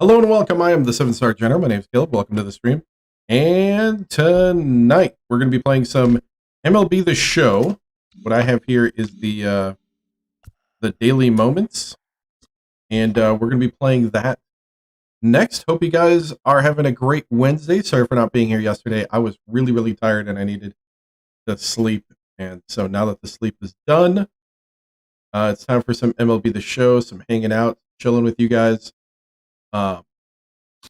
Hello and welcome. I am the 7-Star General. My name is Caleb. Welcome to the stream. And tonight we're going to be playing some MLB The Show. What I have here is the daily moments, and we're going to be playing that next. Hope you guys are having a great Wednesday. Sorry for not being here yesterday. I was really tired and I needed to sleep, and so now that the sleep is done, it's time for some MLB The Show, some hanging out, chilling with you guys.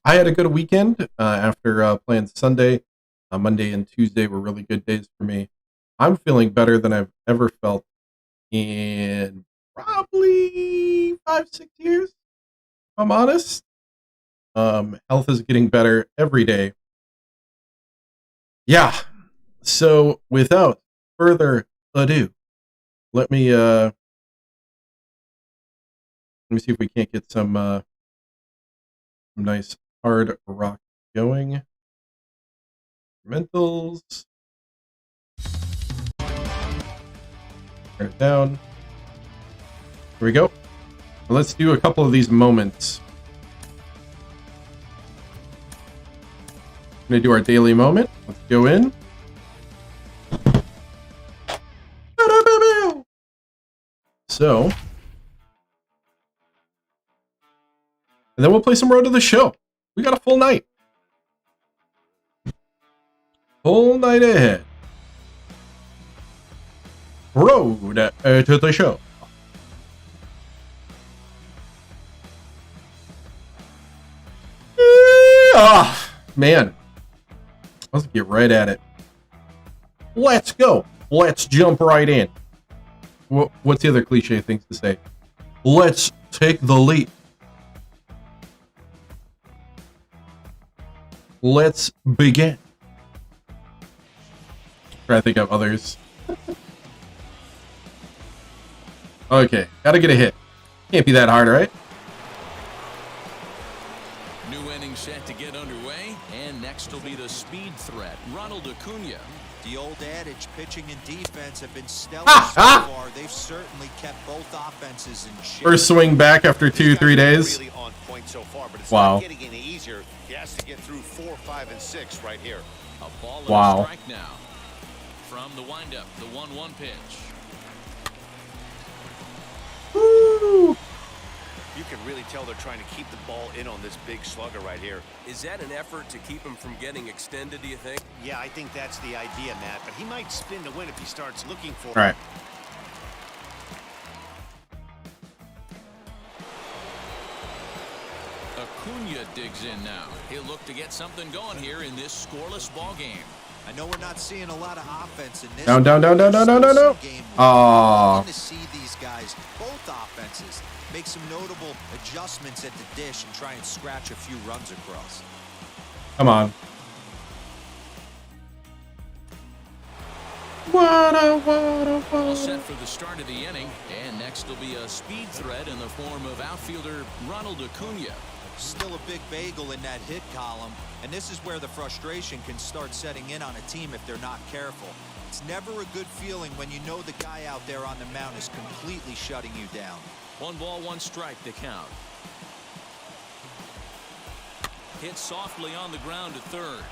I had a good weekend after playing Sunday. Monday and Tuesday were really good days for me. I'm feeling better than I've ever felt in probably 5-6 years, if I'm honest. Health is getting better every day. Yeah. So without further ado, let me see if we can't get some nice hard rock going. Instrumentals. Turn it down. Here we go. Let's do a couple of these moments. I'm going to do our daily moment. Let's go in. So, and then we'll play some Road to the Show. We got a full night. Full night ahead. Road to the Show. Man. Let's get right at it. Let's go. Let's jump right in. What's the other cliche things to say? Let's take the leap. Let's begin. Try to think of others. Okay, gotta get a hit. Can't be that hard, right? New inning set to get underway, and next will be the speed threat, Ronald Acuna. The old adage, pitching and defense have been stellar so far. They've certainly kept both offenses in check. First swing back after 2-3 days. Really on point so far, but it's wow. not getting any easier. He has to get through 4, 5, and 6 right here. A ball and wow. a strike now. From the windup, the 1-1 pitch. Woo. You can really tell they're trying to keep the ball in on this big slugger right here. Is that an effort to keep him from getting extended, do you think? Yeah, I think that's the idea, Matt, but he might spin to win if he starts looking for it. All right. Acuna digs in now. He'll look to get something going here in this scoreless ball game. I know we're not seeing a lot of offense in this down. game. Aww. To see these guys, both offenses, make some notable adjustments at the dish and try and scratch a few runs across. Come on. All set for the start of the inning, and next will be a speed threat in the form of outfielder Ronald Acuna. Still a big bagel in that hit column, and this is where the frustration can start setting in on a team if they're not careful. It's never a good feeling when you know the guy out there on the mound is completely shutting you down. 1 ball, 1 strike to count. Hit softly on the ground to third.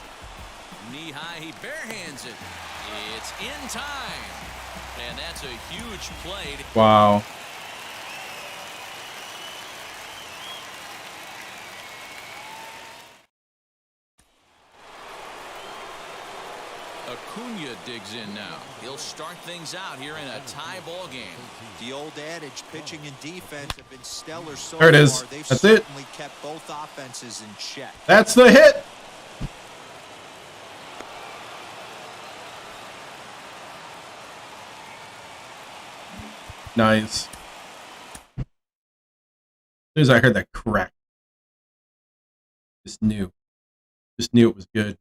Knee high, he barehands it. It's in time, and that's a huge play. Wow. Acuna digs in now. He'll start things out here in a tie ball game. The old adage, pitching and defense have been stellar so there it is. far. They've That's it. certainly kept both offenses in check. That's the hit. Nice. As soon as I heard that crack, just knew it was good.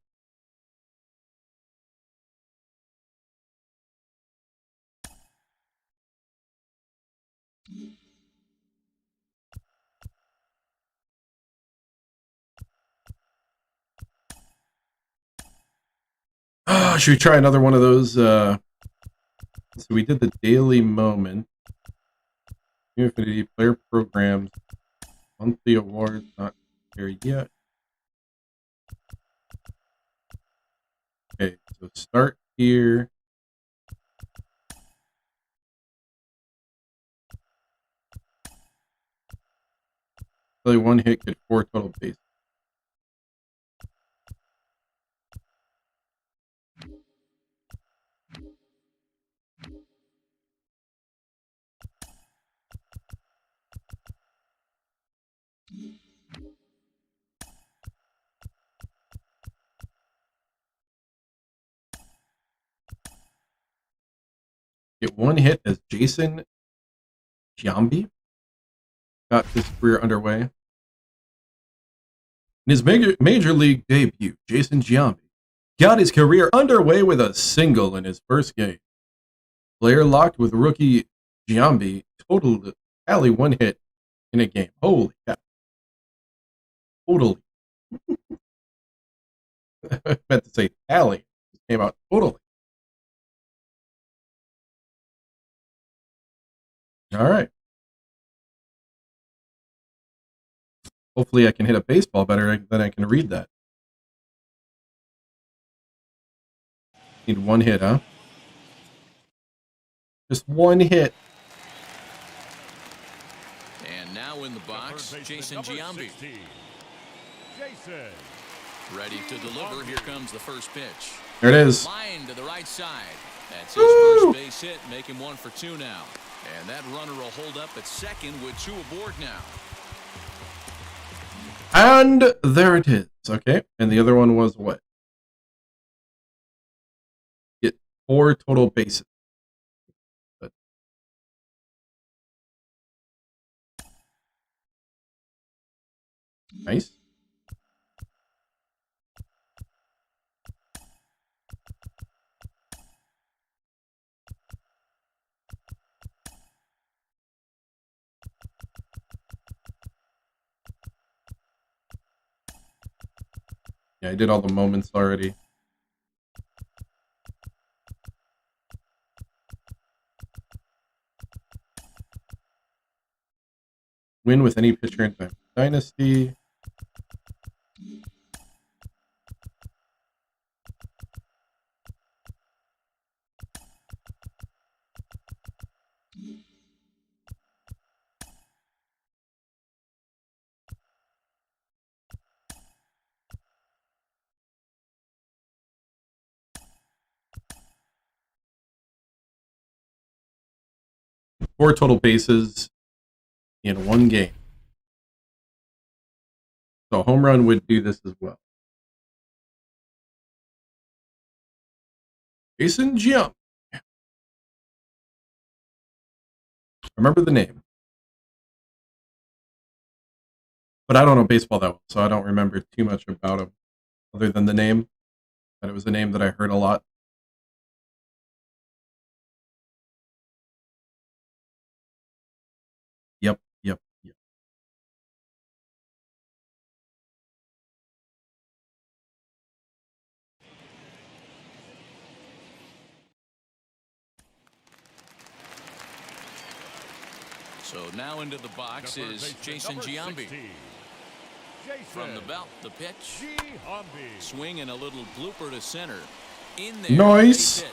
Should we try another one of those? So we did the daily moment. New Infinity player programs, monthly awards, not here yet. Okay, so start here. Play one hit, get 4 total bases. Get 1 hit as Jason Giambi got his career underway. In his major league debut, Jason Giambi got his career underway with a single in his first game. Player locked with rookie Giambi totaled tally 1 hit in a game. Holy cow. Totally. I meant to say tally. It came out totally. All right. Hopefully I can hit a baseball better than I can read that. Need 1 hit, huh? Just 1 hit. And now in the box, Jason Giambi. Jason. Ready to deliver. Here comes the first pitch. There it is. Line to the right side. That's his first base hit, making 1 for 2 now. And that runner will hold up at second with 2 aboard now. And there it is. Okay. And the other one was what? Get 4 total bases. Nice. Yeah, I did all the moments already. Win with any pitcher in Dynasty. Four total bases in 1 game. So a home run would do this as well. Jason Giambi. Remember the name. But I don't know baseball that well, so I don't remember too much about him other than the name. But it was a name that I heard a lot. Yep. So now into the box is Jason Giambi. From the belt, the pitch. Swing and a little blooper to center. In there. Nice. Hit.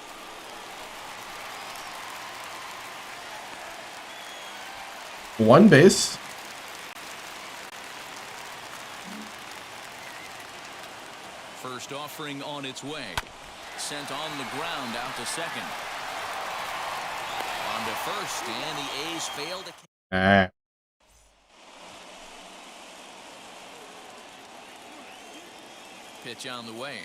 One base. First offering on its way. Sent on the ground out to second. On to first, and the A's failed to... Pitch on the way.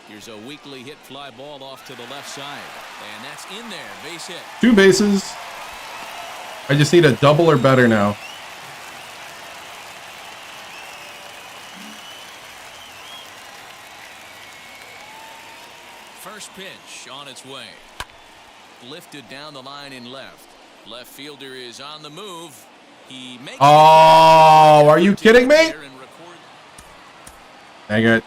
Here's a weakly hit fly ball off to the left side. And that's in there. Base hit. 2 bases. I just need a double or better now. First pitch on its way. Lifted down the line in left. Left fielder is on the move. He makes are you kidding me? Dang it.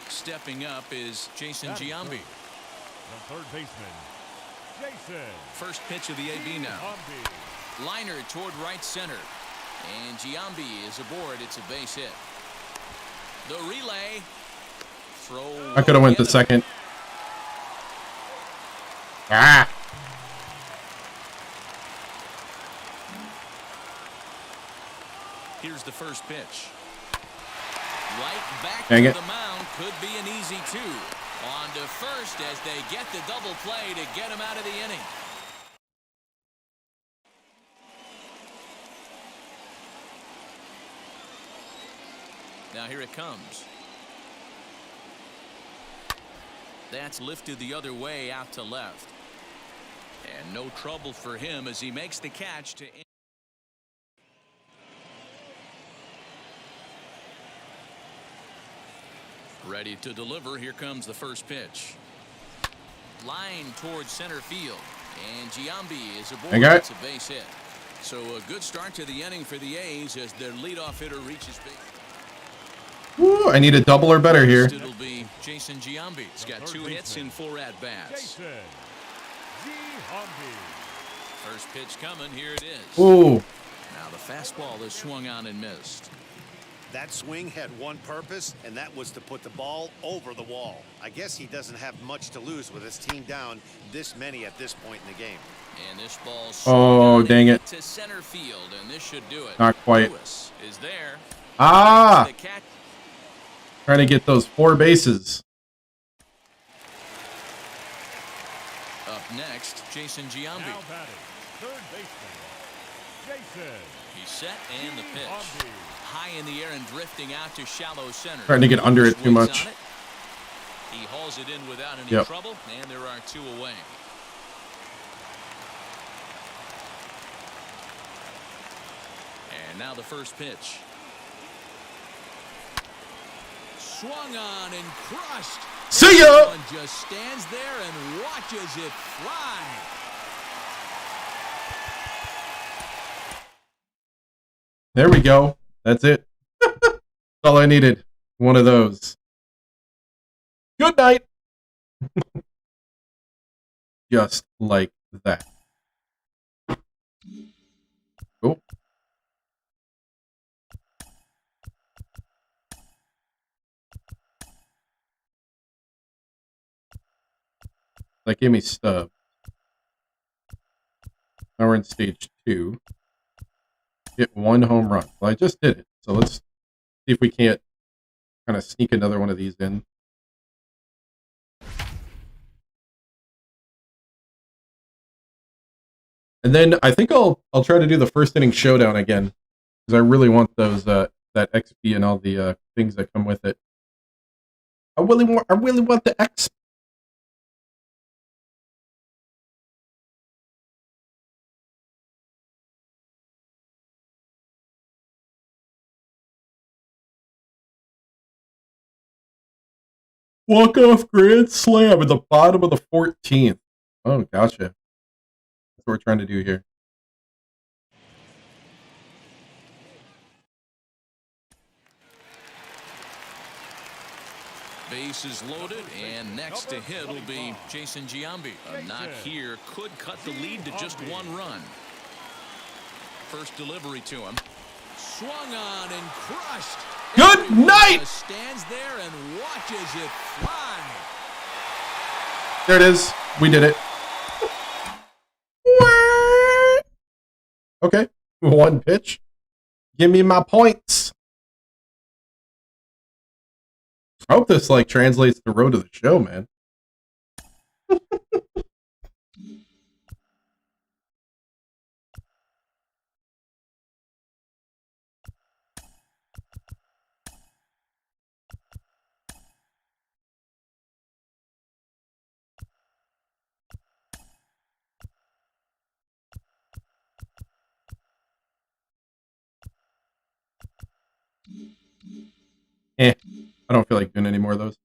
Stepping up is Jason Giambi. The third baseman, Jason. First pitch of the AB now. Giambi. Liner toward right center. And Giambi is aboard. It's a base hit. The relay. Throw. I could have went to second. Ah! Here's the first pitch. Right back Dang to it. the mound. Could be an easy two. On to first as they get the double play to get him out of the inning. Now here it comes. That's lifted the other way out to left. And no trouble for him as he makes the catch to end. Ready to deliver. Here comes the first pitch. Line towards center field. And Giambi is aboard. Okay. It's a base hit. So a good start to the inning for the A's as their leadoff hitter reaches base. Woo, I need a double or better here. It'll be Jason Giambi. He's got 2 hits in 4 at-bats. Jason. Giambi. First pitch coming. Here it is. Ooh. Now the fastball is swung on and missed. That swing had one purpose, and that was to put the ball over the wall. I guess he doesn't have much to lose with his team down this many at this point in the game. And this ball Oh, dang it. to center field, and this should do it. Not quite. Lewis is there. Ah! The catch. Trying to get those 4 bases. Up next, Jason Giambi. Now batting, third baseman, Jason. He's set and the pitch. Giambi. High in the air and drifting out to shallow center. Trying to get under it too Swings much. on it. He hauls it in without any Yep. trouble, and there are 2 away. And now the first pitch. Swung on and crushed. See ya! One just stands there and watches it fly. There we go. That's it. That's all I needed. One of those. Good night. Just like that. Cool. That gave me stub. Now we're in stage 2. Hit 1 home run. Well, I just did it. So let's see if we can't kind of sneak another one of these in. And then I think I'll try to do the first inning showdown again because I really want those that XP and all the things that come with it. I really want the XP. Walk-off grand slam at the bottom of the 14th. Oh, gotcha. That's what we're trying to do here. Base is loaded, and next to hit will be Jason Giambi. A knock here could cut the lead to just 1 run. First delivery to him. Swung on and crushed. Good Everyone night! just stands there and watches it fly. There it is. We did it. Okay. 1 pitch. Give me my points. I hope this like translates the road to the show, man. I don't feel like doing any more of those.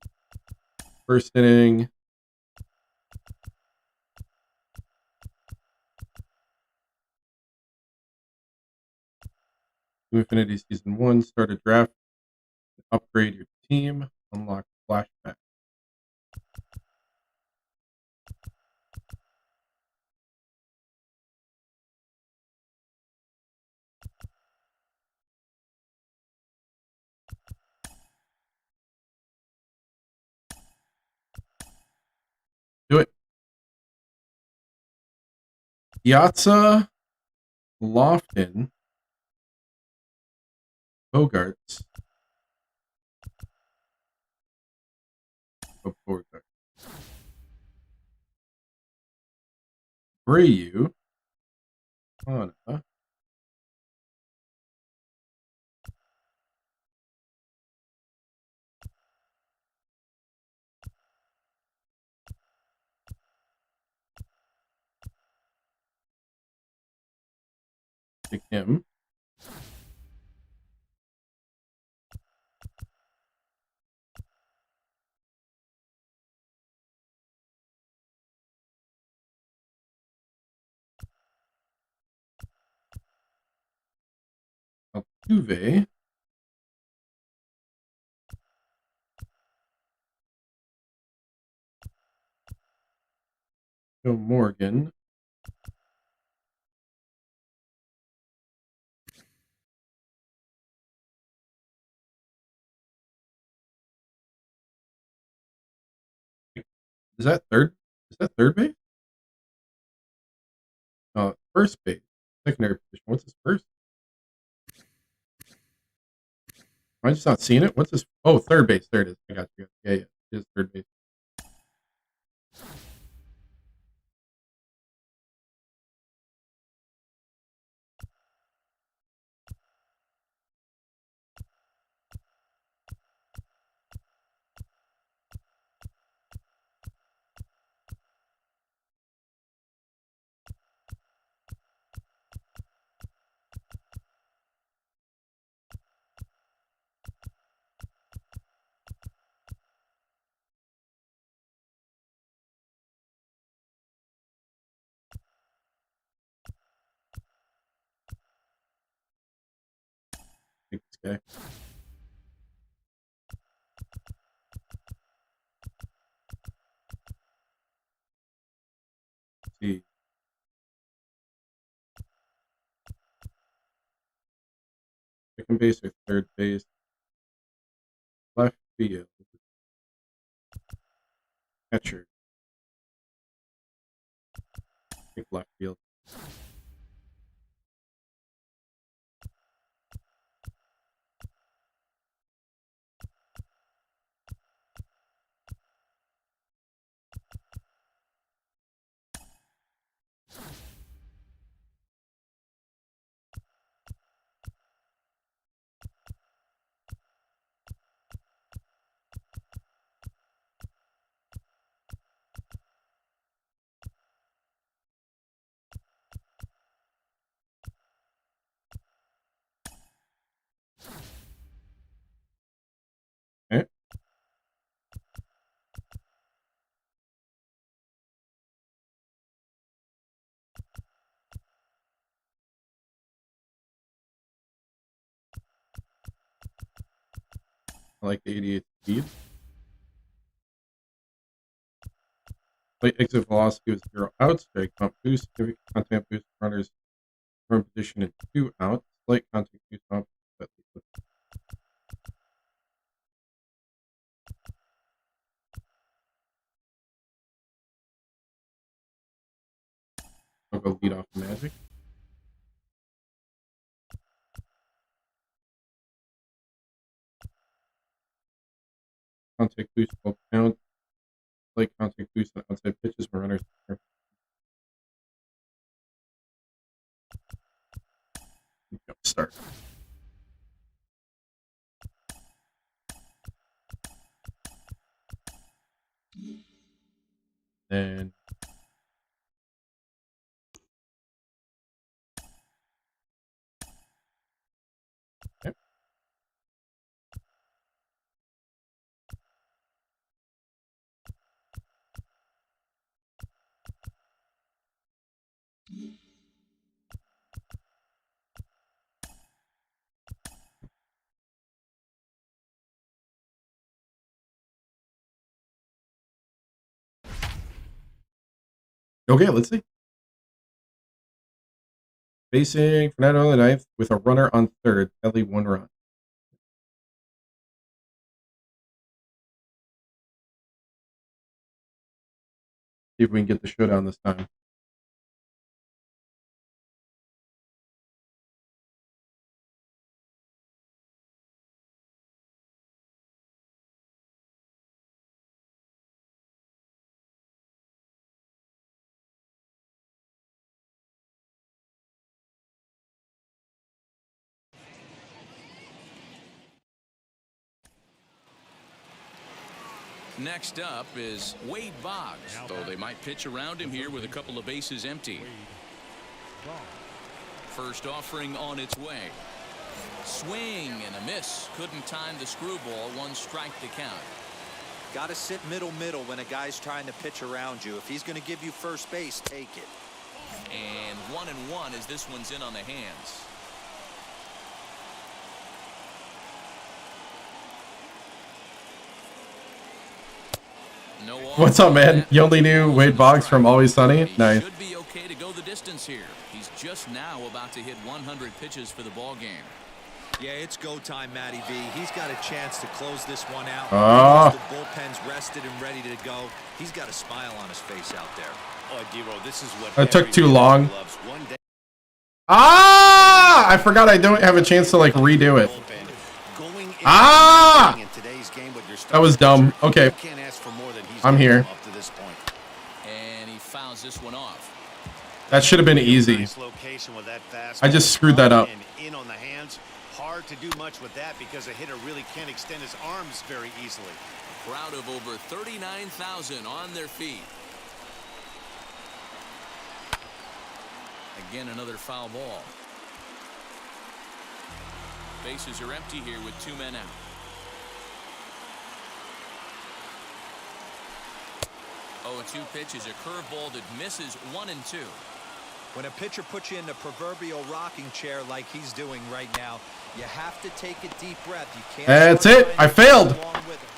First inning. Infinity Season 1. Start a draft. Upgrade your team. Unlock flashback. Piazza, Lofton, Bogarts. Bogart. Brayu, Anna, Kim, Altuve, Joe Morgan, is that third? Is that third base? First base, secondary position. What's his first? Am I just not seeing it? What's his? Oh, third base. There it is. I got you. Yeah, yeah. It is third base. Take this guy. Let's see. Second base or third base? Left field. Catcher. Take left field. Okay. I like the 88 speed. Plate exit velocity was 0 outs. Strike pump boost. Significant contact boost. Runners from position in 2 outs. Slight contact boost pump. I'll go lead off Magic. Contact boost 12 count. Slight contact boost on outside pitches where runners. Start. Then okay. Okay, let's see. Facing Fernando on the ninth with a runner on third. Kelly 1 run. See if we can get the showdown this time. Next up is Wade Boggs. So they might pitch around him here with a couple of bases empty. First offering on its way. Swing and a miss. Couldn't time the screwball. 1 strike to count. Got to sit middle when a guy's trying to pitch around you. If he's going to give you first base, take it. And 1-1 as this one's in on the hands. No. What's up, man? You only knew Wade Boggs from Always Sunny? Nice. Should be okay to go the distance here. He's just now about to hit 100 pitches for the ball game. Yeah, it's go time, Matty V. He's got a chance to close this one out. The bullpen's rested and ready to go. He's got a smile on his face out there. Oh, D-Roll, this is what That took too everybody long. loves. One day I forgot I don't have a chance to like redo it. going in in today's game with your That was dumb. Okay. You can't ask for more than he's I'm given here. up to this point. And he fouls this one off. That should have been easy. Nice location with that I just screwed that up. and in on the hands. Hard to do much with that because a hitter really can't extend his arms very easily. A crowd of over 39,000 on their feet. Again, another foul ball. Bases are empty here with 2 men out. Oh, a 2 pitch is a curveball that misses 1-2. When a pitcher puts you in the proverbial rocking chair like he's doing right now, you have to take a deep breath. You can't. That's it. I failed.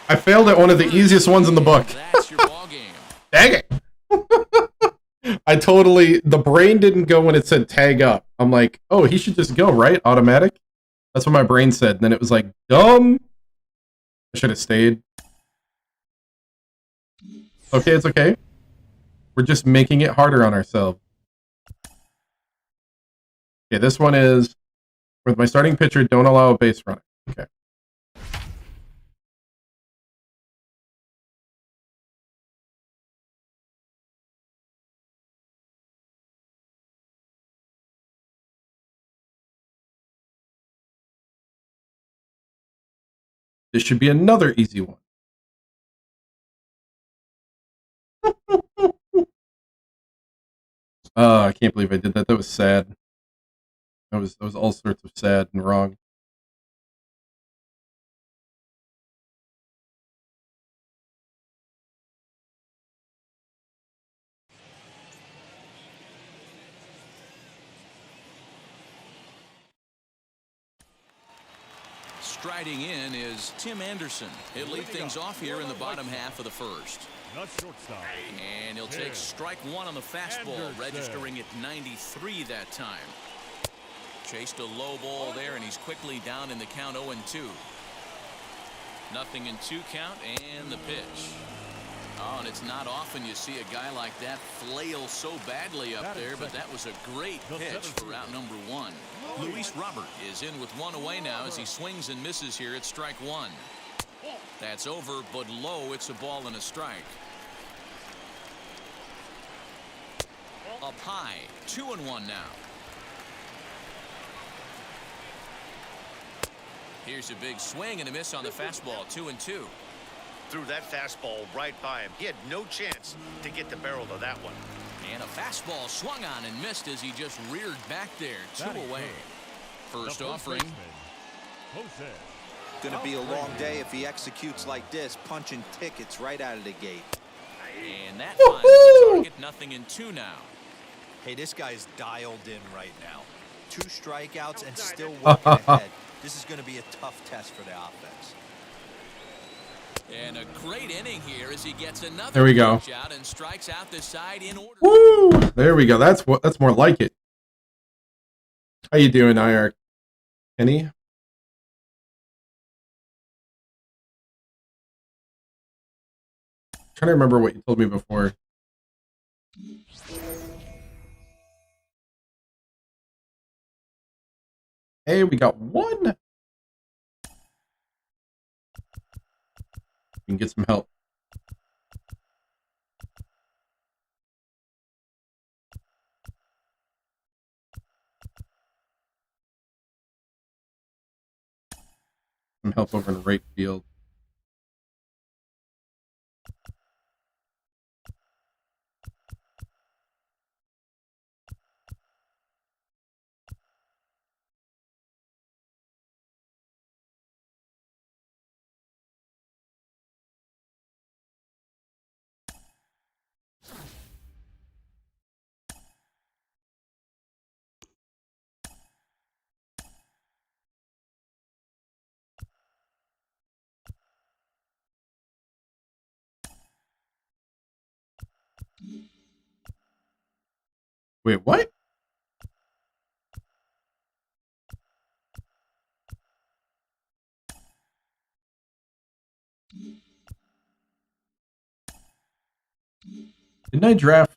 I failed at one of the easiest ones in the book. That's your ball game. Dang it. The brain didn't go when it said tag up. I'm like, oh, he should just go, right? Automatic? That's what my brain said. And then it was like, dumb. I should have stayed. Okay, it's okay. We're just making it harder on ourselves. Okay, this one is with my starting pitcher, don't allow a base runner. Okay. This should be another easy one. I can't believe I did that. That was sad. That was all sorts of sad and wrong. Striding in is Tim Anderson. He'll lead things off here in the bottom half of the first. Not shortstop. And he'll take strike 1 on the fastball, registering at 93 that time. Chased a low ball there, and he's quickly down in the count 0-2. 0-2 count, and the pitch. Oh, and it's not often you see a guy like that flail so badly up there, but that was a great pitch for out number 1. Luis Robert is in with 1 away now as he swings and misses here at strike 1. That's over, but low. It's a ball and a strike. Up high, 2-1 now. Here's a big swing and a miss on the fastball, 2-2. Threw that fastball right by him. He had no chance to get the barrel to that one. And a fastball swung on and missed as he just reared back there, 2 away. First offering. Going to be a long day if he executes like this, punching tickets right out of the gate. And that finds the target, 0-2 now. Hey, this guy's dialed in right now. 2 strikeouts and still working ahead. This is going to be a tough test for the offense. And a great inning here as he gets another there we go. Out and strikes out the side in order. Woo! There we go. That's more like it. How you doing, IR Kenny? Trying to remember what you told me before. Hey, we got 1. We can get some help. Some help over in right field. Wait, what? Didn't I draft?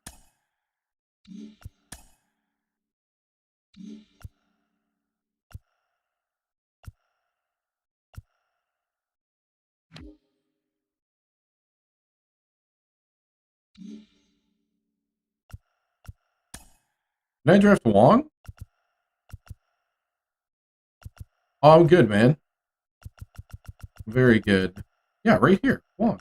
Did I draft Wong? Oh, I'm good, man. Very good. Yeah, right here. Wong.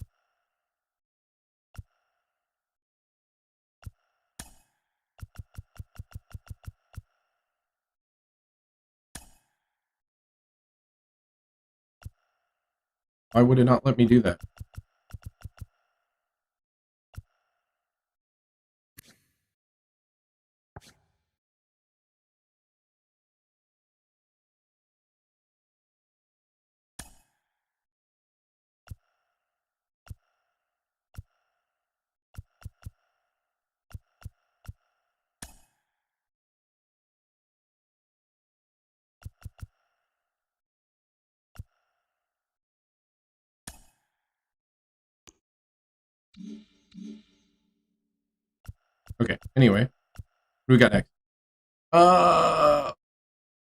Why would it not let me do that? Okay, anyway. What do we got next?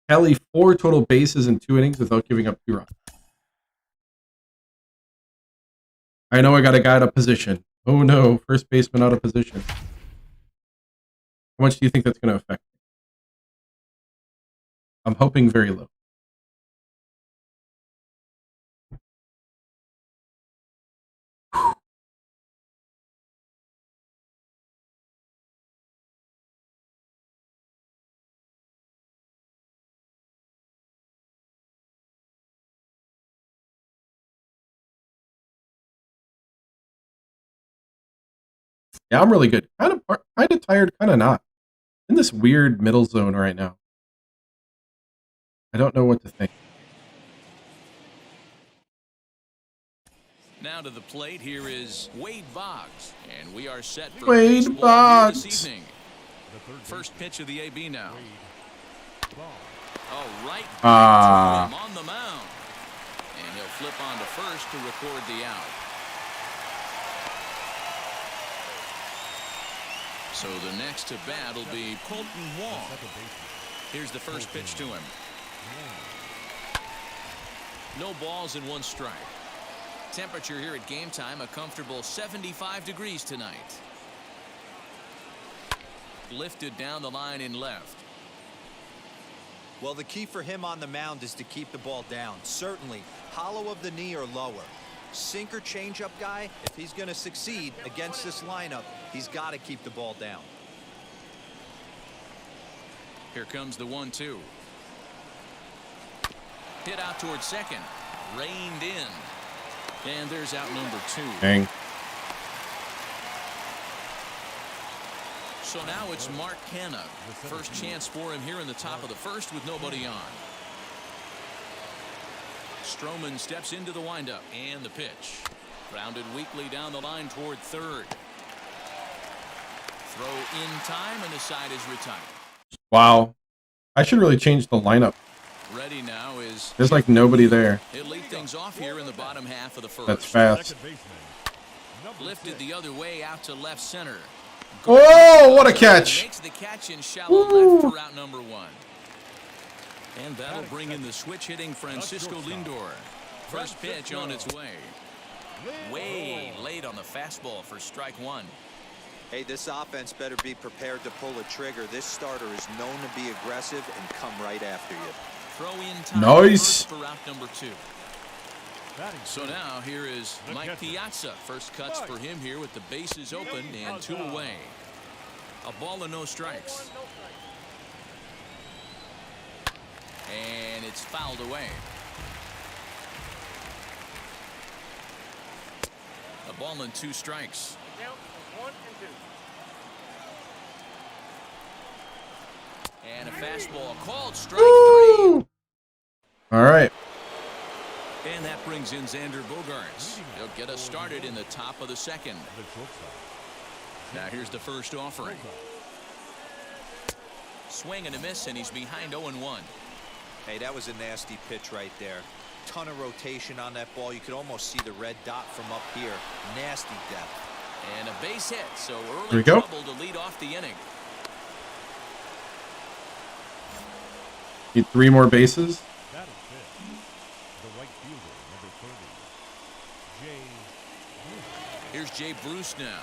Kelly, 4 total bases in 2 innings without giving up 2 runs. I know I got a guy out of position. Oh no, first baseman out of position. How much do you think that's going to affect me? I'm hoping very low. Yeah, I'm really good. Kind of tired, kind of not. In this weird middle zone right now. I don't know what to think. Now to the plate, here is Wade Boggs, and we are set for Wade baseball Boggs. here this evening. First pitch of the AB now. Oh, right back to him on the mound, and he'll flip on to first to record the out. So the next to bat will be Colton Wong. Here's the first pitch to him. No balls and 1 strike. Temperature here at game time, a comfortable 75 degrees tonight. Lifted down the line in left. Well, the key for him on the mound is to keep the ball down. Certainly, hollow of the knee or lower. Sinker changeup guy, if he's going to succeed against this lineup, he's got to keep the ball down. Here comes the 1-2. Hit out towards second. Reined in. And there's out number 2. Dang. So now it's Mark Canna. First chance for him here in the top of the first with nobody on. Stroman steps into the windup and the pitch. Grounded weakly down the line toward third. Throw in time and the side is retired. Wow. I should really change the lineup. Ready now is. There's like nobody there. He'll lead things off here in the bottom half of the first. That's fast. Lifted the other way out to left center. Oh, what a catch. Makes the catch in shallow left for out number 1. And that'll bring in the switch hitting Francisco Lindor. First pitch on its way. Way late on the fastball for strike 1. Hey, this offense better be prepared to pull a trigger. This starter is known to be aggressive and come right after you. Throw in time Nice. for out number 2. So now here is Mike Piazza. First cuts for him here with the bases open and 2 away. A ball and no strikes. And it's fouled away. A ball and 2 strikes. And a fastball called strike 3. All right. And that brings in Xander Bogaerts. He'll get us started in the top of the second. Now here's the first offering. Swing and a miss, and he's behind 0-1. Hey, that was a nasty pitch right there. Ton of rotation on that ball. You could almost see the red dot from up here. Nasty depth. And a base hit, so Here early we go. trouble to lead off the inning. Need 3 more bases. That is it. The right fielder, number 30, Jay. Here's Jay Bruce now.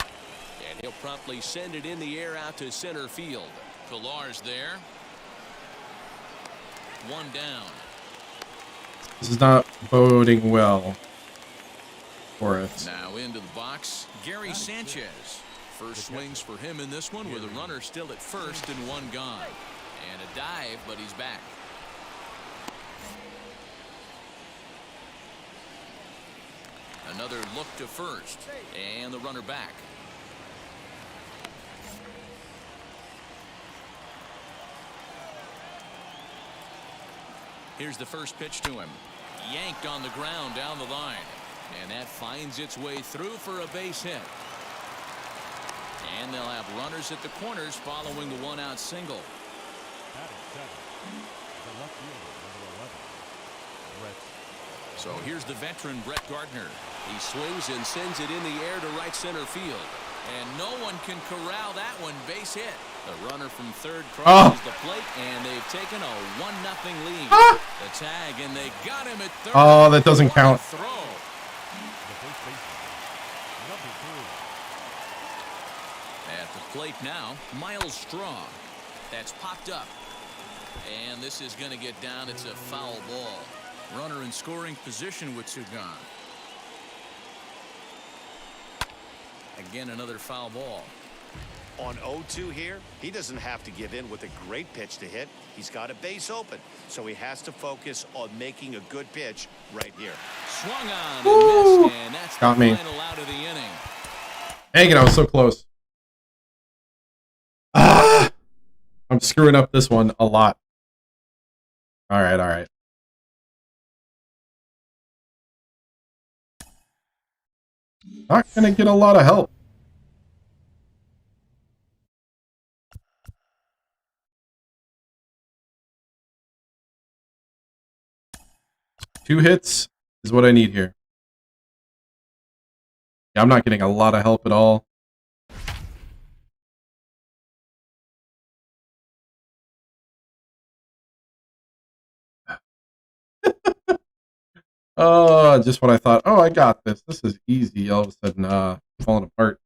And he'll promptly send it in the air out to center field. Pillar's there. 1 down. This is not boding well for us. Now into the box, Gary Sanchez. First swings for him in this one with a runner still at first and 1 gone. And a dive, but he's back. Another look to first, and the runner back. Here's the first pitch to him. Yanked on the ground down the line. And that finds its way through for a base hit. And they'll have runners at the corners following the 1-out single. That is 7. The left fielder, number 11, Brett. So here's the veteran Brett Gardner. He swings and sends it in the air to right center field. And no one can corral that one. Base hit. The runner from third crosses the plate, and they've taken a 1-0 lead. The tag, and they got him at third. Oh, that doesn't What a count. throw. The first baseman, number 3. At the plate now, Miles Straw. That's popped up. And this is going to get down. It's a foul ball. Runner in scoring position with 2 gone. Again, another foul ball. On 0-2 here, he doesn't have to give in with a great pitch to hit. He's got a base open, so he has to focus on making a good pitch right here. Swung on Woo! and missed, and that's Got the me. final out of the inning. Dang it, I was so close. Ah! I'm screwing up this one a lot. All right, all right. Not gonna get a lot of help. Two hits is what I need here. Yeah, I'm not getting a lot of help at all. Just when I thought, oh, I got this. This is easy. All of a sudden, falling apart.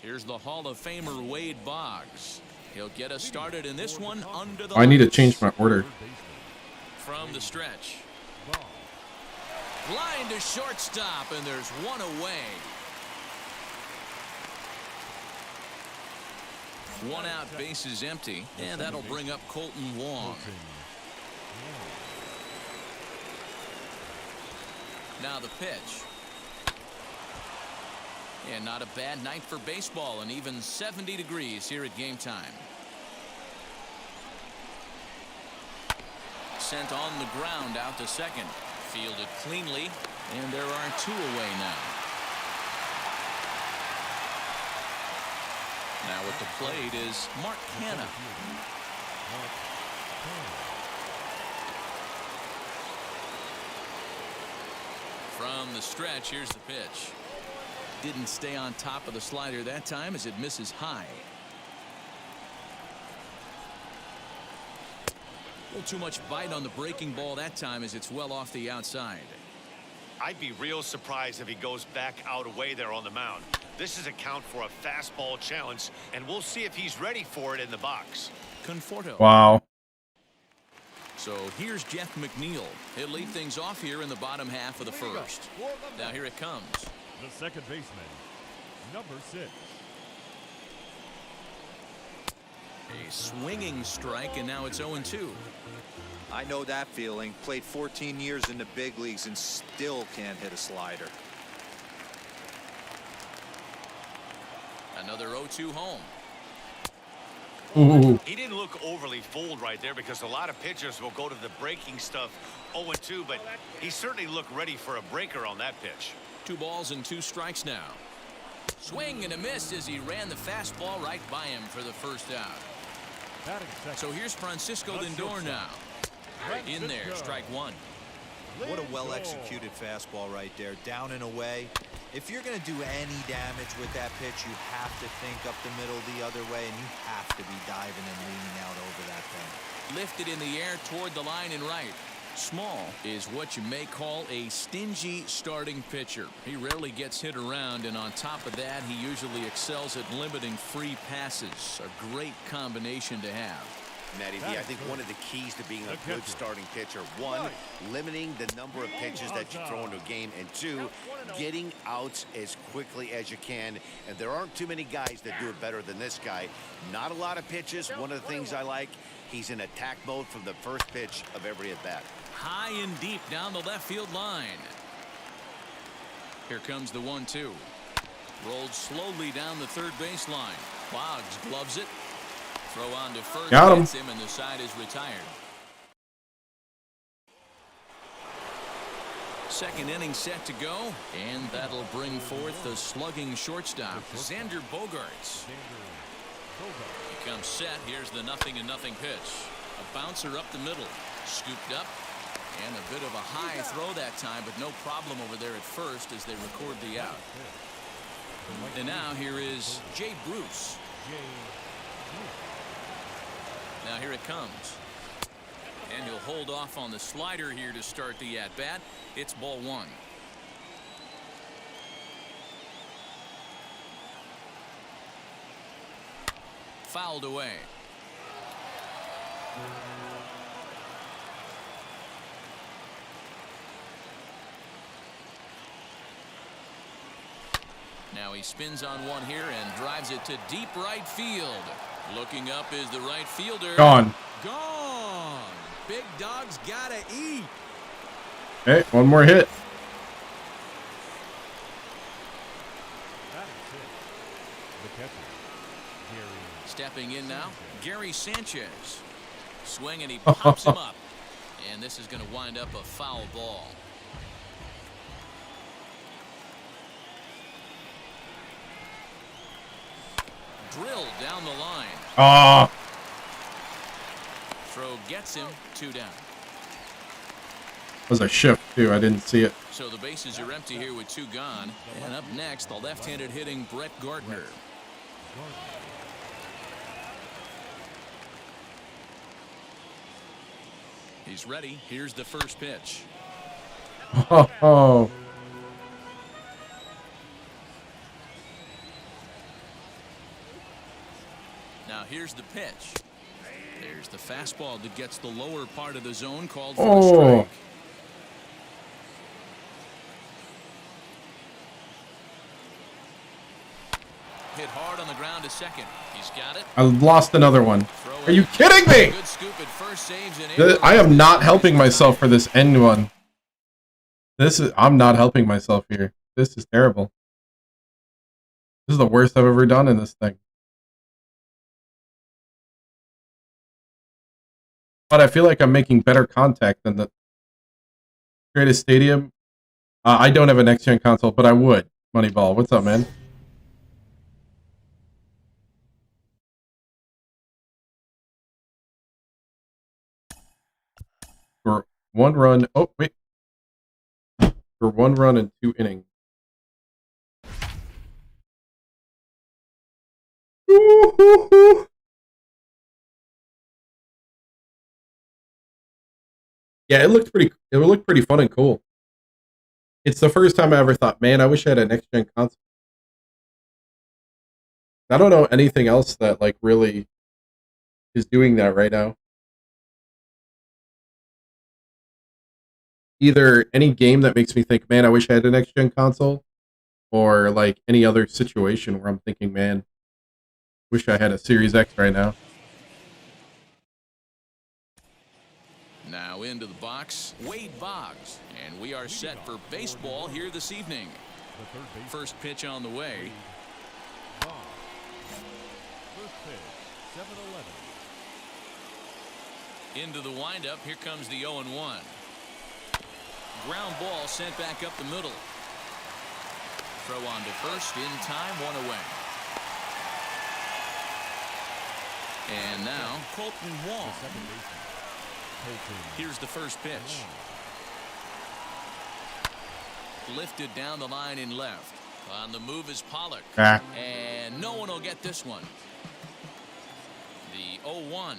Here's the Hall of Famer Wade Boggs. He'll get us started in this one under the I need to lights. change my order. From the stretch. Ball. Line to shortstop, and there's one away. 1 out, base is empty, and that'll bring up Colton Wong. Now the pitch. And not a bad night for baseball, and even 70 degrees here at game time. Sent on the ground out to second. Fielded cleanly, and there are 2 away now. Now at the plate is Mark Hanna. From the stretch, here's the pitch. Didn't stay on top of the slider that time as it misses high. A little too much bite on the breaking ball that time as it's well off the outside. I'd be real surprised if he goes back out away there on the mound. This is a count for a fastball challenge, and we'll see if he's ready for it in the box. Conforto. Wow. So here's Jeff McNeil. He'll lead things off here in the bottom half of the first. Now here it comes. The second baseman, number 6. A swinging strike, and now it's 0-2. I know that feeling. Played 14 years in the big leagues and still can't hit a slider. Another 0-2 home. Ooh. He didn't look overly fooled right there because a lot of pitchers will go to the breaking stuff 0-2, but he certainly looked ready for a breaker on that pitch. 2 balls and 2 strikes now. Swing and a miss as he ran the fastball right by him for the first out. Batting second. So here's Francisco Lindor now. In there, strike 1. What a well-executed fastball right there. Down and away. If you're going to do any damage with that pitch, you have to think up the middle the other way, and you have to be diving and leaning out over that thing. Lifted in the air toward the line and right. Small is what you may call a stingy starting pitcher. He rarely gets hit around, and on top of that, he usually excels at limiting free passes. A great combination to have. Matty V, I think one of the keys to being a good starting pitcher, 1, limiting the number of pitches that you throw into a game, and 2, getting outs as quickly as you can. And there aren't too many guys that do it better than this guy. Not a lot of pitches. One of the things I like, he's in attack mode from the first pitch of every at-bat. High and deep down the left field line. Here comes the 1-2. Rolled slowly down the third baseline. Boggs gloves it. Throw on to first. Got him. Gets him, and the side is retired. Second inning set to go, and that'll bring forth the slugging shortstop, Xander Bogaerts. He comes set. Here's the 0-0 pitch. A bouncer up the middle, scooped up, and a bit of a high throw that time, but no problem over there at first as they record the out. And now here is Jay Bruce. Now here it comes. And he'll hold off on the slider here to start the at-bat. It's ball 1. Fouled away. Now he spins on one here and drives it to deep right field. Looking up is the right fielder. Gone. Gone. Big dog's gotta eat. Okay, one more hit. Batting sixth. The catcher, Gary. Stepping in now, Gary Sanchez. Swing and he pops him up. And this is going to wind up a foul ball. Drilled down the line. Ah. Throw gets him, 2 down. Was a shift too. I didn't see it. So the bases are empty here with 2 gone. And up next, the left-handed hitting Brett Gardner. He's ready. Here's the first pitch. Oh. Now here's the pitch. There's the fastball that gets the lower part of the zone called for a Oh. strike. Hit hard on the ground to second. He's got it. I lost another one. Are you kidding me? Good scoop at first, saves and I am not helping myself for this end one. I'm not helping myself here. This is terrible. This is the worst I've ever done in this thing. But I feel like I'm making better contact than the greatest stadium. I don't have a next-gen console, but I would. Moneyball, what's up, man? For 1 run. Oh, wait. For 1 run and 2 innings. Ooh. Yeah, it looked pretty fun and cool. It's the first time I ever thought, man, I wish I had a next gen console. I don't know anything else that like really is doing that right now. Either any game that makes me think, man, I wish I had a next gen console, or like any other situation where I'm thinking, man, wish I had a Series X right now. Now into the box, Wade Boggs. And we are set for baseball here this evening. The third base. First pitch on the way. Boggs. First pitch, 7-11. Into the windup. Here comes the 0-1. Ground ball sent back up the middle. Throw on to first in time, 1 away. And now Colton Wong. The second baseman. Colton. Here's the first pitch. Lifted down the line in left. On the move is Pollock. And no one will get this one. The 0-1.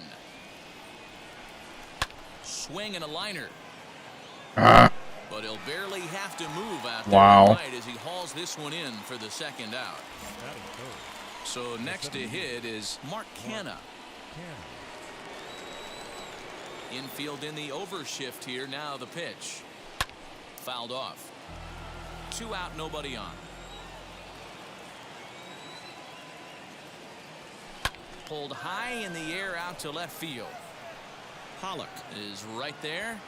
Swing and a liner. But he'll barely have to move out there right as he hauls this one in for the second out. So next to hit is Mark Canha. Infield in the overshift here. Now the pitch. Fouled off. 2 out, nobody on. Pulled high in the air out to left field. Pollock is right there.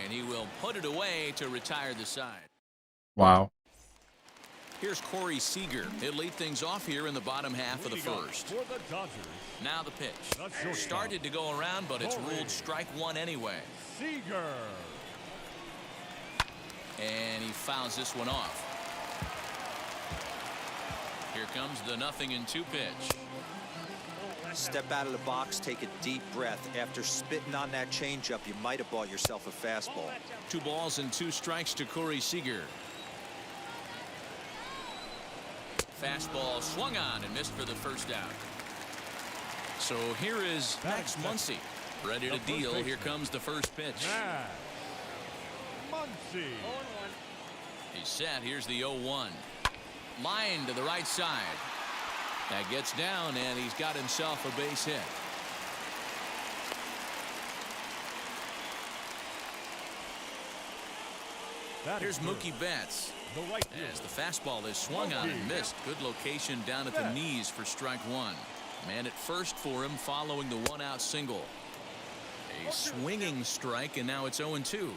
And he will put it away to retire the side. Wow. Here's Corey Seager. He'll lead things off here in the bottom half of the first. For the Dodgers. Now the pitch. Started to go around, but it's ruled strike one anyway. Seager. And he fouls this one off. Here comes the 0-2 pitch. Step out of the box, take a deep breath. After spitting on that changeup, you might have bought yourself a fastball. 2 balls and 2 strikes to Corey Seager. Fastball swung on and missed for the first out. So here is Max Muncy, ready to deal. Here comes the first pitch. Muncy. He's set. Here's the 0-1. Line to the right side. That gets down, and he's got himself a base hit. Here's Mookie Betts. The right as the fastball is swung on and missed. Good location down at the knees for strike one. Man at first for him following the 1-out single. A swinging strike, and now it's 0-2.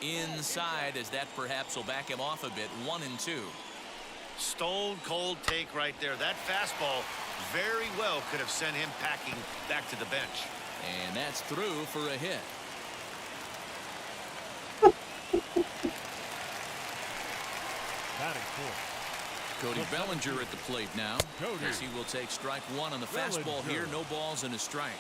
Inside, as that perhaps will back him off a bit. 1-2. Stone cold take right there. That fastball very well could have sent him packing back to the bench. And that's through for a hit. Batting fourth. Cody Bellinger at the plate now. As he will take strike one on the fastball here. No balls and a strike.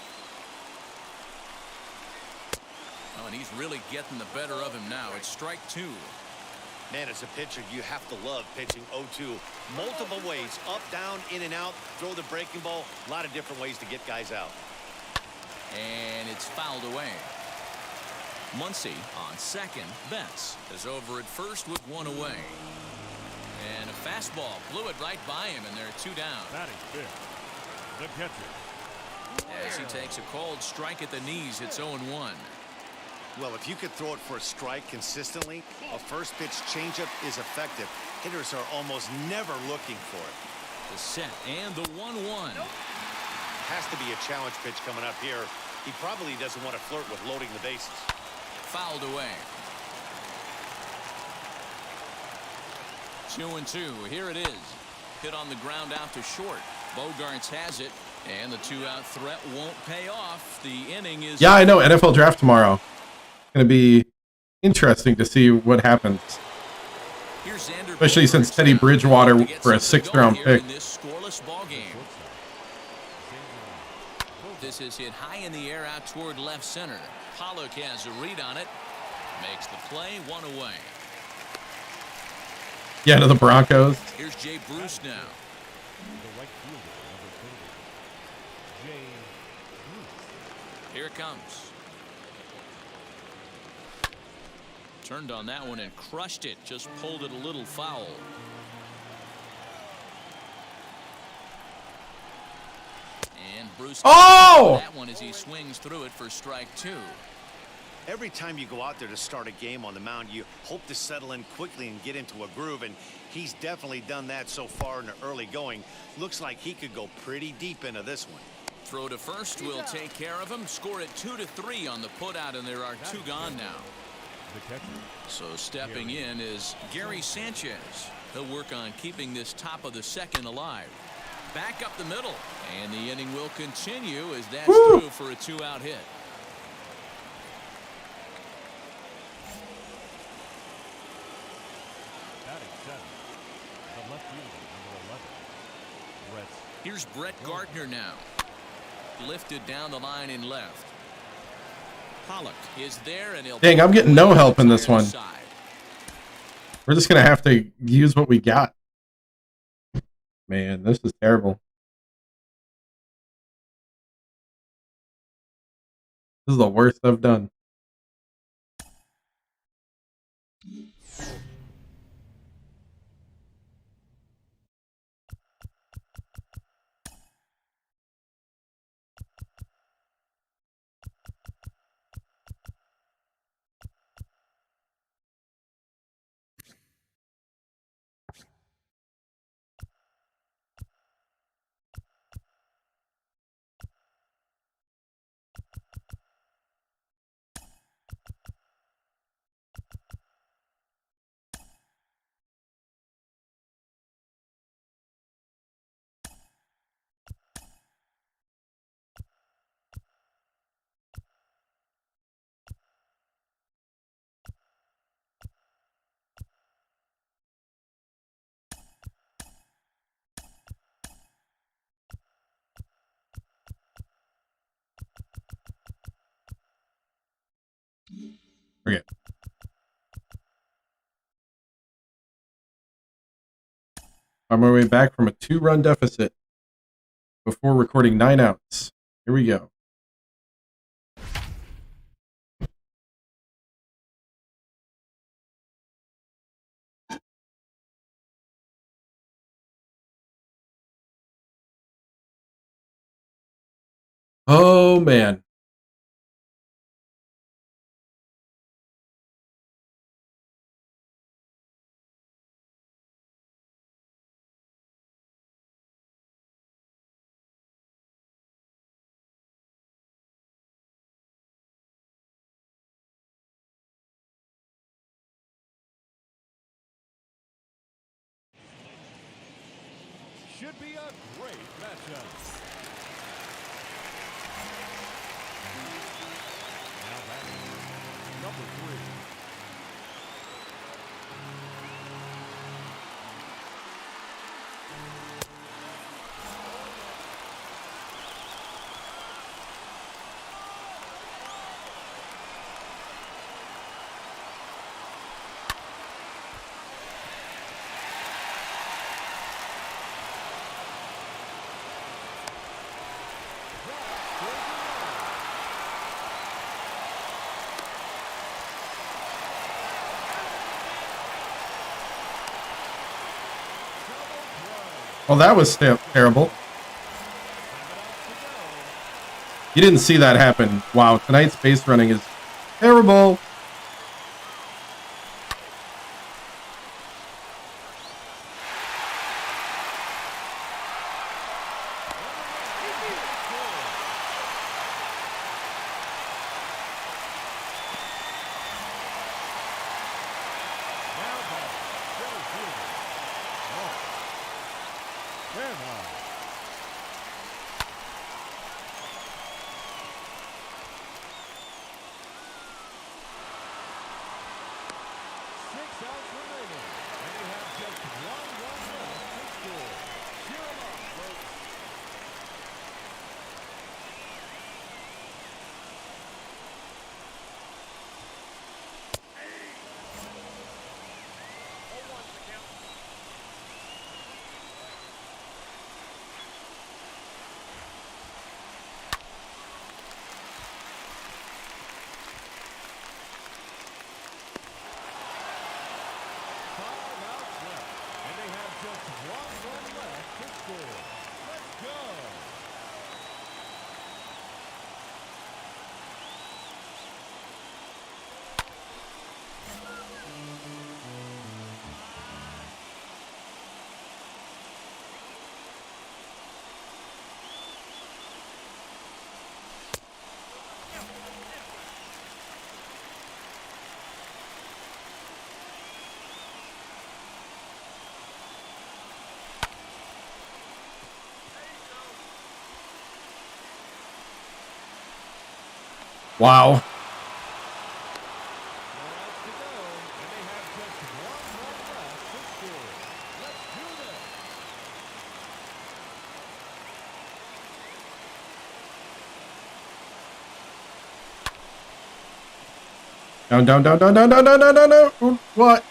Oh, and he's really getting the better of him now. It's strike two. Man, as a pitcher, you have to love pitching 0-2. Multiple ways, up, down, in and out, throw the breaking ball. A lot of different ways to get guys out. And it's fouled away. Muncy on second. Betts is over at first with one away. And a fastball blew it right by him, and there are 2 down. Batting fifth. The catcher. As he takes a called strike at the knees, it's 0-1. Well, if you could throw it for a strike consistently, a first pitch changeup is effective. Hitters are almost never looking for it. The set and the 1-1. Has to be a challenge pitch coming up here. He probably doesn't want to flirt with loading the bases. Fouled away. 2-2. Here it is. Hit on the ground out to short. Bogarts has it, and the 2-out threat won't pay off. The inning is. Yeah, I know. NFL draft tomorrow. Going to be interesting to see what happens. Especially since Teddy Bridgewater for a 6th-round pick. This scoreless ball game. This is hit high in the air out toward left center. Pollock has a read on it. Makes the play, 1 away. Yeah, to the Broncos. Here's Jay Bruce now. The right fielder, number 30. Jay Bruce. Here it comes. Turned on that one and crushed it. Just pulled it a little foul. And Bruce. Oh! That one as he swings through it for strike 2. Every time you go out there to start a game on the mound, you hope to settle in quickly and get into a groove, and he's definitely done that so far in the early going. Looks like he could go pretty deep into this one. Throw to first will take care of him. Score it 2-3 on the putout, and there are 2 gone now. The catcher. So stepping in is Gary Sanchez. He'll work on keeping this top of the second alive. Back up the middle, and the inning will continue as that's through for a 2-out hit. Batting 7. The left fielder, number 11. Brett. Here's Brett Gardner now. Lifted down the line in left. Pollock is there, and he'll. Dang, I'm getting no help in this one. We're just going to have to use what we got. Man, this is terrible. This is the worst I've done. Forget. On my way back from a 2-run deficit before recording 9 outs. Here we go. Oh, man. Should be a great matchup. Now batting, number 3. Well, that was terrible. You didn't see that happen. Wow, tonight's base running is terrible. Wow. Down, down, down, down, down, down, down, down, down, down. What?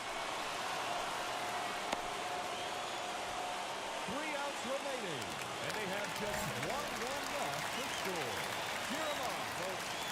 3 outs remaining, and they have just 1 run left to score. Cheer 'em on, folks.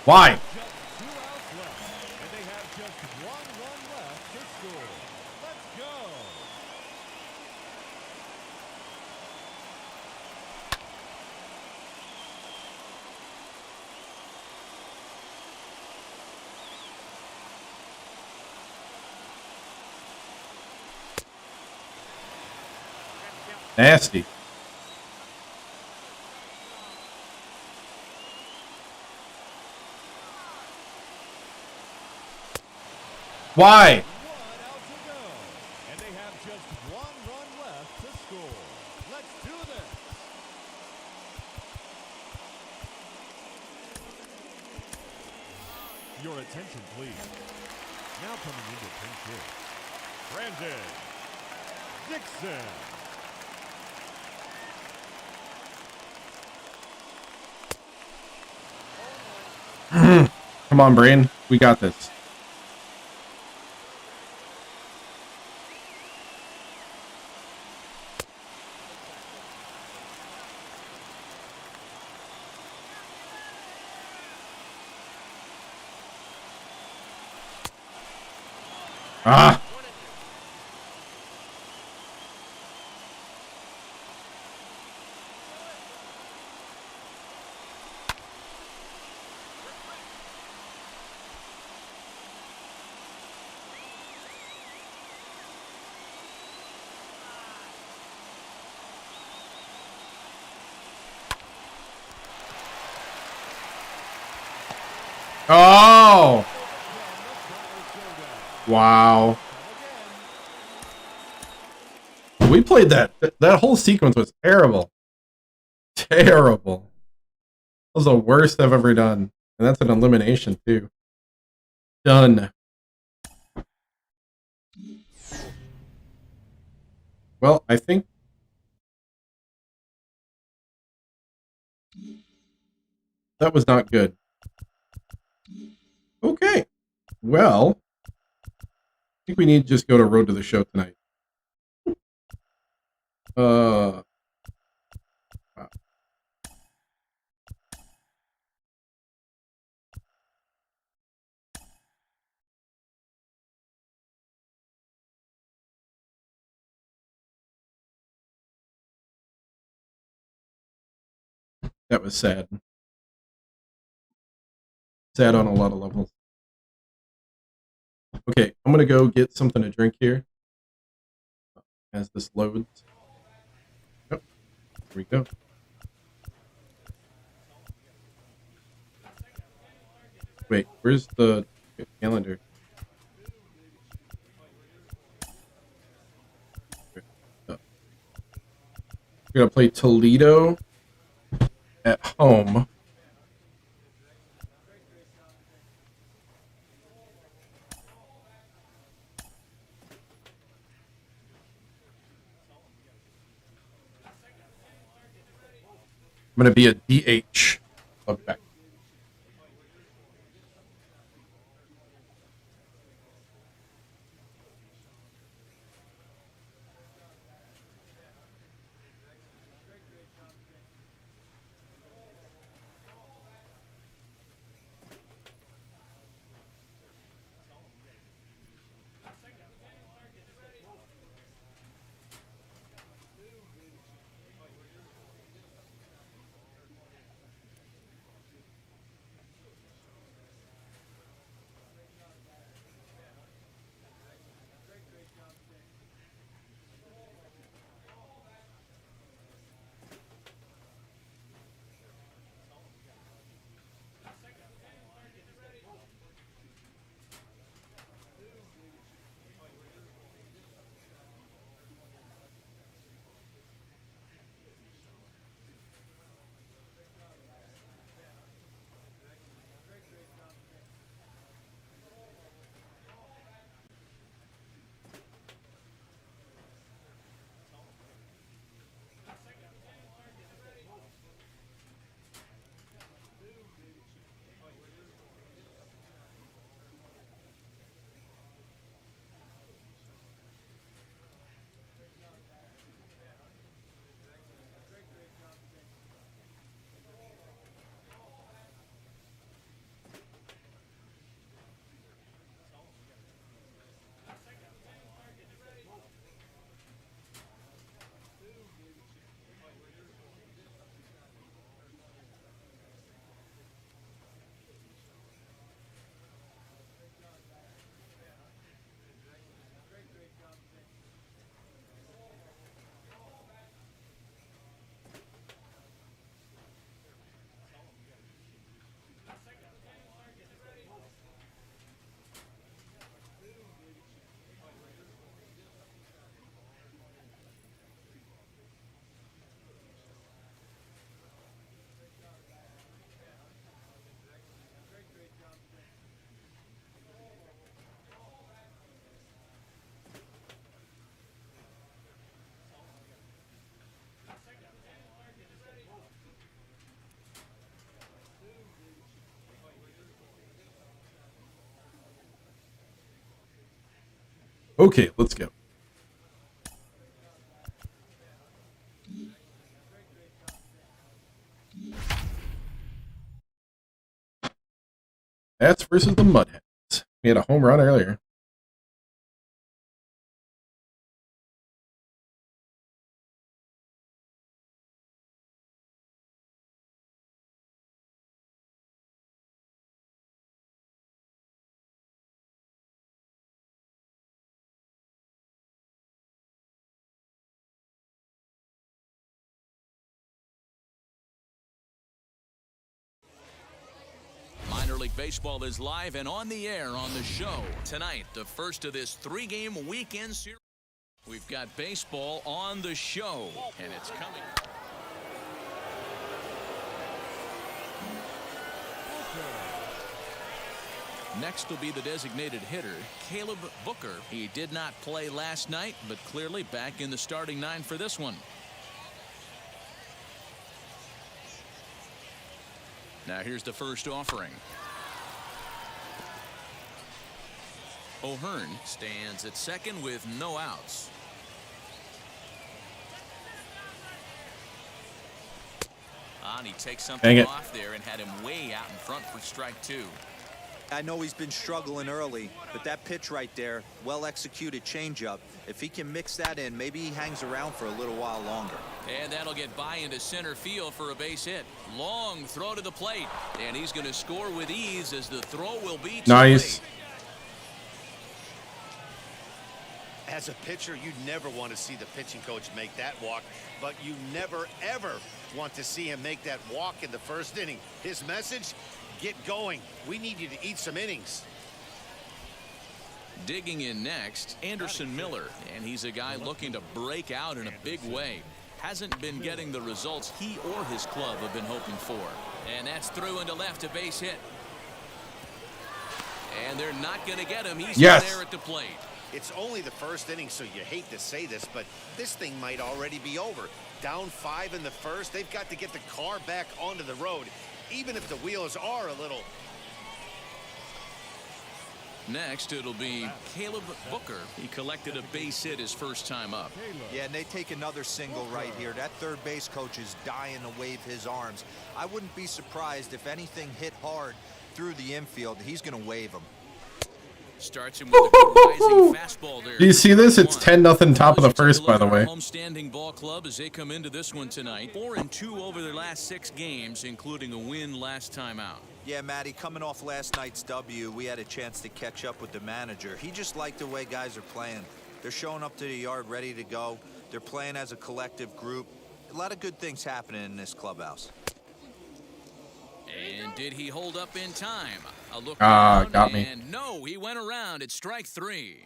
Why? Just 2 outs left, and they have just 1 run left to score. Let's go. Nasty. Why? 1 out to go, and they have just 1 run left to score. Let's do this. Your attention, please. Now coming into pinch hit, Brandon Dixon. Come on, Brain. We got this. Ah. Oh. Wow. We played that. That whole sequence was terrible. Terrible. That was the worst I've ever done. And that's an elimination, too. Done. Well, I think that was not good. Okay. Well, I think we need to just go to Road to the Show tonight. Wow. That was sad. Sad on a lot of levels. Okay, I'm gonna go get something to drink here as this loads. Yep, here we go. Wait, where's the calendar? We're gonna play Toledo at home. I'm gonna be a DH. I'll be back. Okay, let's go. That's versus the Mudheads. We had a home run earlier. Minor League Baseball is live and on the air on the show. Tonight, the first of this 3-game weekend series. We've got baseball on the show, and it's coming. Next will be the designated hitter, Caleb Booker. He did not play last night, but clearly back in the starting 9 for this one. Now here's the first offering. O'Hearn stands at second with no outs. And he takes something off there and had him way out in front for strike 2. I know he's been struggling early, but that pitch right there, well-executed changeup, if he can mix that in, maybe he hangs around for a little while longer. And that'll get by into center field for a base hit. Long throw to the plate, and he's going to score with ease as the throw will be nice. As a pitcher, you never want to see the pitching coach make that walk, but you never, ever want to see him make that walk in the first inning. His message, get going. We need you to eat some innings. Digging in next, Anderson Miller, and he's a guy looking to break out in a big way. Hasn't been getting the results he or his club have been hoping for. And that's through into left, a base hit. And they're not going to get him. He's there at the plate. It's only the first inning, so you hate to say this, but this thing might already be over. Down 5 in the first, they've got to get the car back onto the road, even if the wheels are a little. Next, it'll be Caleb Booker. He collected a base hit his first time up. Yeah, and they take another single right here. That third base coach is dying to wave his arms. I wouldn't be surprised if anything hit hard through the infield. He's going to wave them. Starts him with a good rising fastball there. Do you see this? It's 10-0 top of the first, by the way. Homestanding ball club as they come into this one tonight. 4-2 over their last 6 games, including a win last time out. Yeah, Matty, coming off last night's W, we had a chance to catch up with the manager. He just liked the way guys are playing. They're showing up to the yard ready to go. They're playing as a collective group. A lot of good things happening in this clubhouse. And did he hold up in time? A look got down, me. And no, he went around. It's strike 3.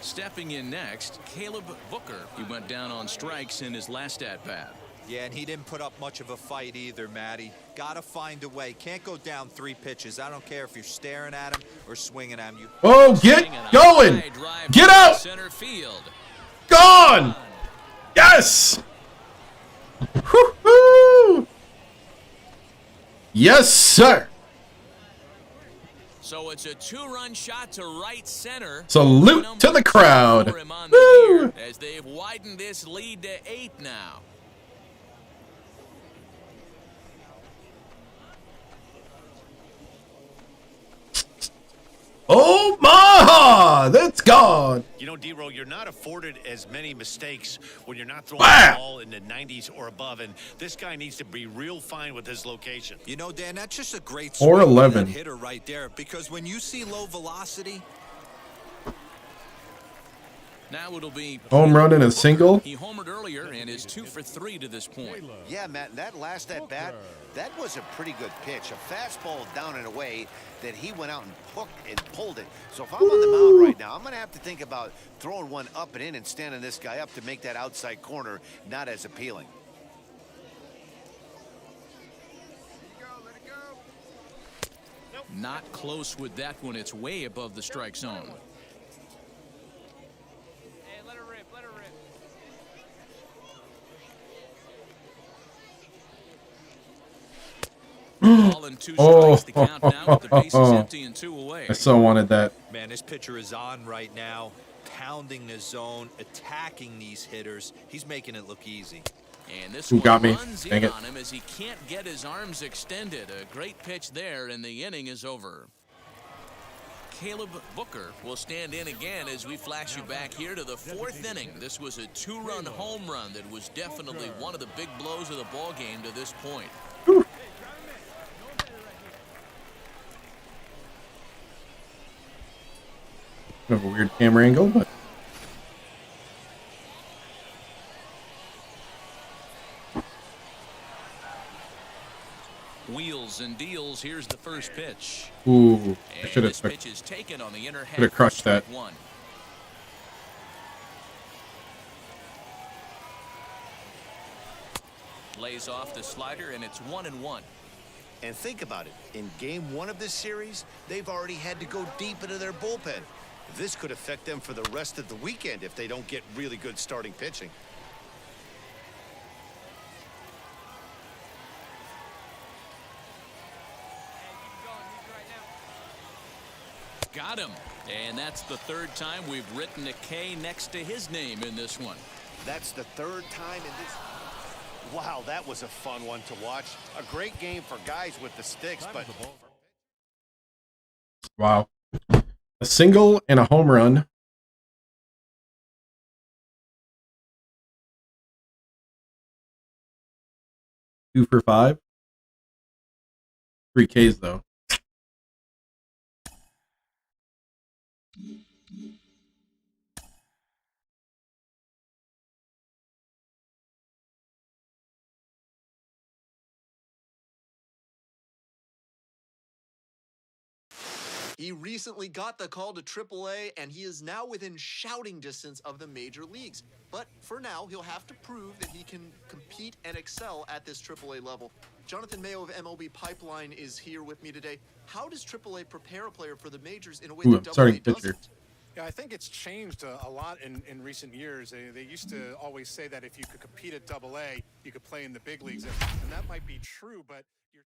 Stepping in next, Caleb Booker. He went down on strikes in his last at-bat. Yeah, and he didn't put up much of a fight either, Matty. Gotta find a way. Can't go down 3 pitches. I don't care if you're staring at him or swinging at him. Oh, get going! Get out! Center field. Gone! Yes! Woo-hoo! Yes, sir! So it's a 2-run shot to right center. Salute to the crowd. Woo! As they've widened this lead to 8 now. Oh my! That's gone. You know, D-Row, you're not afforded as many mistakes when you're not throwing the ball in the 90s or above, and this guy needs to be real fine with his location. You know, Dan, that's just a great 4-11 hitter right there, because when you see low velocity. Now it'll be home run and a single. He homered earlier and is 2 for 3 to this point. Yeah, Matt, that last at-bat, that was a pretty good pitch. A fastball down and away that he went out and hooked and pulled it. So if I'm on the mound right now, I'm going to have to think about throwing one up and in and standing this guy up to make that outside corner not as appealing. Not close with that one. It's way above the strike zone. Ball and 2 strikes. The count now with the bases empty and 2 away. I so wanted that. Man, this pitcher is on right now, pounding the zone, attacking these hitters. He's making it look easy. And this Who one got me? runs Dang in it. on him as he can't get his arms extended. A great pitch there, and the inning is over. Caleb Booker will stand in again as we flash you back here to the 4th inning. This was a 2-run home run that was definitely one of the big blows of the ball game to this point. Kind of a weird camera angle, but Wheels and deals. Here's the first pitch. ooh, I And should this have. pitch is taken on the inner half. Could have crushed for strike that. 1. Lays off the slider, and it's 1-1. And think about it. In game 1 of this series, they've already had to go deep into their bullpen. This could affect them for the rest of the weekend if they don't get really good starting pitching. Got him. And that's the 3rd time we've written a K next to his name in this one. That's the 3rd time in this. Wow, that was a fun one to watch. A great game for guys with the sticks, but Wow. A single and a home run. Two for 5. 3 Ks though. He recently got the call to AAA, and he is now within shouting distance of the major leagues. But for now, he'll have to prove that he can compete and excel at this AAA level. Jonathan Mayo of MLB Pipeline is here with me today. How does AAA prepare a player for the majors in a way Ooh, that I'm starting AA pitcher. doesn't? Yeah, I think it's changed a lot in recent years. They used to always say that if you could compete at AA, you could play in the big leagues. And that might be true, but you're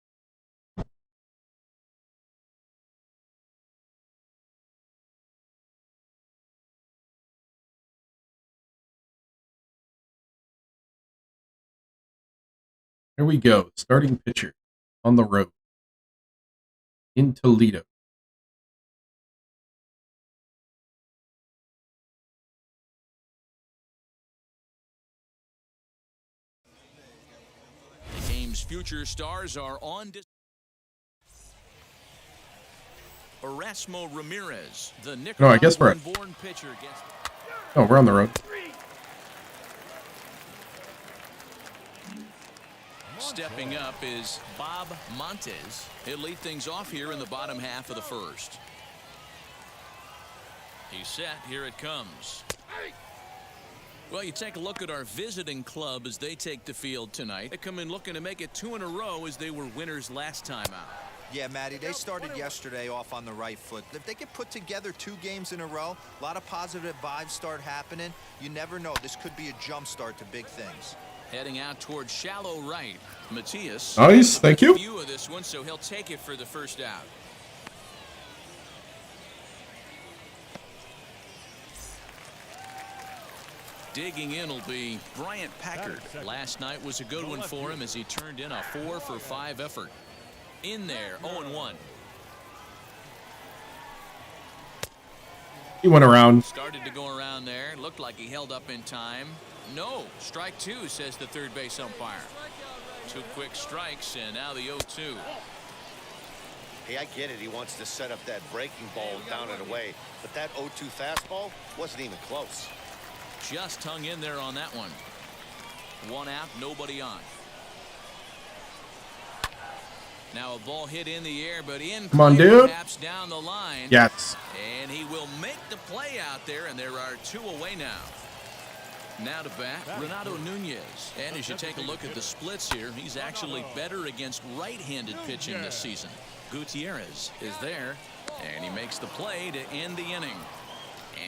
Here we go. Starting pitcher on the road in Toledo. The game's future stars are on. Erasmo Ramirez, the No, I guess we're at- Nicaraguan-born pitcher, gets. Oh, we're on the road. Stepping up is Bob Montes. He'll lead things off here in the bottom half of the 1st. He's set. Here it comes. Well, you take a look at our visiting club as they take the field tonight. They come in looking to make it 2 in a row as they were winners last time out. Yeah, Matty, they started yesterday off on the right foot. If they could put together 2 games in a row, a lot of positive vibes start happening. You never know. This could be a jump start to big things. Heading out towards shallow right. Matias. Nice, thank you. View of this one, so he'll take it for the first out. Digging in will be Bryant Packard. Last night was a good one for him as he turned in a 4-for-5 effort. In there, 0-1. He went around. Started to go around there. Looked like he held up in time. No, strike 2, says the third base umpire. 2 quick strikes, and now the 0-2. hey, I get it. He wants to set up that breaking ball down and away, but that 0-2 fastball wasn't even close. Just hung in there on that one. 1 out, nobody on. Now a ball hit in the air, but in. Come on, dude. Taps down the line. Yes. And he will make the play out there, and there are 2 away now. Now to bat, Renato Nunez. And as you take a look at the splits here, he's actually better against right-handed pitching this season. Gutierrez is there, and he makes the play to end the inning.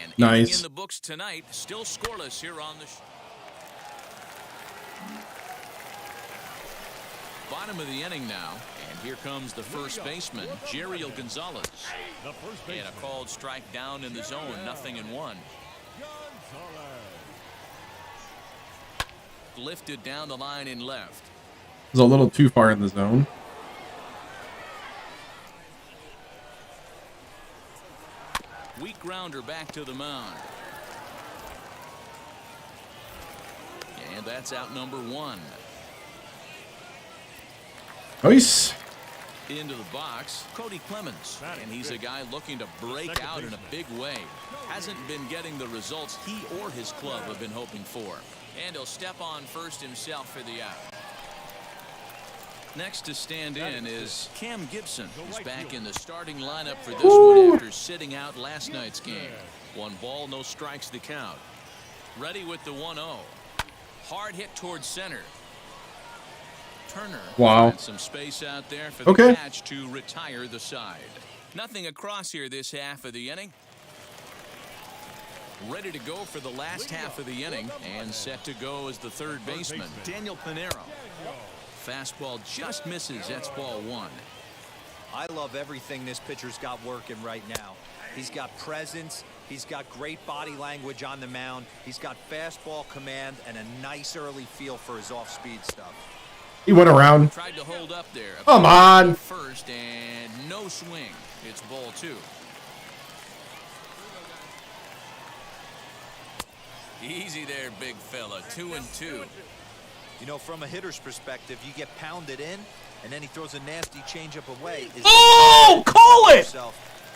And Nice. in the books tonight, still scoreless here on the Bottom of the inning now, and here comes the first baseman, Jeriel Gonzalez. The first And a baseman, called strike down in the zone, 0-1. Gonzalez. Lifted down the line in left. It's a little too far in the zone. Weak grounder back to the mound. And that's out number 1. Nice. Into the box, Cody Clemens. And he's a guy looking to break out in a big way. Hasn't been getting the results he or his club have been hoping for. And he'll step on first himself for the out. Next to stand in is Cam Gibson. He's back in the starting lineup for this one after sitting out last night's game. 1 ball, no strikes the count. Ready with the 1-0. Hard hit towards center. Turner finds some space out there for the catch to retire the side. Nothing across here this half of the inning. Ready to go for the last half of the inning and set to go as the third baseman, Daniel Pinero. Fastball just misses. That's ball 1. I love everything this pitcher's got working right now. He's got presence. He's got great body language on the mound. He's got fastball command and a nice early feel for his off-speed stuff. He went around. Tried to hold up there. Come on. First and no swing. It's ball 2. Easy there, big fella. 2-2. You know, from a hitter's perspective, you get pounded in, and then he throws a nasty changeup away. Oh, call it!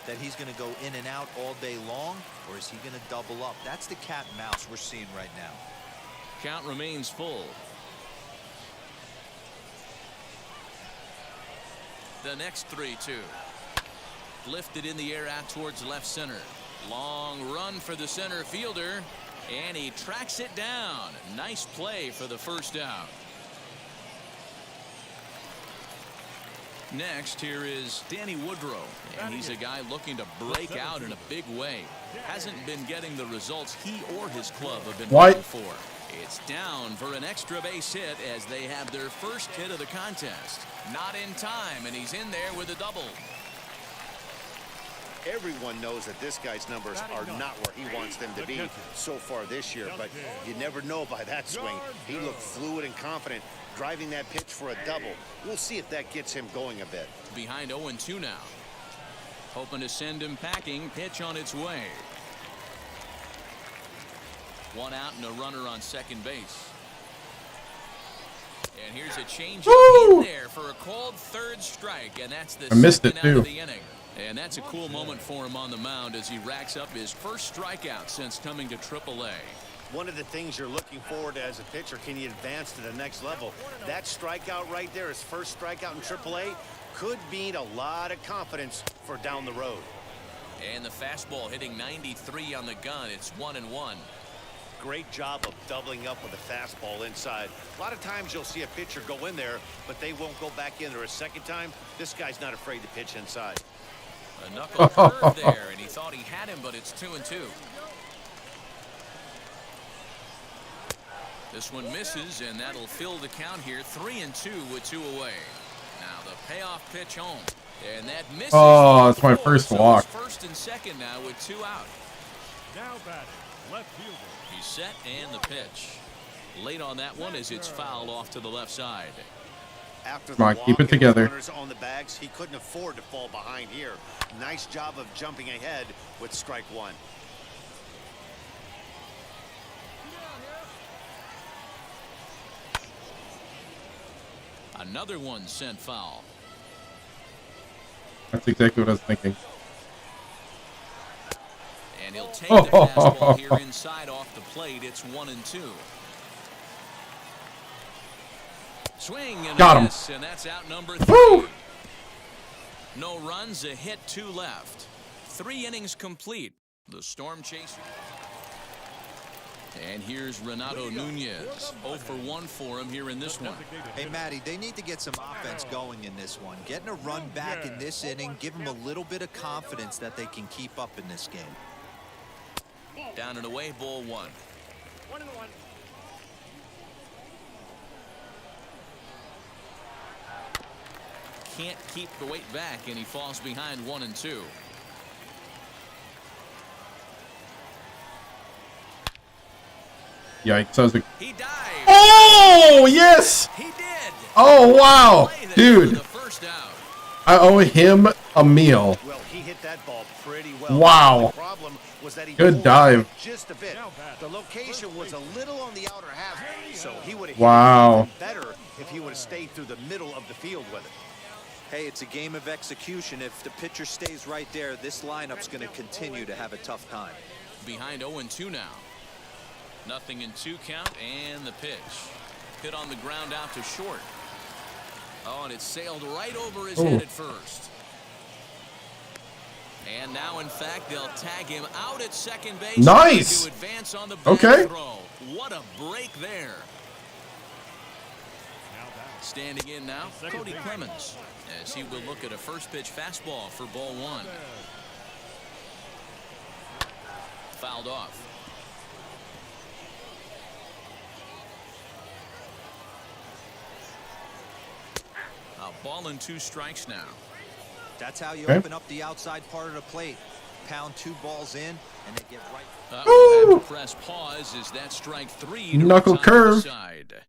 That he's going to go in and out all day long, or is he going to double up? That's the cat and mouse we're seeing right now. Count remains full. The next 3-2. Lifted in the air out towards left center. Long run for the center fielder. And he tracks it down. Nice play for the first out. Next, here is Danny Woodrow. And he's a guy looking to break out in a big way. Hasn't been getting the results he or his club have been looking for. It's down for an extra base hit as they have their first hit of the contest. Not in time, and he's in there with a double. Everyone knows that this guy's numbers are not where he wants them to be so far this year, but you never know by that swing. He looked fluid and confident, driving that pitch for a double. We'll see if that gets him going a bit. Behind 0-2 now. Hoping to send him packing. Pitch on its way. 1 out and a runner on second base. And here's a change in there for a called third strike, and that's the second out of the inning. And that's a cool moment for him on the mound as he racks up his first strikeout since coming to AAA. One of the things you're looking forward to as a pitcher, can you advance to the next level? That strikeout right there, his first strikeout in AAA, could mean a lot of confidence for down the road. And the fastball hitting 93 on the gun. It's 1-1. Great job of doubling up with a fastball inside. A lot of times you'll see a pitcher go in there, but they won't go back in there a second time. This guy's not afraid to pitch inside. A knuckle curve there, and he thought he had him, but it's 2-2. This one misses, and that'll fill the count here. 3-2 with 2 away. Now the payoff pitch home, and that misses. Oh, that's my first walk. First and second now with 2 out. Now batting, left fielder. He's set, and the pitch. Late on that one as it's fouled off to the left side. After Come on, keep it together. Runners on the bags, he couldn't afford to fall behind here. Nice job of jumping ahead with strike 1. Another one sent foul. That's exactly what I was thinking. And he'll take the fastball here inside off the plate. It's 1-2. Swing and got him. Miss, and that's out number 3. Woo! No runs, a hit, 2 left. 3 innings complete. The Storm Chaser. And here's Renato Nunez. 0 for 1 for him here in this one. Hey, Matty, they need to get some offense going in this one. Getting a run back in this inning, give them a little bit of confidence that they can keep up in this game. Down and away, ball 1. 1-1. can't keep the weight back, and he falls behind 1-2. Yikes. I was like, He dived. oh, yes. He did. Oh, wow. Dude, The first out. I owe him a meal. Well, he hit that ball pretty well. Wow. The problem was that he Good pulled dive. just a bit. The location was a little on the outer half, so he would have Wow. hit it better if he would have stayed through the middle of the field with it. Hey, it's a game of execution. If the pitcher stays right there, this lineup's going to continue to have a tough time. Behind 0-2 now. Nothing in 2 count, and the pitch. Hit on the ground out to short. Oh, and it sailed right over his head at first. And now, in fact, they'll tag him out at second base. Nice. To advance on the back Okay. throw. What a break there. Standing in now, Cody Clemens, as he will look at a first pitch fastball for ball 1. Fouled off. A ball and 2 strikes now. That's how you Okay. open up the outside part of the plate. Pound 2 balls in, and they get right. We'll have to press pause. Is that strike 3? Knuckle curve. Side.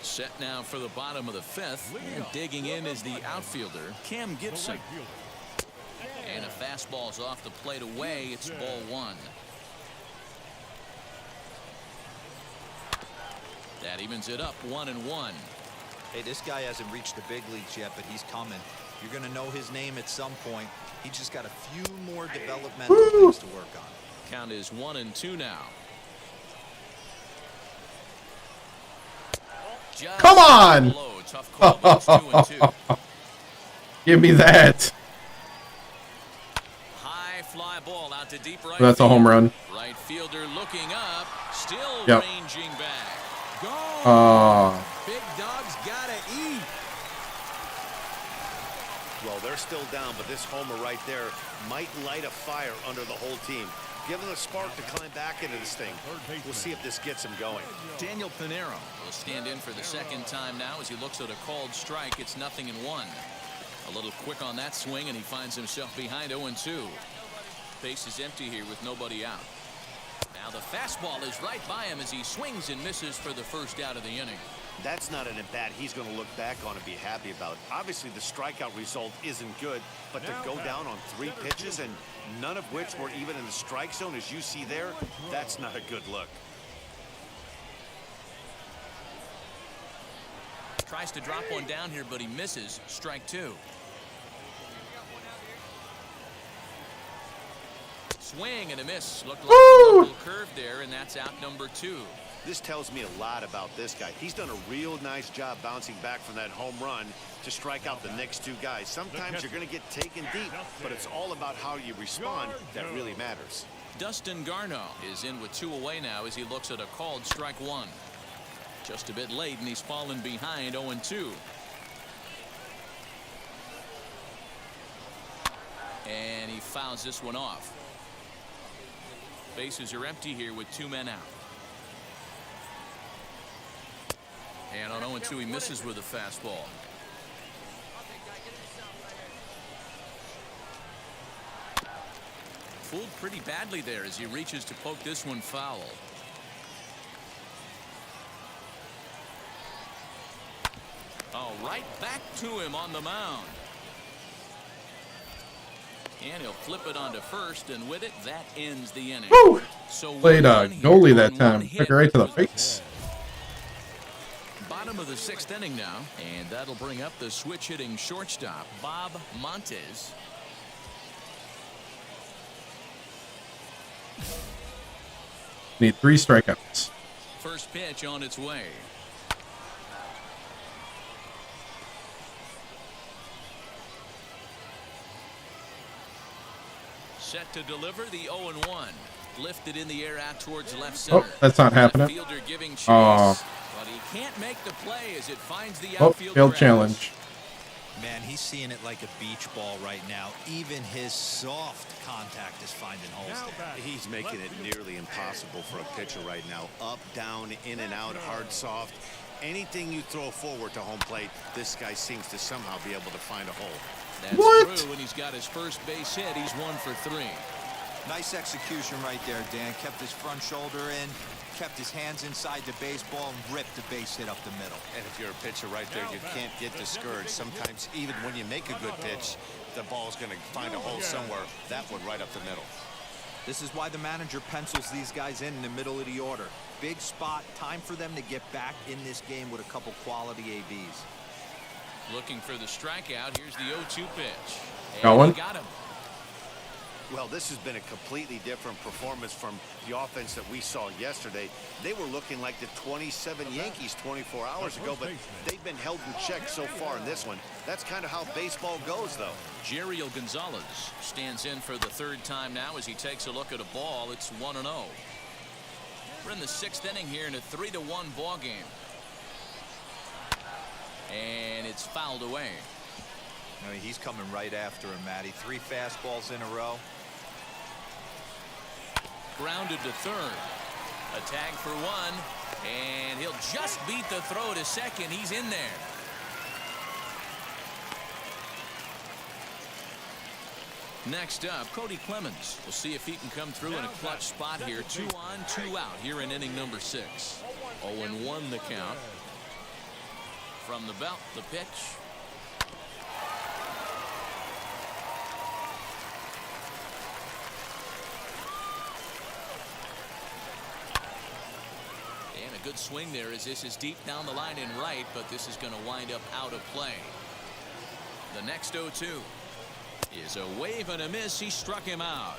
Set now for the bottom of the 5th. And digging in is the outfielder, Cam Gibson. And a fastball's off the plate away. It's ball 1. That evens it up 1-1. Hey, this guy hasn't reached the big leagues yet, but he's coming. You're going to know his name at some point. He just got a few more developmental things to work on. Count is 1-2 now. Just Come on. below. Tough call, but it's 2-2. Give me that. High fly ball out to deep right. That's a home run. Right fielder looking up, still Yep. ranging back. Gone. Big dog's gotta eat. Well, they're still down, but this homer right there might light a fire under the whole team. Give them a spark to climb back into this thing. We'll see if this gets him going. Daniel Pinero will stand in for the second time now as he looks at a called strike. It's 0-1. A little quick on that swing, and he finds himself behind 0-2. Base is empty here with nobody out. Now the fastball is right by him as he swings and misses for the first out of the inning. That's not an at-bat he's going to look back on and be happy about. Obviously, the strikeout result isn't good, but to go down on 3 pitches and none of which were even in the strike zone, as you see there, that's not a good look. Tries to drop one down here, but he misses. Strike 2. Swing and a miss. Looked like a little curve there, and that's out number 2. This tells me a lot about this guy. He's done a real nice job bouncing back from that home run to strike out the next 2 guys. Sometimes you're going to get taken deep, but it's all about how you respond that really matters. Dustin Garneau is in with 2 away now as he looks at a called strike 1. Just a bit late, and he's fallen behind 0-2. And he fouls this one off. Bases are empty here with 2 men out. And on 0-2, he misses with a fastball. Fooled pretty badly there as he reaches to poke this one foul. Oh, right back to him on the mound. And he'll flip it onto first, and with it, that ends the inning. Woo! So Played one goalie here that on time. one Took it right to the hit. face. Bottom of the 6th inning now, and that'll bring up the switch hitting shortstop, Bob Montes. Need 3 strikeouts. First pitch on its way. Set to deliver the 0-1. Lifted in the air out towards left center. Oh, that's not happening. Fielder giving chase, Oh. but he can't make the play as it finds the Oh, outfield failed grass. challenge. Man, he's seeing it like a beach ball right now. Even his soft contact is finding holes there. He's making it nearly impossible for a pitcher right now. Up, down, in and out, hard, soft. Anything you throw forward to home plate, this guy seems to somehow be able to find a hole. That's What? through, and he's got his first base hit. He's 1 for 3. Nice execution right there, Dan. Kept his front shoulder in, kept his hands inside the baseball, and ripped the base hit up the middle. And if you're a pitcher right there, you can't get discouraged. Sometimes even when you make a good pitch, the ball's going to find a hole somewhere. That one right up the middle. This is why the manager pencils these guys in the middle of the order. Big spot, time for them to get back in this game with a couple quality ABs. Looking for the strikeout. Here's the 0-2 pitch. Got And one? he got him. Well, this has been a completely different performance from the offense that we saw yesterday. They were looking like the 27 Yankees 24 hours ago, but they've been held in check so far in this one. That's kind of how baseball goes, though. Jeriel Gonzalez stands in for the 3rd time now as he takes a look at a ball. It's 1-0. We're in the 6th inning here in a 3-1 ball game. And it's fouled away. I mean, he's coming right after him, Matty. 3 fastballs in a row. Grounded to 3rd. A tag for 1. And he'll just beat the throw to second. He's in there. Next up, Cody Clemens. We'll see if he can come through in a clutch spot here. 2 on, 2 out here in inning number 6. 0-1 the count. From the belt, the pitch. And a good swing there as this is deep down the line in right, but this is going to wind up out of play. The next 0-2 is a wave and a miss. He struck him out.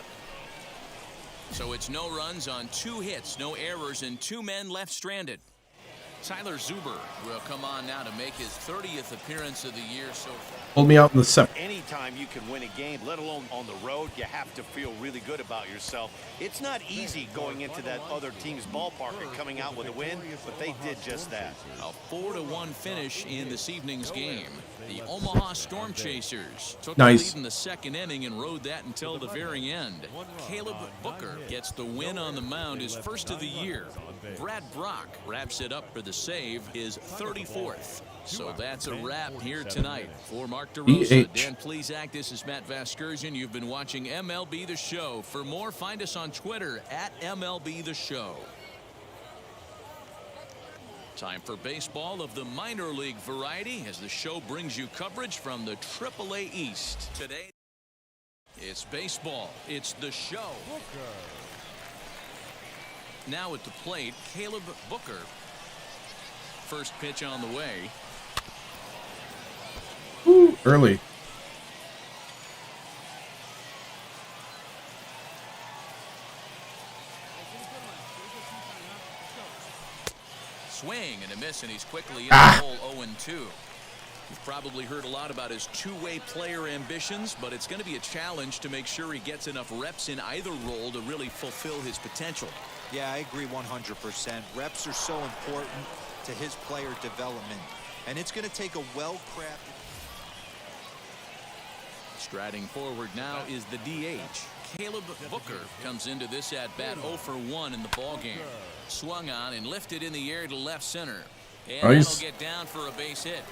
So it's no runs on 2 hits, no errors, and 2 men left stranded. Tyler Zuber will come on now to make his 30th appearance of the year so far. Hold me out in the 7th. Anytime you can win a game, let alone on the road, you have to feel really good about yourself. It's not easy going into that other team's ballpark and coming out with a win, but they did just that. A 4-1 finish in this evening's game. The Omaha Storm Chasers took the lead in the 2nd inning and rode that until the very end. Caleb Booker gets the win on the mound, his first of the year. Brad Brock wraps it up for the save, his 34th. So that's a wrap here tonight. For Mark DeRosa, Dan Plesac, this is Matt Vasgersian. You've been watching MLB The Show. For more, find us on Twitter at MLB The Show. Time for baseball of the minor league variety as the show brings you coverage from the AAA East. Today, it's baseball. It's the show. Now at the plate, Caleb Booker. First pitch on the way. Ooh, early. Swing and a miss, and he's quickly in the hole. 0-2. You've probably heard a lot about his two-way player ambitions, but it's going to be a challenge to make sure he gets enough reps in either role to really fulfill his potential. Yeah, I agree 100%. Reps are so important to his player development, and it's going to take a well-crafted. Striding forward now is the DH. Caleb Booker comes into this at-bat 0 for 1 in the ballgame. Swung on and lifted in the air to left center. And that'll get down for a base hit.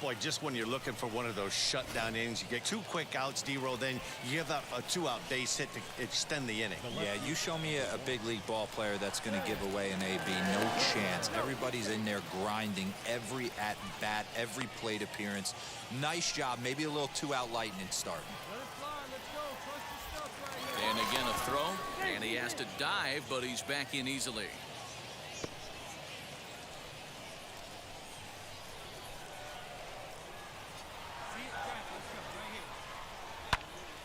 Boy, just when you're looking for one of those shutdown innings, you get 2 quick outs, D-roll, then you give up a 2-out base hit to extend the inning. Yeah, you show me a big league ball player that's going to give away an AB. No chance. Everybody's in there grinding every at-bat, every plate appearance. Nice job. Maybe a little 2-out lightning starting. And again a throw, and he has to dive, but he's back in easily.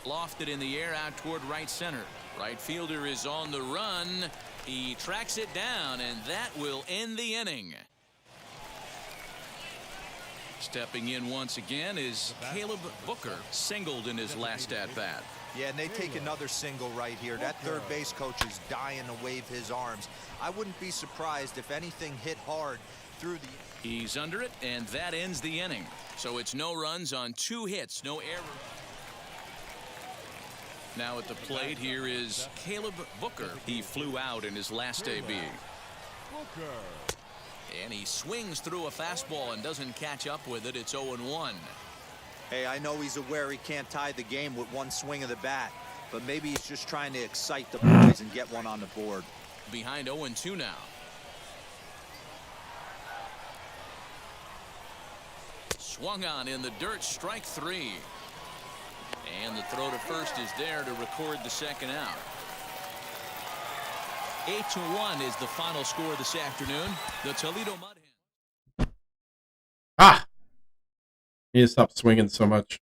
Lofted in the air out toward right center. Right fielder is on the run. He tracks it down, and that will end the inning. Stepping in once again is Caleb Booker, singled in his last at-bat. Yeah, and they take another single right here. That third base coach is dying to wave his arms. I wouldn't be surprised if anything hit hard through the... He's under it, and that ends the inning. So it's no runs on 2 hits, no errors. Now at the plate here is Caleb Booker. He flew out in his last AB. Booker. And he swings through a fastball and doesn't catch up with it. It's 0-1. Hey, I know he's aware he can't tie the game with one swing of the bat, but maybe he's just trying to excite the boys and get one on the board. Behind 0-2 now. Swung on in the dirt, strike 3. And the throw to first is there to record the second out. 8-1 is the final score this afternoon. The Toledo Mud Hens. Ah! I need to stop swinging so much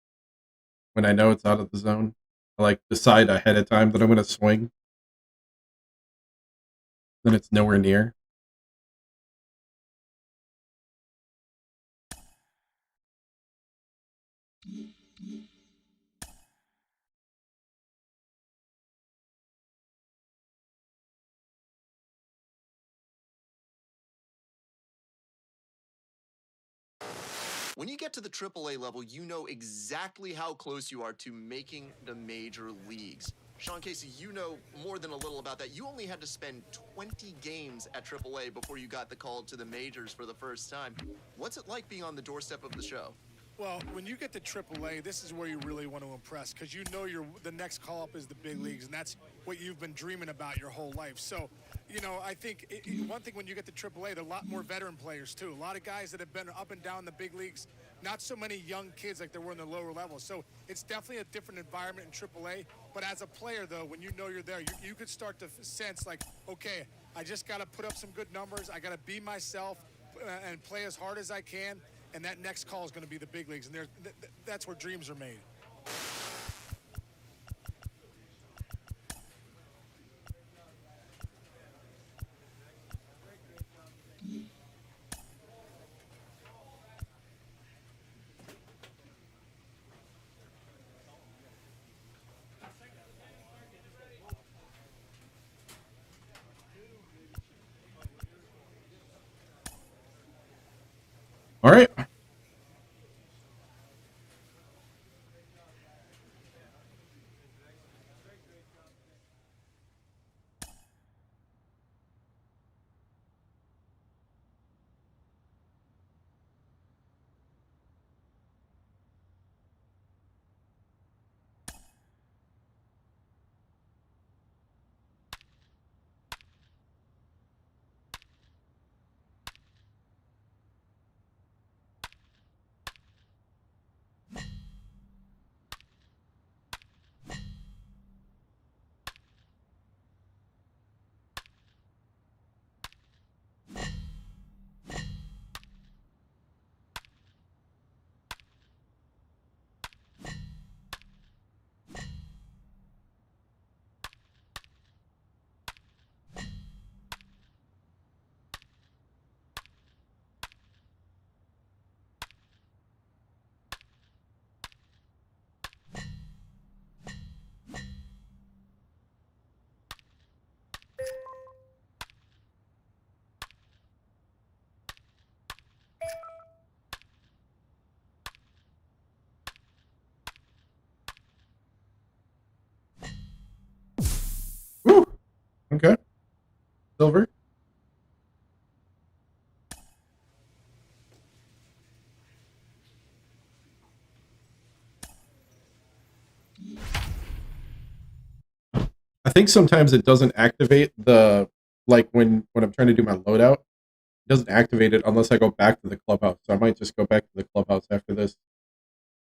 when I know it's out of the zone. I like decide ahead of time that I'm going to swing. Then it's nowhere near. When you get to the AAA level, you know exactly how close you are to making the major leagues. Sean Casey, you know more than a little about that. You only had to spend 20 games at AAA before you got the call to the majors for the first time. What's it like being on the doorstep of the show? Well, when you get to AAA, this is where you really want to impress because you know the next call-up is the big leagues, and that's what you've been dreaming about your whole life. So, you know, I think one thing when you get to AAA, there are a lot more veteran players, too. A lot of guys that have been up and down the big leagues, not so many young kids like there were in the lower levels. So it's definitely a different environment in AAA. But as a player, though, when you know you're there, you could start to sense like, okay, I just got to put up some good numbers. I got to be myself and play as hard as I can. And that next call is going to be the big leagues, and that's where dreams are made. All right. Woo. Okay. Silver. I think sometimes it doesn't activate the, like when I'm trying to do my loadout, it doesn't activate it unless I go back to the clubhouse. So I might just go back to the clubhouse after this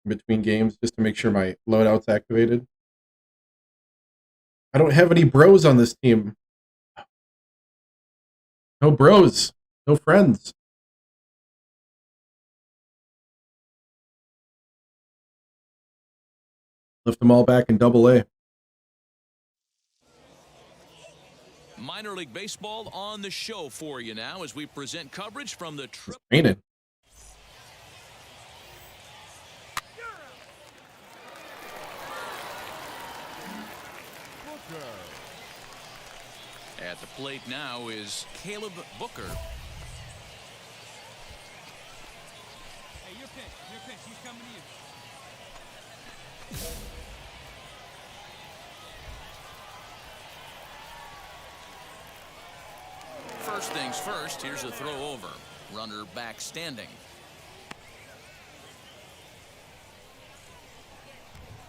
in between games just to make sure my loadout's activated. I don't have any bros on this team. No bros. No friends. Lift them all back in Double-A. Minor League Baseball on the show for you now as we present coverage from the It's raining. Booker. At the plate now is Caleb Booker. Hey, your pitch. He's coming to you. First things first, here's a throw over. Runner back standing.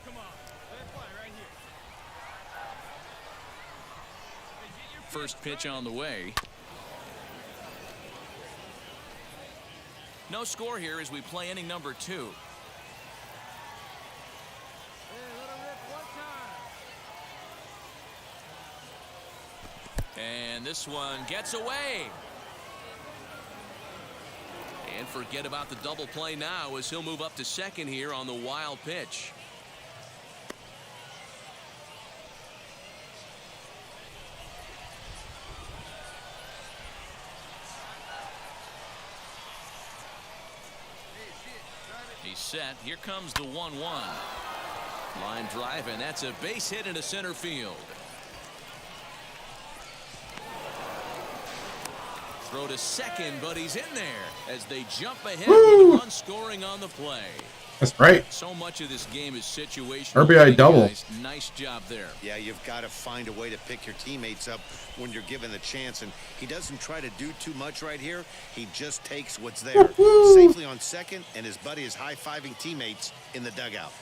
Come on. Let it fly right here. First pitch on the way. No score here as we play inning number 2. Hey, let it rip one time. And this one gets away. And forget about the double play now as he'll move up to second here on the wild pitch. He's set. Here comes the 1-1. Line drive, and that's a base hit into center field. Throw to second, but he's in there as they jump ahead with a run scoring on the play. That's right. So much of this game is situational. RBI double. Nice job there. Yeah, you've got to find a way to pick your teammates up when you're given the chance, and he doesn't try to do too much right here. He just takes what's there. Safely on second, and his buddy is high-fiving teammates in the dugout.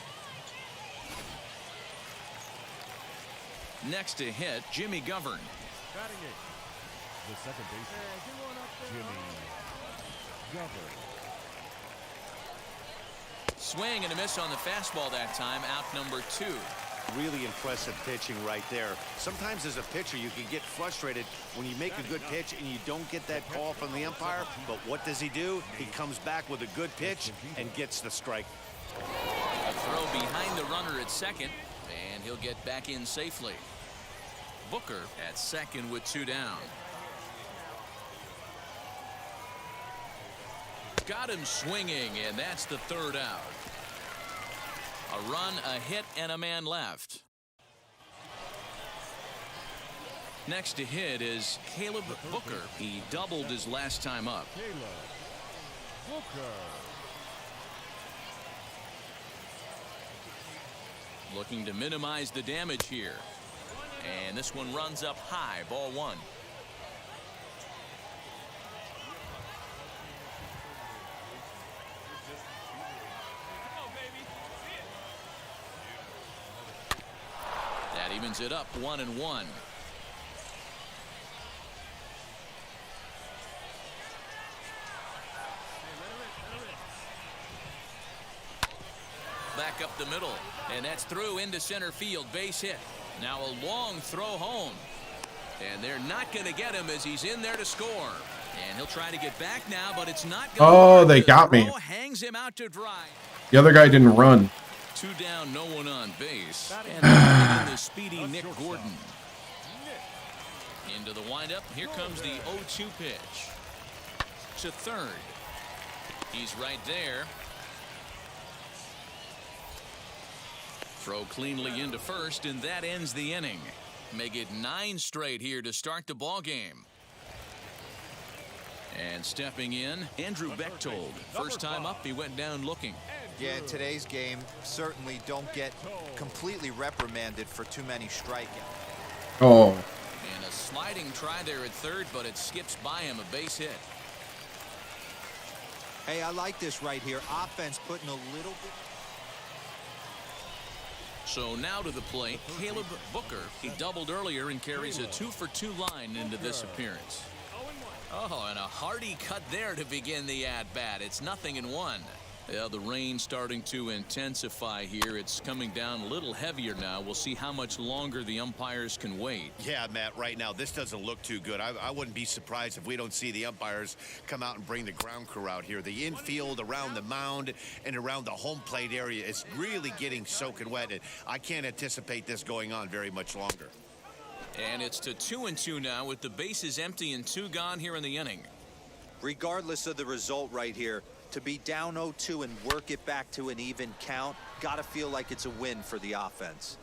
Next to hit, Jimmy Govern. Batting it. The second baseman, Jimmy Govern. Swing and a miss on the fastball that time. Out number 2. Really impressive pitching right there. Sometimes as a pitcher, you can get frustrated when you make a good pitch and you don't get that call from the umpire. But what does he do? He comes back with a good pitch and gets the strike. A throw behind the runner at second, and he'll get back in safely. Booker at second with 2 down. Got him swinging, and that's the 3rd out. A run, a hit, and a man left. Next to hit is Caleb Booker. He doubled his last time up. Caleb Booker. Looking to minimize the damage here. And this one runs up high, ball 1. That evens it up 1-1. Back up the middle, and that's through into center field, base hit. Now a long throw home, and they're not going to get him as he's in there to score. And he'll try to get back now, but it's not going to Oh, work. they The got me. throw hangs him out to dry. The other guy didn't run. 2 down, no one on base. And the speedy Nick Gordon. Into the windup. Here comes the 0-2 pitch. To third. He's right there. Throw cleanly into first, and that ends the inning. Make it 9 straight here to start the ball game. And stepping in, Andrew Bechtold. First time up, he went down looking. Yeah, in today's game, certainly don't get completely reprimanded for too many strikeouts. Oh. And a sliding try there at third, but it skips by him, a base hit. Hey, I like this right here. Offense putting a little bit. So now to the plate, Caleb Booker. He doubled earlier and carries a 2-for-2 line into this appearance. Oh, and a hearty cut there to begin the at-bat. It's 0-1. Yeah, the rain starting to intensify here. It's coming down a little heavier now. We'll see how much longer the umpires can wait. Yeah, Matt, right now, this doesn't look too good. I wouldn't be surprised if we don't see the umpires come out and bring the ground crew out here. The infield around the mound and around the home plate area is really getting soaking wet. And I can't anticipate this going on very much longer. And it's to 2-2 now with the bases empty and 2 gone here in the inning. Regardless of the result right here, to be down 0-2 and work it back to an even count, gotta feel like it's a win for the offense.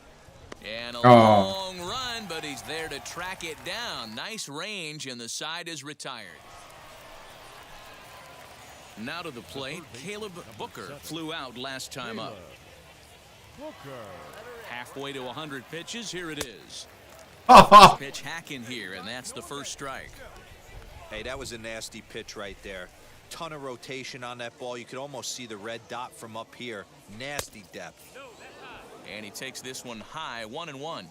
And a long run, but he's there to track it down. Nice range, and the side is retired. Now to the plate, Caleb Booker flew out last time up. Halfway to 100 pitches, here it is. Pitch hacking here, and that's the first strike. Hey, that was a nasty pitch right there. Ton of rotation on that ball. You could almost see the red dot from up here. Nasty depth. And he takes this one high, 1-1. Come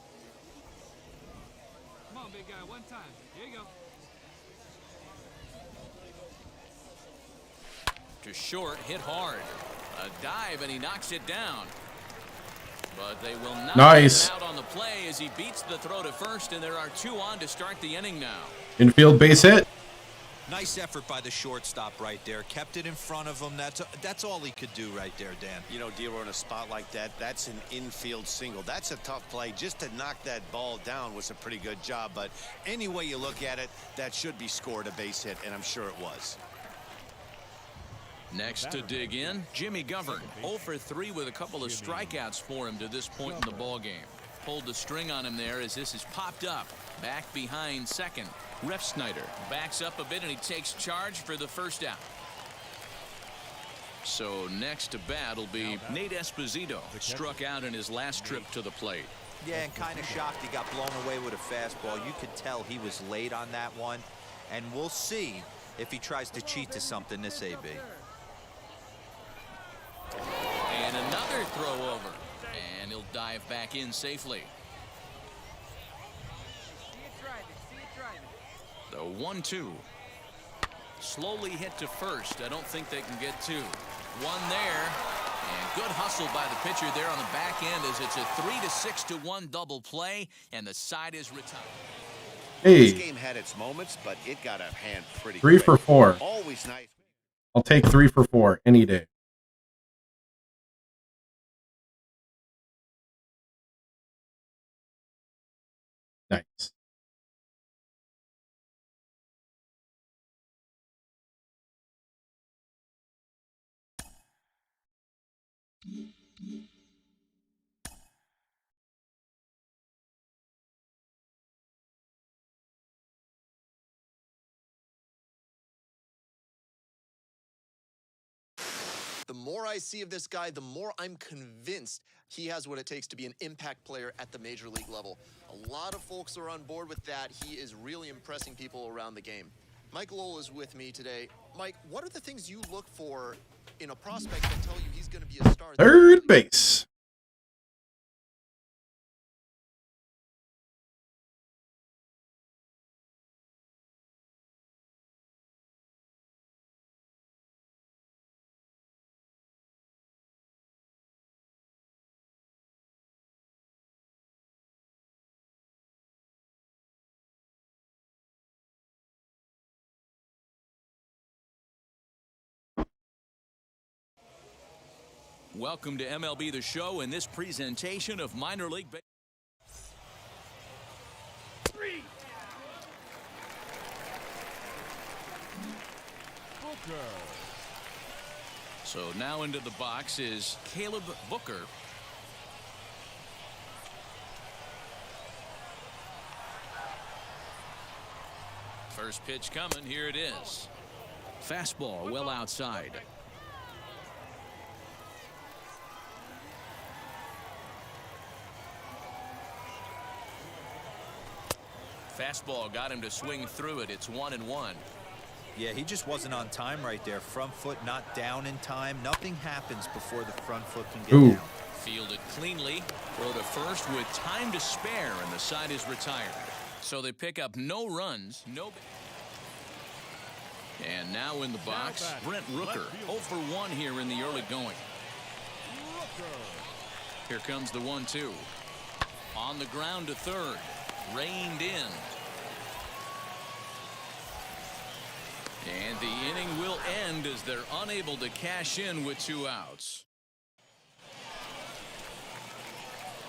on, big guy, one time. Here you go. To short, hit hard. A dive, and he knocks it down. But they will not Nice. get out on the play as he beats the throw to first, and there are 2 on to start the inning now. Infield base hit. Nice effort by the shortstop right there. Kept it in front of him. That's all he could do right there, Dan. You know, Dero, in a spot like that, that's an infield single. That's a tough play. Just to knock that ball down was a pretty good job. But any way you look at it, that should be scored a base hit, and I'm sure it was. Next to dig in, Jimmy Govern. 0 for 3 with a couple of strikeouts for him to this point in the ball game. Pulled the string on him there as this is popped up. Back behind second. Ref Snyder backs up a bit and he takes charge for the first out. So next to bat will be Nate Esposito. Struck out in his last trip to the plate. Yeah, and kind of shocked he got blown away with a fastball. You could tell he was late on that one. And we'll see if he tries to cheat to something this AB. And another throw over. And he'll dive back in safely. The 1-2. Slowly hit to first. I don't think they can get 2. One there. And good hustle by the pitcher there on the back end as it's a 3-6-1 double play, and the side is retired. Hey. This game had its moments, but it got a hand pretty 3 quick. for 4. Always nice. I'll take 3 for 4 any day. Nice. The more I see of this guy, the more I'm convinced he has what it takes to be an impact player at the major league level. A lot of folks are on board with that. He is really impressing people around the game. Mike Lowell is with me today. Mike, what are the things you look for in a prospect that tell you he's going to be a star? Third base. Welcome to MLB The Show in this presentation of minor league baseball. So now into the box is Caleb Booker. First pitch coming. Here it is. Fastball well outside. Fastball got him to swing through it. It's 1-1. Yeah, he just wasn't on time right there. Front foot not down in time. Nothing happens before the front foot can get down. Fielded cleanly. Throw to first with time to spare, and the side is retired. So they pick up no runs. And now in the box, Brent Rooker. 0 for 1 here in the early going. Here comes the 1-2. On the ground to third. Reined in. And the inning will end as they're unable to cash in with 2 outs.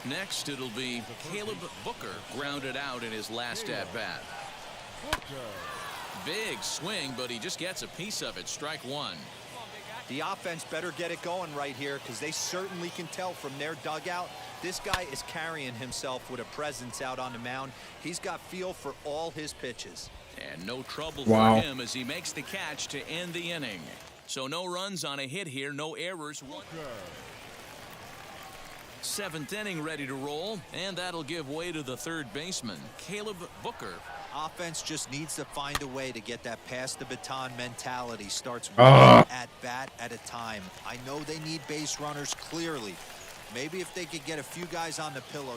Next, it'll be Caleb Booker, grounded out in his last at-bat. Big swing, but he just gets a piece of it. Strike 1. The offense better get it going right here because they certainly can tell from their dugout. This guy is carrying himself with a presence out on the mound. He's got feel for all his pitches. And no trouble for him as he makes the catch to end the inning. So no runs on a hit here, no errors. 7th inning ready to roll, and that'll give way to the third baseman, Caleb Booker. Offense just needs to find a way to get that pass the baton mentality. Starts one at bat at a time. I know they need base runners clearly. Maybe if they could get a few guys on the pillow.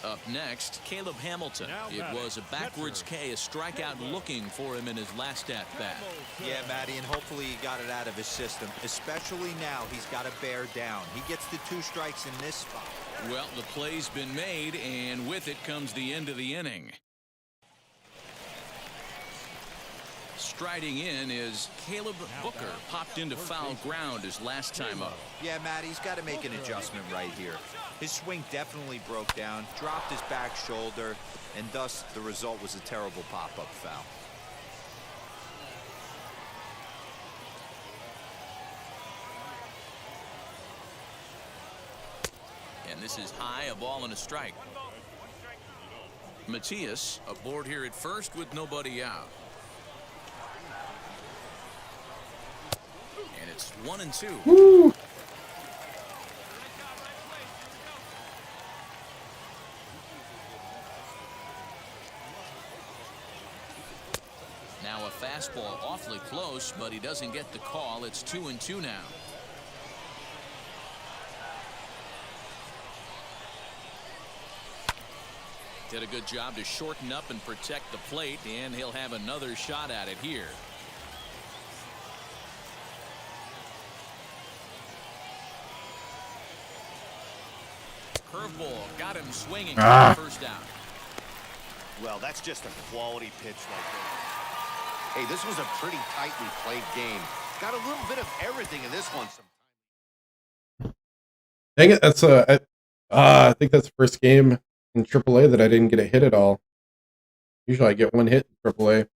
Up next, Caleb Hamilton. It was a backwards K, a strikeout looking for him in his last at-bat. Yeah, Matty, and hopefully he got it out of his system. Especially now, he's got to bear down. He gets the 2 strikes in this spot. Well, the play's been made, and with it comes the end of the inning. Striding in is Caleb Booker. Popped into foul ground his last time up. Yeah, Matt, he's got to make an adjustment right here. His swing definitely broke down, dropped his back shoulder, and thus the result was a terrible pop-up foul. And this is high, a ball and a strike. Matias aboard here at first with nobody out. And it's 1-2. Woo. Now a fastball awfully close, but he doesn't get the call. It's 2-2 now. Did a good job to shorten up and protect the plate, and he'll have another shot at it here. Curveball got him swinging for the first down. Well, that's just a quality pitch right there. Hey, this was a pretty tightly played game. Got a little bit of everything in this one. Dang it, that's I think that's the first game in AAA that I didn't get a hit at all. Usually I get one hit in AAA.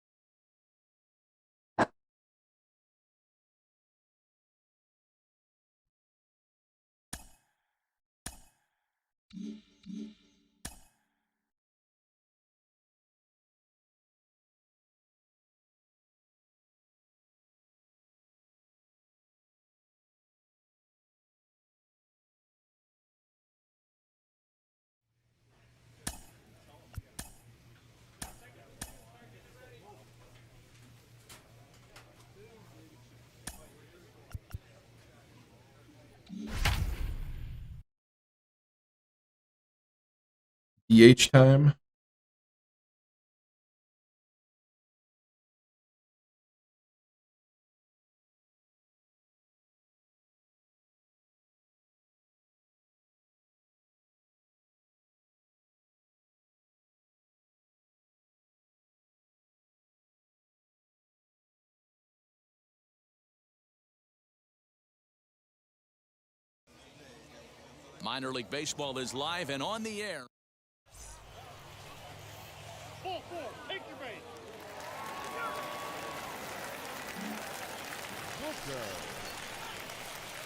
DH time. Minor League Baseball is live and on the air. Take your base.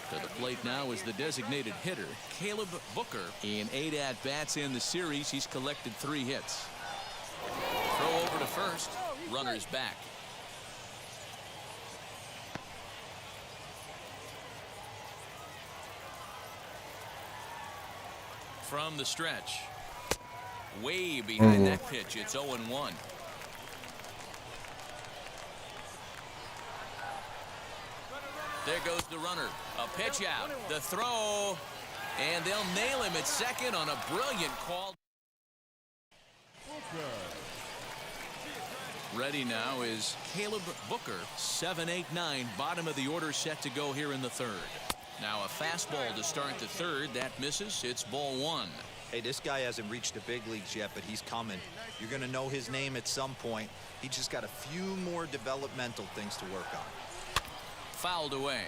To the plate now is the designated hitter, Caleb Booker. In 8 at-bats in the series, he's collected 3 hits. Throw over to first. Runner's back. From the stretch. Way behind that pitch. It's 0-1. There goes the runner. A pitch out. The throw. And they'll nail him at second on a brilliant call. Ready now is Caleb Booker. 7-8-9. Bottom of the order set to go here in the third. Now a fastball to start the third. That misses. It's ball 1. Hey, this guy hasn't reached the big leagues yet, but he's coming. You're going to know his name at some point. He just got a few more developmental things to work on. Fouled away.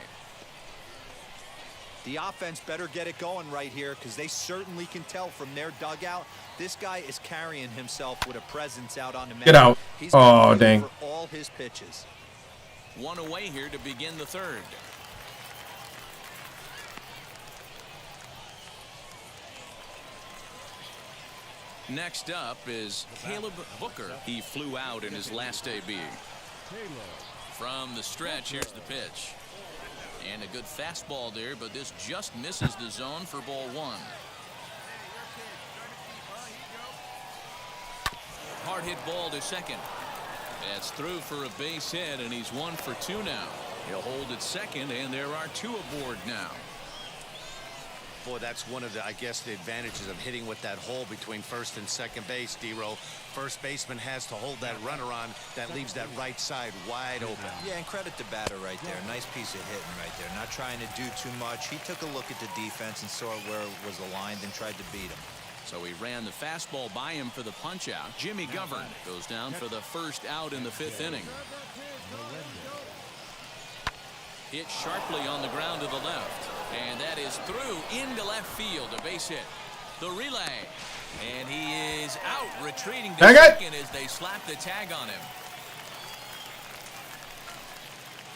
The offense better get it going right here, because they certainly can tell from their dugout this guy is carrying himself with a presence out on the mound. Get out. He's Oh, dang. for all his pitches. 1 away here to begin the third. Next up is Caleb Booker. He flew out in his last AB. From the stretch, here's the pitch. And a good fastball there, but this just misses the zone for ball 1. hard hit ball to second. That's through for a base hit, and he's 1 for 2 now. He'll hold at second, and there are 2 aboard now. Boy, that's one of the, I guess, the advantages of hitting with that hole between first and second base, D-Row. First baseman has to hold that runner on. That leaves that right side wide open. Yeah, and credit to batter right there. Nice piece of hitting right there. Not trying to do too much. He took a look at the defense and saw where it was aligned and tried to beat him. So he ran the fastball by him for the punch-out. Jimmy Govern goes down for the first out in the 5th inning. Hit sharply on the ground to the left. And that is through into left field. A base hit. The relay. And he is out, retreating to second as they slap the tag on him.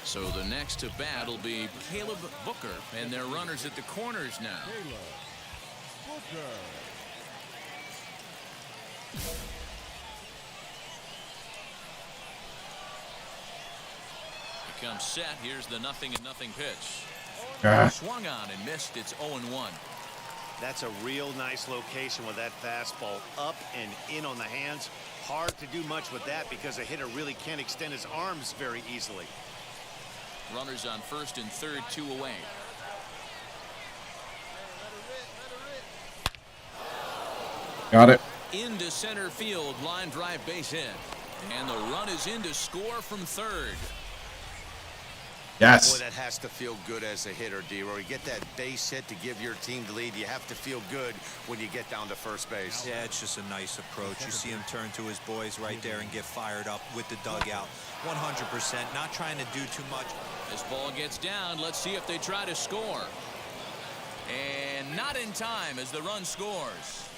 So the next to bat will be Caleb Booker, and their runners at the corners now. He comes set. Here's the 0-0 pitch. Swung on and missed. It's 0-1. That's a real nice location with that fastball up and in on the hands. Hard to do much with that because a hitter really can't extend his arms very easily. Runners on first and third, 2 away. Got it. Into center field, line drive base hit. And the run is in to score from third. Yes. Boy, that has to feel good as a hitter, D-Roy. You get that base hit to give your team the lead. You have to feel good when you get down to first base. Yeah, it's just a nice approach. You see him turn to his boys right there and get fired up with the dugout. 100%, not trying to do too much. This ball gets down. Let's see if they try to score. And not in time as the run scores.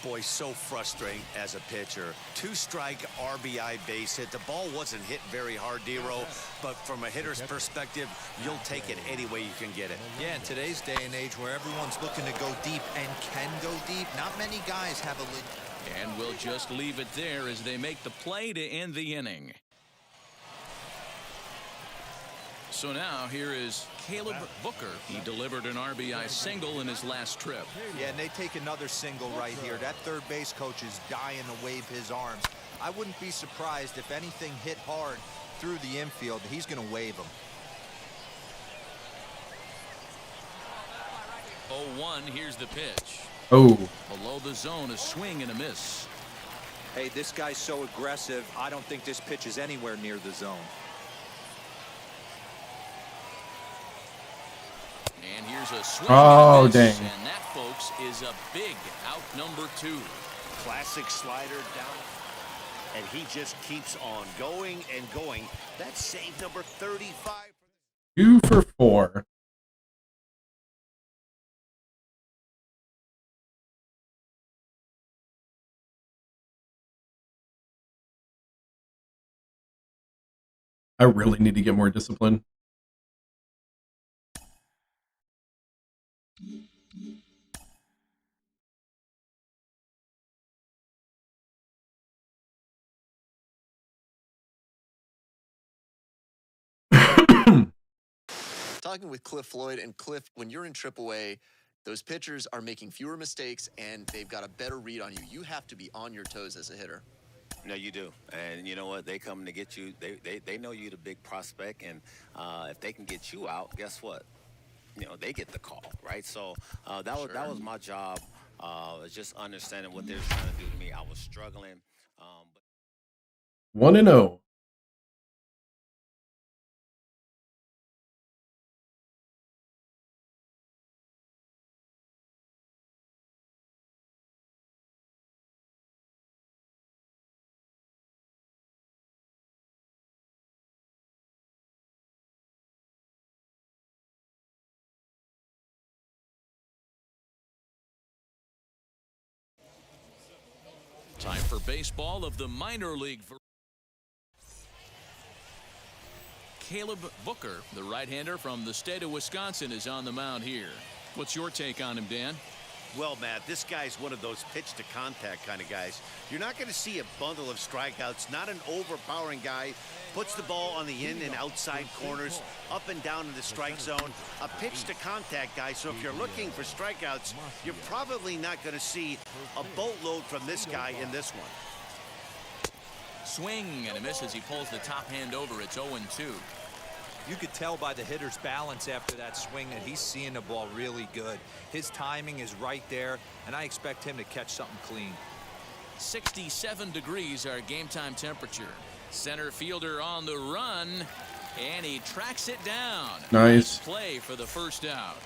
Boy, so frustrating as a pitcher. 2-strike RBI base hit. The ball wasn't hit very hard, D-Row, but from a hitter's perspective, you'll take it any way you can get it. Yeah, in today's day and age where everyone's looking to go deep and can go deep, not many guys have a And we'll just leave it there as they make the play to end the inning. So now here is Caleb Booker. He delivered an RBI single in his last trip. Yeah, and they take another single right here. That third base coach is dying to wave his arms. I wouldn't be surprised if anything hit hard through the infield. He's going to wave them. 0-1, here's the pitch. Oh. Below the zone, a swing and a miss. Hey, this guy's so aggressive. I don't think this pitch is anywhere near the zone. And here's a swing. Oh, and miss, dang. And that, folks, is a big out number 2. Classic slider down. And he just keeps on going and going. That's save number 35. 2 for 4. I really need to get more discipline. Talking with Cliff Floyd, and Cliff, when you're in AAA, those pitchers are making fewer mistakes and they've got a better read on you. You have to be on your toes as a hitter. No, you do. And you know what? They come to get you. They know you're the big prospect, and if they can get you out, guess what? You know, they get the call, right? So that was my job, just understanding what they're trying to do to me. I was struggling. 1-0. Time for baseball of the minor league. Caleb Booker, the right-hander from the state of Wisconsin, is on the mound here. What's your take on him, Dan? Well, Matt, this guy's one of those pitch-to-contact kind of guys. You're not going to see a bundle of strikeouts, not an overpowering guy. Puts the ball on the in and outside corners, up and down in the strike zone. A pitch-to-contact guy, so if you're looking for strikeouts, you're probably not going to see a boatload from this guy in this one. Swing and a miss as he pulls the top hand over. It's 0-2. You could tell by the hitter's balance after that swing that he's seeing the ball really good. His timing is right there, and I expect him to catch something clean. 67 degrees our game time temperature. Center fielder on the run, and he tracks it down. Nice play for the first out.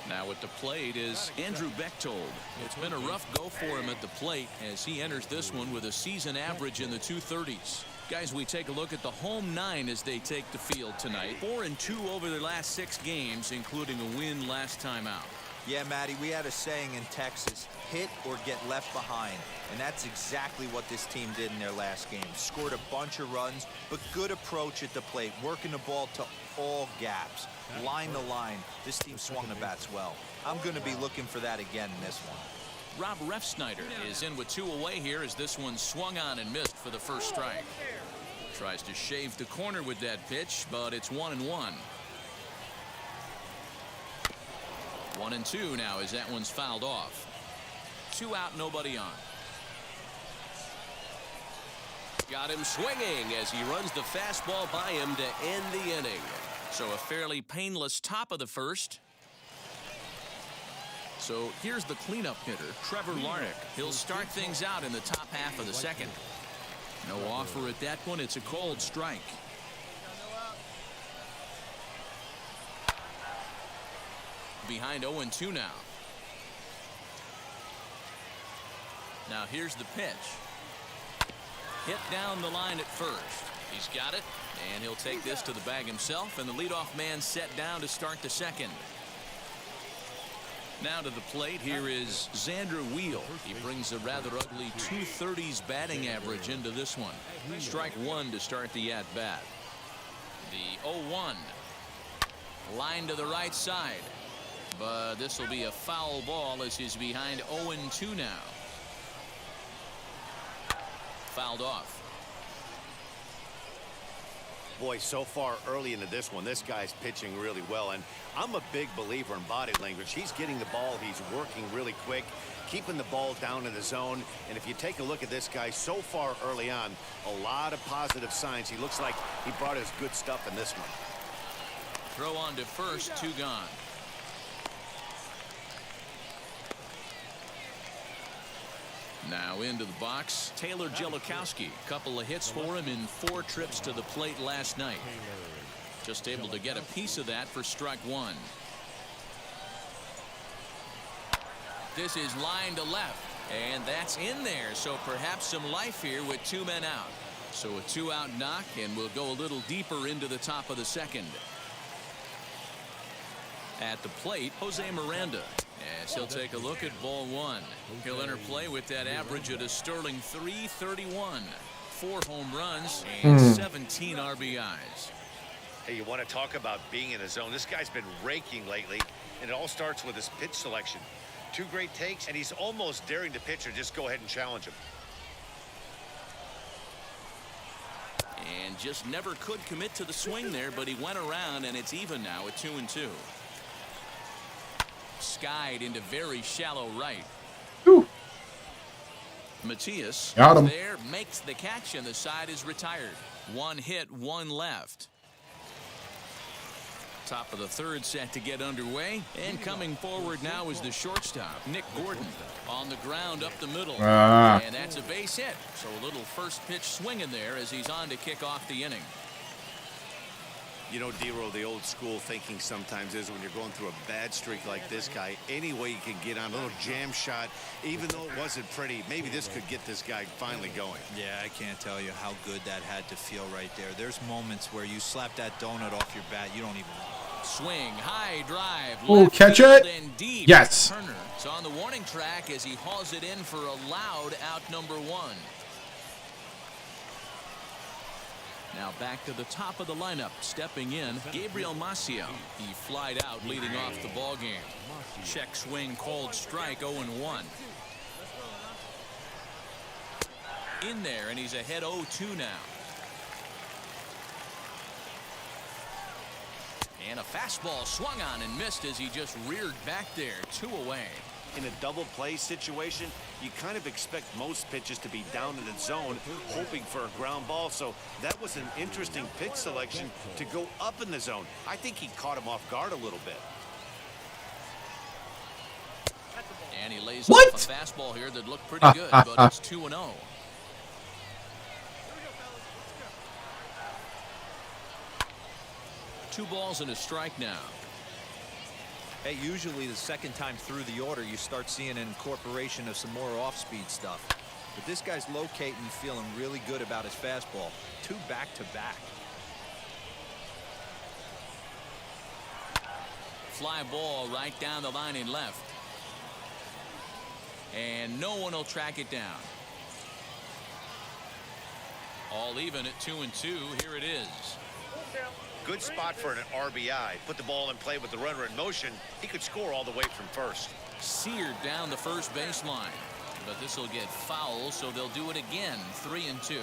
Now at the plate is Andrew Bechtold. It's been a rough go for him at the plate as he enters this one with a season average in the 230s. Guys, we take a look at the home 9 as they take the field tonight. 4-2 over their last 6 games, including a win last time out. Yeah, Matty, we had a saying in Texas, hit or get left behind. And that's exactly what this team did in their last game. Scored a bunch of runs, but good approach at the plate, working the ball to all gaps. Line to line, this team swung the bats well. I'm going to be looking for that again in this one. Rob Refsnyder is in with 2 away here as this one swung on and missed for the first strike. Tries to shave the corner with that pitch, but it's 1-1. 1-2 now as that one's fouled off. 2 out, nobody on. Got him swinging as he runs the fastball by him to end the inning. So a fairly painless top of the first. So here's the cleanup hitter, Trevor Larnach. He'll start things out in the top half of the second. No offer at that one. It's a cold strike. Behind 0-2 now. Now here's the pitch. Hit down the line at first. He's got it, and he'll take this to the bag himself, and the leadoff man set down to start the second. Now to the plate, here is Xander Wheel. He brings a rather ugly 230s batting average into this one. Strike 1 to start the at-bat. The 0-1. Line to the right side. But this will be a foul ball as he's behind 0-2 now. Fouled off. Boy, so far early into this one, this guy's pitching really well, and I'm a big believer in body language. He's getting the ball, he's working really quick, keeping the ball down in the zone, and if you take a look at this guy so far early on, a lot of positive signs. He looks like he brought his good stuff in this one. Throw on to first, 2 gone. Now into the box, Taylor Jellikowski. Couple of hits for him in 4 trips to the plate last night. Just able to get a piece of that for strike 1. This is line to left, and that's in there. So perhaps some life here with 2 men out. So a 2-out knock, and we'll go a little deeper into the top of the second. At the plate, Jose Miranda. As he'll take a look at ball 1. He'll enter play with that average at a sterling .331. 4 home runs and 17 RBIs. Hey, you want to talk about being in a zone? This guy's been raking lately, and it all starts with his pitch selection. 2 great takes, and he's almost daring the pitcher just go ahead and challenge him. And just never could commit to the swing there, but he went around, and it's even now at 2-2. Skied into very shallow right. Ooh. Matias Got him. there, makes the catch, and the side is retired. 1 hit, 1 left. Top of the third set to get underway, and coming forward now is the shortstop, Nick Gordon, on the ground up the middle. And that's a base hit. So a little first pitch swing in there as he's on to kick off the inning. You know, D-Roll, the old school thinking sometimes is when you're going through a bad streak like this guy, any way you can get on a little jam shot, even though it wasn't pretty, maybe this could get this guy finally going. Yeah, I can't tell you how good that had to feel right there. There's moments where you slap that donut off your bat, you don't even swing, high drive. Oh, catch it. And deep. Yes. Turner. So on the warning track as he hauls it in for a loud out number 1. Now back to the top of the lineup. Stepping in, Gabriel Maciel. He flied out leading off the ball game. Check swing called strike, 0-1. In there, and he's ahead 0-2 now. And a fastball swung on and missed as he just reared back there. 2 away. In a double play situation, you kind of expect most pitches to be down in the zone, hoping for a ground ball. So that was an interesting pitch selection to go up in the zone. I think he caught him off guard a little bit. And he lays What? off a fastball here that looked pretty good, but it's 2-0. 2 balls and a strike now. Hey, usually the second time through the order, you start seeing an incorporation of some more off-speed stuff. But this guy's locating and feeling really good about his fastball. 2 back-to-back. Fly ball right down the line in left. And no one will track it down. All even at 2-2. Here it is. Good spot for an RBI. Put the ball in play with the runner in motion. He could score all the way from first. Seared down the first baseline. But this will get foul, so they'll do it again. 3-2.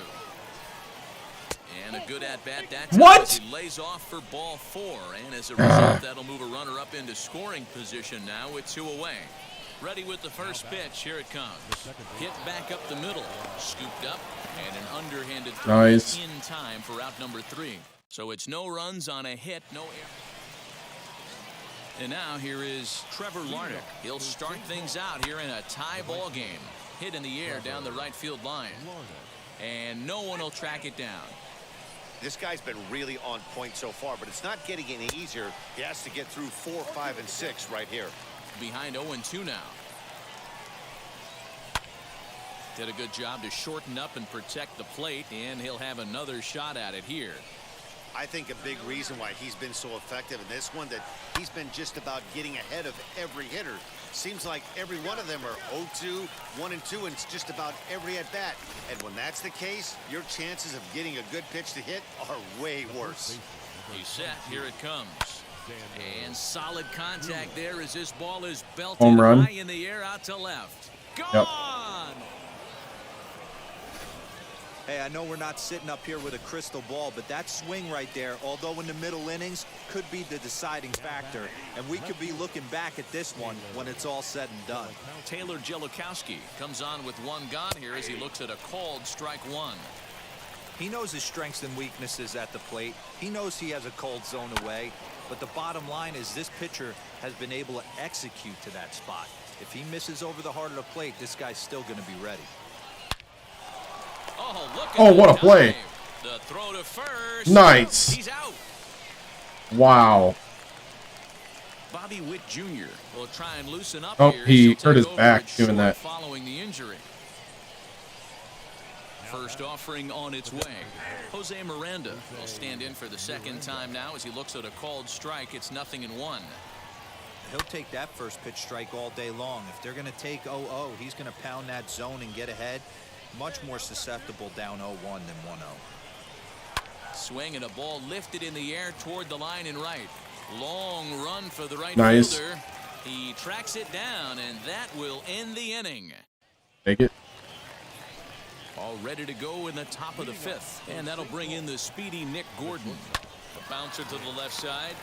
And a good at-bat that time. What? As he lays off for ball 4. And as a result, that'll move a runner up into scoring position now with 2 away. Ready with the first pitch. Here it comes. Hit back up the middle. Scooped up. And an underhanded throw Nice. in time for out number 3. So it's no runs on a hit, no error. And now here is Trevor Larnach. He'll start things out here in a tie ball game. Hit in the air down the right field line. And no one will track it down. This guy's been really on point so far, but it's not getting any easier. He has to get through 4, 5, and 6 right here. Behind 0-2 now. Did a good job to shorten up and protect the plate, and he'll have another shot at it here. I think a big reason why he's been so effective in this one, that he's been just about getting ahead of every hitter. Seems like every one of them are 0-2, 1-2, and it's just about every at-bat. And when that's the case, your chances of getting a good pitch to hit are way worse. He's set. Here it comes. And solid contact there as this ball is belted Home run. high in the air out to left. Gone! Hey, I know we're not sitting up here with a crystal ball, but that swing right there, although in the middle innings, could be the deciding factor. And we could be looking back at this one when it's all said and done. Taylor Jelokowski comes on with 1 gone here as he looks at a called strike 1. He knows his strengths and weaknesses at the plate. He knows he has a cold zone away. But the bottom line is this pitcher has been able to execute to that spot. If he misses over the heart of the plate, this guy's still going to be ready. Oh, look at Oh, what a the play. dive. The throw to first. Nice. He's out. Wow. Bobby Witt Jr. will try and loosen up Oh, here. he He'll hurt take his over back at doing short that. following the injury. First offering on its way. Jose Miranda will stand in for the second time now as he looks at a called strike. It's 0-1. He'll take that first pitch strike all day long. If they're going to take 0-0, he's going to pound that zone and get ahead. Much more susceptible down 0-1 than 1-0. Swing and a ball lifted in the air toward the line and right. Long run for the right Nice. fielder. He tracks it down, and that will end the inning. Take it. All ready to go in the top of the 5th. And that'll bring in the speedy Nick Gordon. A bouncer to the left side.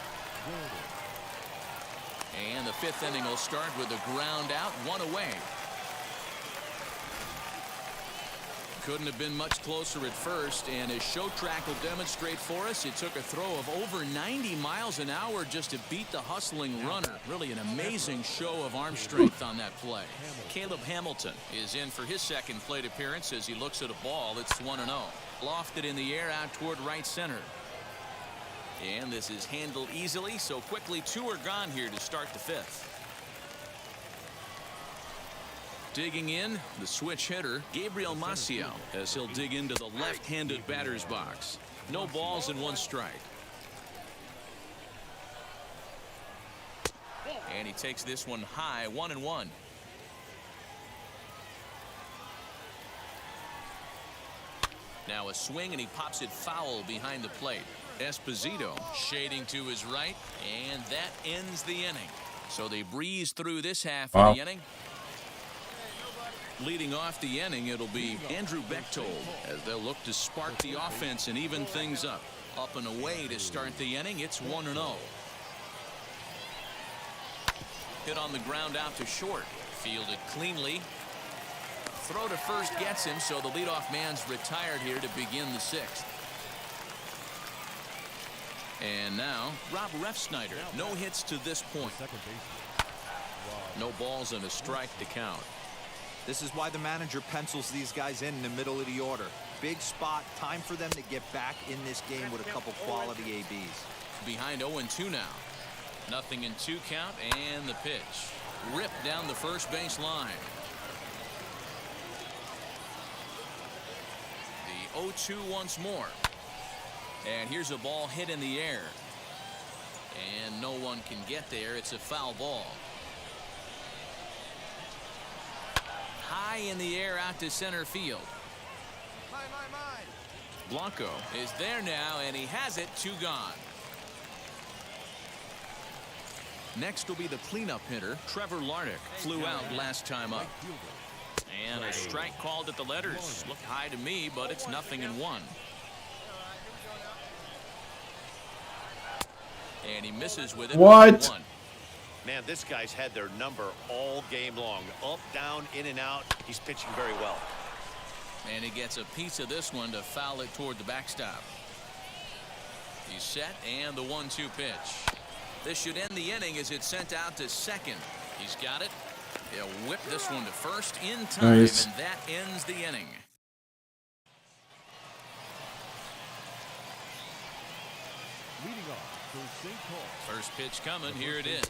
And the 5th inning will start with a ground out, 1 away. Couldn't have been much closer at first, and as show track will demonstrate for us, it took a throw of over 90 miles an hour just to beat the hustling runner. Really an amazing show of arm strength on that play. Caleb Hamilton is in for his second plate appearance as he looks at a ball. It's 1-0. Lofted in the air out toward right center. And this is handled easily, so quickly 2 are gone here to start the 5th. Digging in, the switch hitter, Gabriel Maciel, as he'll dig into the left-handed batter's box. No balls and 1 strike. And he takes this one high, 1-1. Now a swing, and he pops it foul behind the plate. Esposito shading to his right, and that ends the inning. So they breeze through this half of the inning. Leading off the inning, it'll be Andrew Bechtold as they'll look to spark the offense and even things up. Up and away to start the inning. It's 1-0. Hit on the ground out to short. Fielded cleanly. Throw to first gets him, so the leadoff man's retired here to begin the sixth. And now, Rob Refsnyder. No hits to this point. No balls and a strike to count. This is why the manager pencils these guys in the middle of the order. Big spot. Time for them to get back in this game with a couple quality ABs. Behind 0-2 now. Nothing in 2 count, and the pitch. Ripped down the first base line. The 0-2 once more. And here's a ball hit in the air. And no one can get there. It's a foul ball. High in the air out to center field. Blanco is there now, and he has it. 2 gone. Next will be the cleanup hitter, Trevor Larnach. Flew out last time up. And a strike called at the letters. Looked high to me, but it's 0-1. And he misses with it. What? Man, this guy's had their number all game long. Up, down, in and out. He's pitching very well. And he gets a piece of this one to foul it toward the backstop. He's set, and the 1-2 pitch. This should end the inning as it's sent out to second. He's got it. He'll whip this one to first in time, Nice. and that ends the inning. Leading off for St. Paul. First pitch coming. Here it is.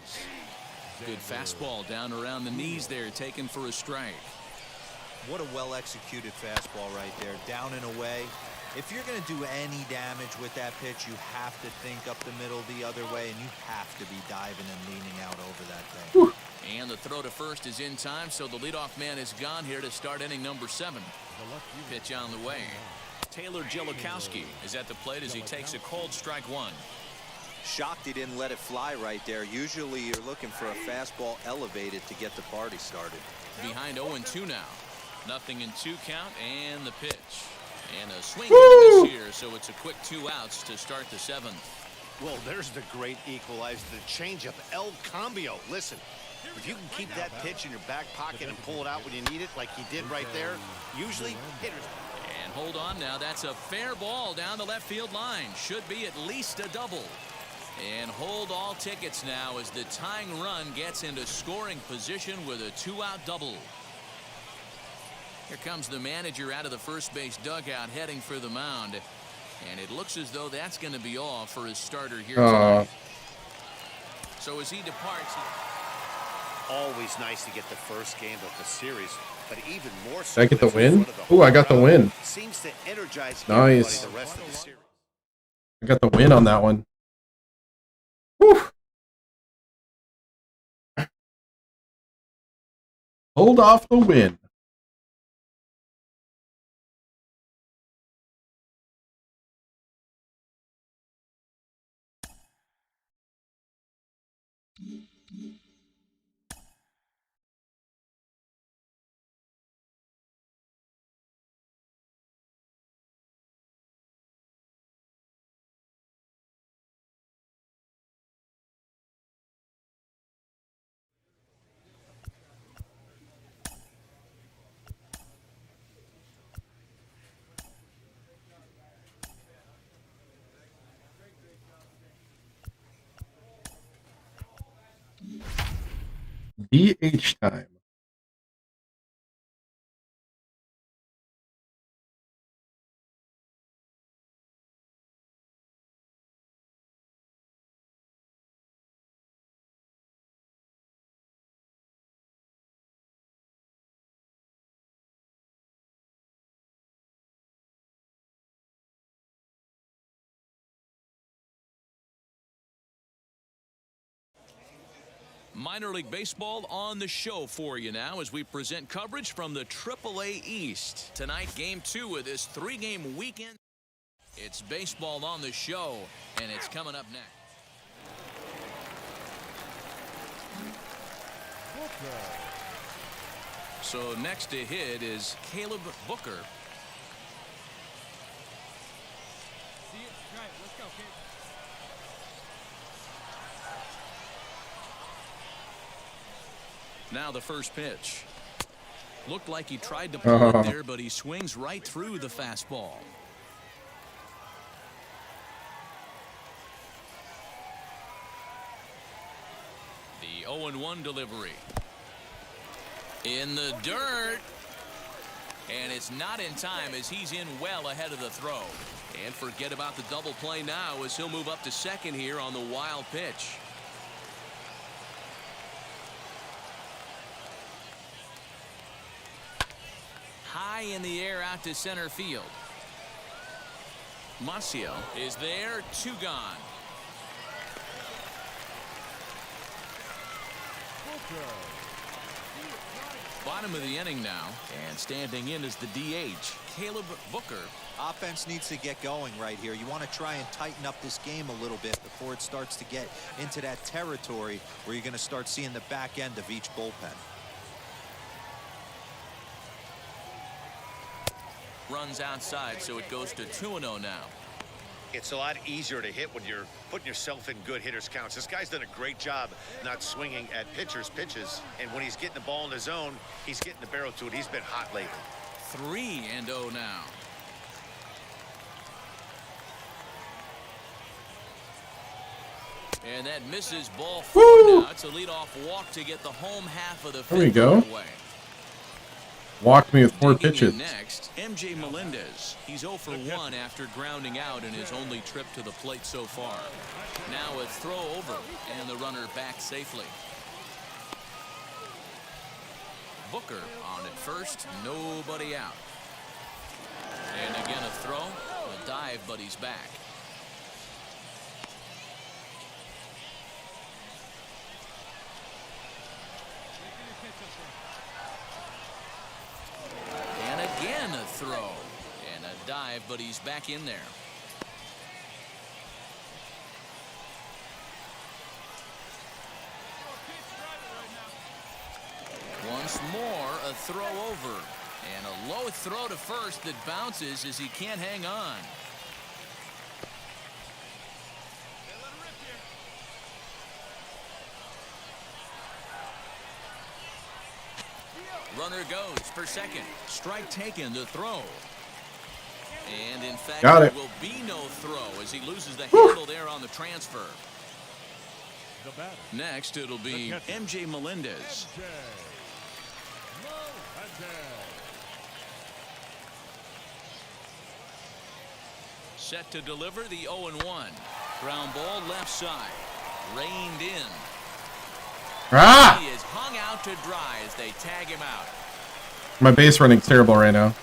Good fastball down around the knees there, taken for a strike. What a well-executed fastball right there. Down and away. If you're going to do any damage with that pitch, you have to think up the middle the other way, and you have to be diving and leaning out over that thing. Whew. And the throw to first is in time, so the leadoff man is gone here to start inning number 7. Pitch on the way. Taylor Jellikowski is at the plate as he takes a cold strike 1. Shocked he didn't let it fly right there. Usually you're looking for a fastball elevated to get the party started. Behind 0-2 now. Nothing in 2 count, and the pitch. And a swing and a miss here, so it's a quick 2 outs to start the 7th. Well, there's the great equalizer, the changeup, El Cambio. Listen, if you can keep that pitch in your back pocket and pull it out when you need it, like he did right there, usually hitters. And hold on now, that's a fair ball down the left field line. Should be at least a double. And hold all tickets now as the tying run gets into scoring position with a 2-out double. Here comes the manager out of the first base dugout heading for the mound. And it looks as though that's going to be all for his starter here tonight. So as he departs... Always nice to get the first game of the series, but even more so... Did I get the win? Ooh, I got the win. Seems to energize Nice. the rest of the series. I got the win on that one. Whew. Hold off the win. DH time. Minor League Baseball on the show for you now as we present coverage from the AAA East. Tonight, Game 2 of this 3-game weekend. It's baseball on the show, and it's coming up next. So next to hit is Caleb Booker. See it? Try it. Let's go, kid. Now the first pitch. Looked like he tried to pull it there, but he swings right through the fastball. The 0-1 delivery. In the dirt. And it's not in time as he's in well ahead of the throw. And forget about the double play now as he'll move up to second here on the wild pitch. High in the air out to center field. Maciel is there, 2 gone. Bottom of the inning now, and standing in is the DH, Caleb Booker. Offense needs to get going right here. You want to try and tighten up this game a little bit before it starts to get into that territory where you're going to start seeing the back end of each bullpen. Runs outside, so it goes to 2-0 now. It's a lot easier to hit when you're putting yourself in good hitters counts. This guy's done a great job not swinging at pitchers' pitches. And when he's getting the ball in the zone, he's getting the barrel to it. He's been hot lately. 3-0 now. And that misses ball 4 now. It's a leadoff walk to get the home half of the fifth. There we go. Away. Walked me with 4 pitches. Next, MJ Melendez. He's 0 for 1 after grounding out in his only trip to the plate so far. Now a throw over, and the runner back safely. Booker on at first, nobody out. And again a throw, a dive, but he's back. And again a throw, and a dive, but he's back in there. Once more, a throw over. And a low throw to first that bounces as he can't hang on. Runner goes for second. Strike taken to throw. And in fact, there will be no throw as he loses the handle there on the transfer. Next, it'll be MJ Melendez. Set to deliver the 0-1. Ground ball left side. Reined in. He is hung out to dry as they tag him out. My base running's terrible right now.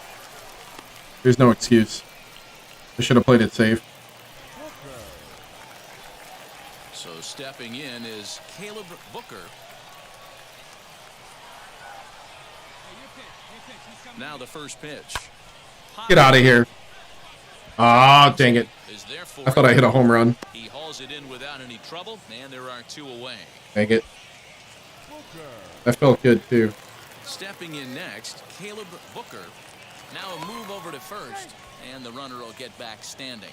There's no excuse. I should have played it safe. So stepping in is Caleb Booker. Now the first pitch. Get out of here. Ah, dang it. I thought I hit a home run. He hauls it in without any trouble, and there are 2 away. Dang it. That felt good, too. Stepping in next, Caleb Booker. Now a move over to first, and the runner will get back standing.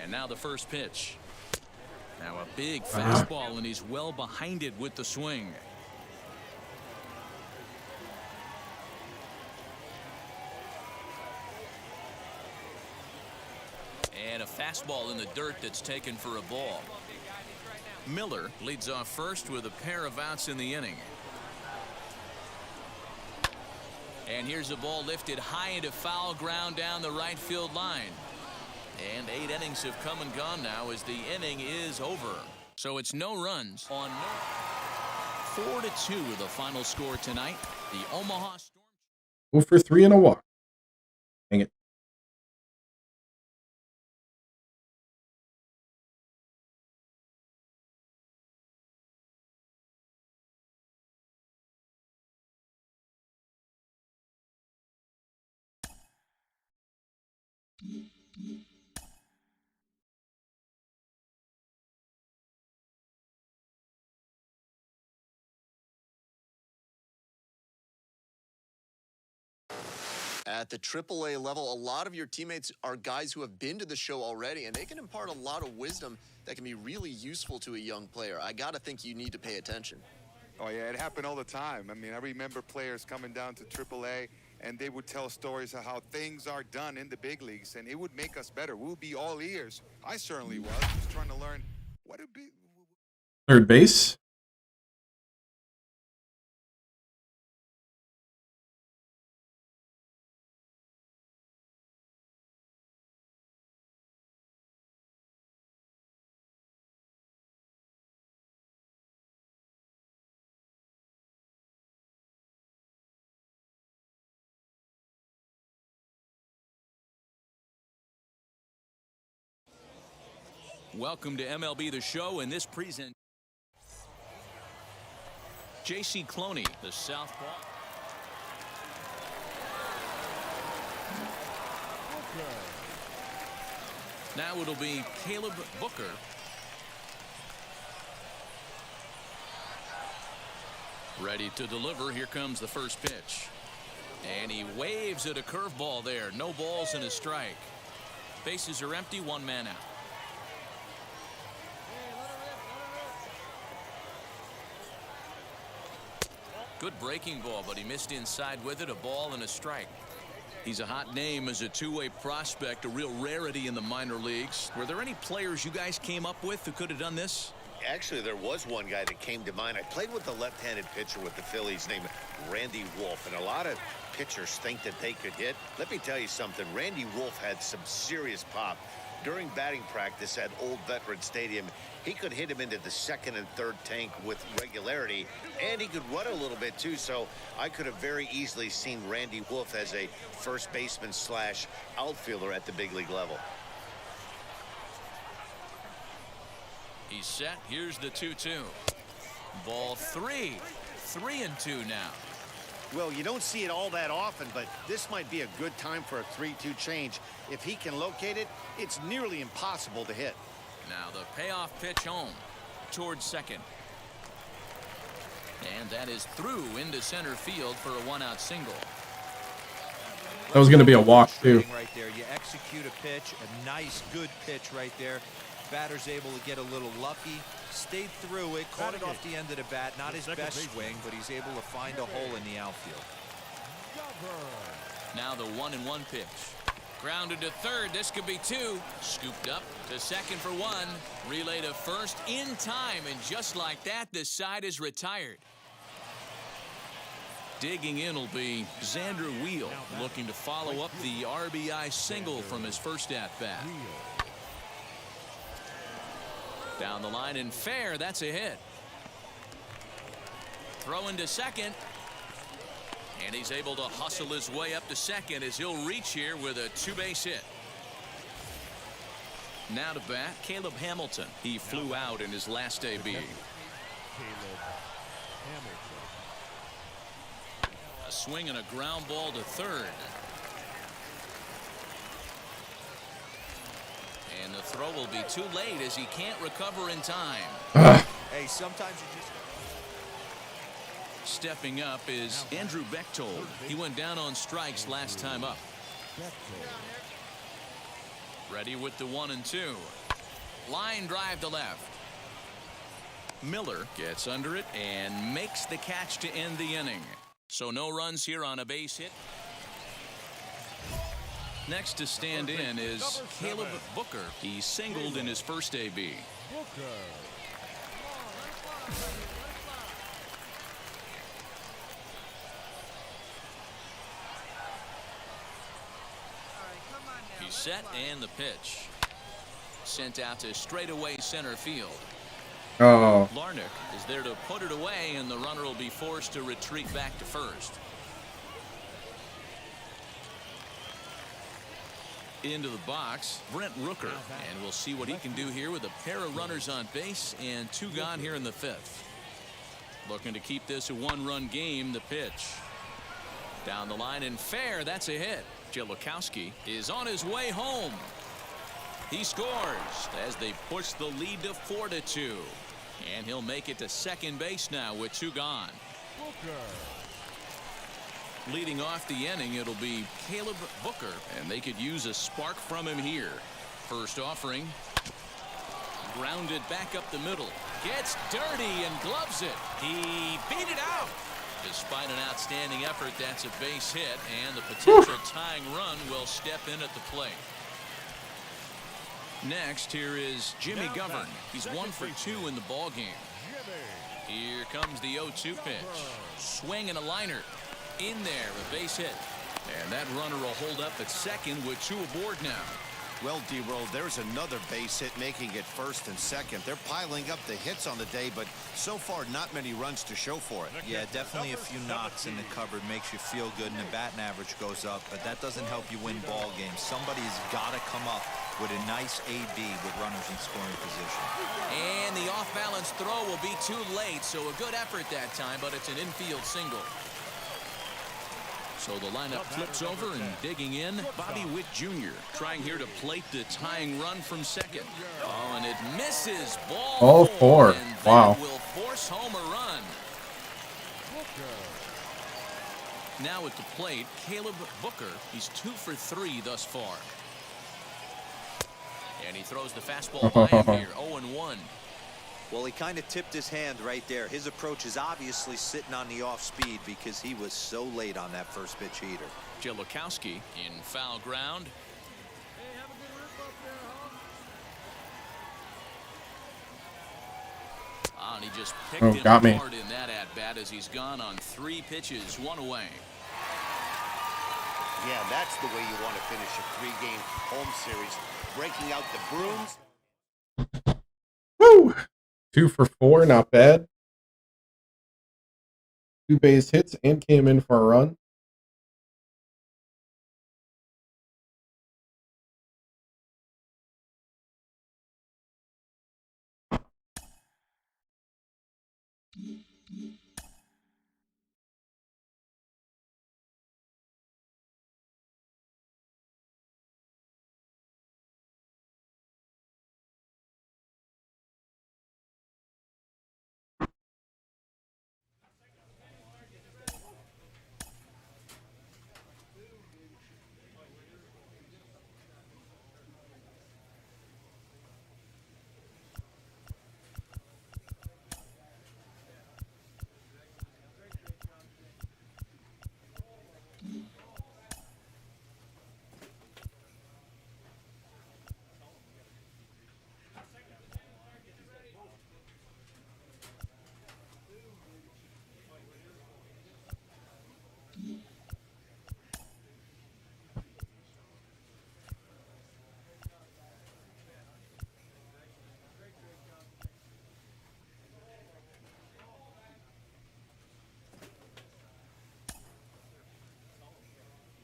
And now the first pitch. Now a big fastball, and he's well behind it with the swing. And a fastball in the dirt that's taken for a ball. Miller leads off first with a pair of outs in the inning. And here's a ball lifted high into foul ground down the right field line. And 8 innings have come and gone now as the inning is over. So it's no runs on 4-2 the final score tonight. The Omaha 0 for 3 and a walk. Dang it. At the AAA level, a lot of your teammates are guys who have been to the show already, and they can impart a lot of wisdom that can be really useful to a young player. I got to think you need to pay attention. Oh, yeah, it happened all the time. I mean, I remember players coming down to AAA, and they would tell stories of how things are done in the big leagues, and it would make us better. We'll be all ears. I certainly was, just trying to learn what it be. Third base. Welcome to MLB The Show, and this present J.C. Cloney, the southpaw. Now it'll be Caleb Booker. Ready to deliver. Here comes the first pitch. And he waves at a curveball there. No balls and a strike. Bases are empty, one man out. Good breaking ball, but he missed inside with it. A ball and a strike. He's a hot name as a two-way prospect, a real rarity in the minor leagues. Were there any players you guys came up with who could have done this? Actually, there was one guy that came to mind. I played with a left-handed pitcher with the Phillies named Randy Wolf, and a lot of pitchers think that they could hit. Let me tell you something. Randy Wolf had some serious pop. During batting practice at Old Veteran Stadium, he could hit him into the second and third tank with regularity, and he could run a little bit too, so I could have very easily seen Randy Wolf as a first baseman slash outfielder at the big league level. He's set. Here's the 2-2. Ball 3. 3-2 now. Well, you don't see it all that often, but this might be a good time for a 3-2 change. If he can locate it, it's nearly impossible to hit. Now the payoff pitch home towards second. And that is through into center field for a one-out single. That was going to be a walk, too. Right there, you execute a pitch, a nice, good pitch right there. Batter's able to get a little lucky, stayed through it, caught it off the end of the bat. Not his best swing, but he's able to find a hole in the outfield. Now the 1-1 pitch. Grounded to third. This could be two. Scooped up to second for one. Relay to first in time, and just like that, the side is retired. Digging in will be Xander Wheel, looking to follow up the RBI single from his first at-bat. Down the line and fair. That's a hit. Throwing to second. And he's able to hustle his way up to second as he'll reach here with a two-base hit. Now to bat, Caleb Hamilton. He flew out in his last AB. A swing and a ground ball to third. And the throw will be too late as he can't recover in time. Hey, sometimes you just... Stepping up is Andrew Bechtold. He went down on strikes last time up. Ready with the 1-2. Line drive to left. Miller gets under it and makes the catch to end the inning. So no runs here on a base hit. Next to stand in is Caleb Booker. He singled in his first AB. He's set and the pitch. Sent out to straightaway center field. Oh. Larnick is there to put it away, and the runner will be forced to retreat back to first. Into the box, Brent Rooker, and we'll see what he can do here with a pair of runners on base and 2 gone here in the 5th. Looking to keep this a 1-run game. The pitch down the line and fair. That's a hit. Jelokowski is on his way home. He scores as they push the lead to 4-2, and he'll make it to second base now with 2 gone. Leading off the inning, it'll be Caleb Booker, and they could use a spark from him here. First offering, grounded back up the middle, gets dirty and gloves it. He beat it out. Despite an outstanding effort, that's a base hit, and the potential tying run will step in at the plate. Next, here is Jimmy Govern. He's 1 for 2 in the ball game. Here comes the 0-2 pitch. Swing and a liner. In there, a base hit. And that runner will hold up at second with 2 aboard now. Well, D-Roll, there's another base hit making it first and second. They're piling up the hits on the day, but so far not many runs to show for it. Yeah, definitely a few knocks in the cupboard makes you feel good, and the batting average goes up, but that doesn't help you win ball games. Somebody's got to come up with a nice AB with runners in scoring position. And the off-balance throw will be too late, so a good effort that time, but it's an infield single. So the lineup flips over, and digging in, Bobby Witt Jr. trying here to plate the tying run from second. Oh, and it misses. Ball 4. And wow. Will force home a run. Now at the plate, Caleb Booker. He's 2 for 3 thus far. And he throws the fastball by him here, 0-1. Well, he kind of tipped his hand right there. His approach is obviously sitting on the off speed because he was so late on that first pitch heater. Jelokowski in foul ground. And he just picked him apart in that at-bat as he's gone on 3 pitches, 1 away. Yeah, that's the way you want to finish a 3-game home series. Breaking out the brooms. Woo! 2 for 4, not bad. 2 base hits and came in for a run.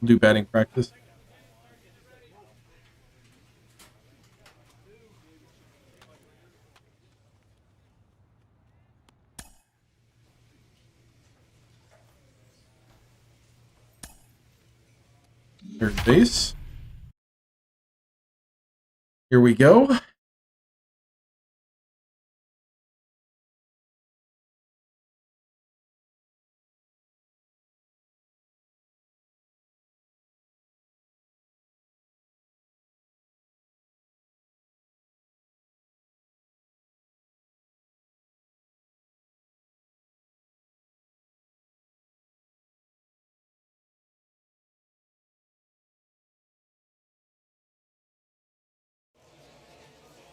Do batting practice. Third base. Here we go.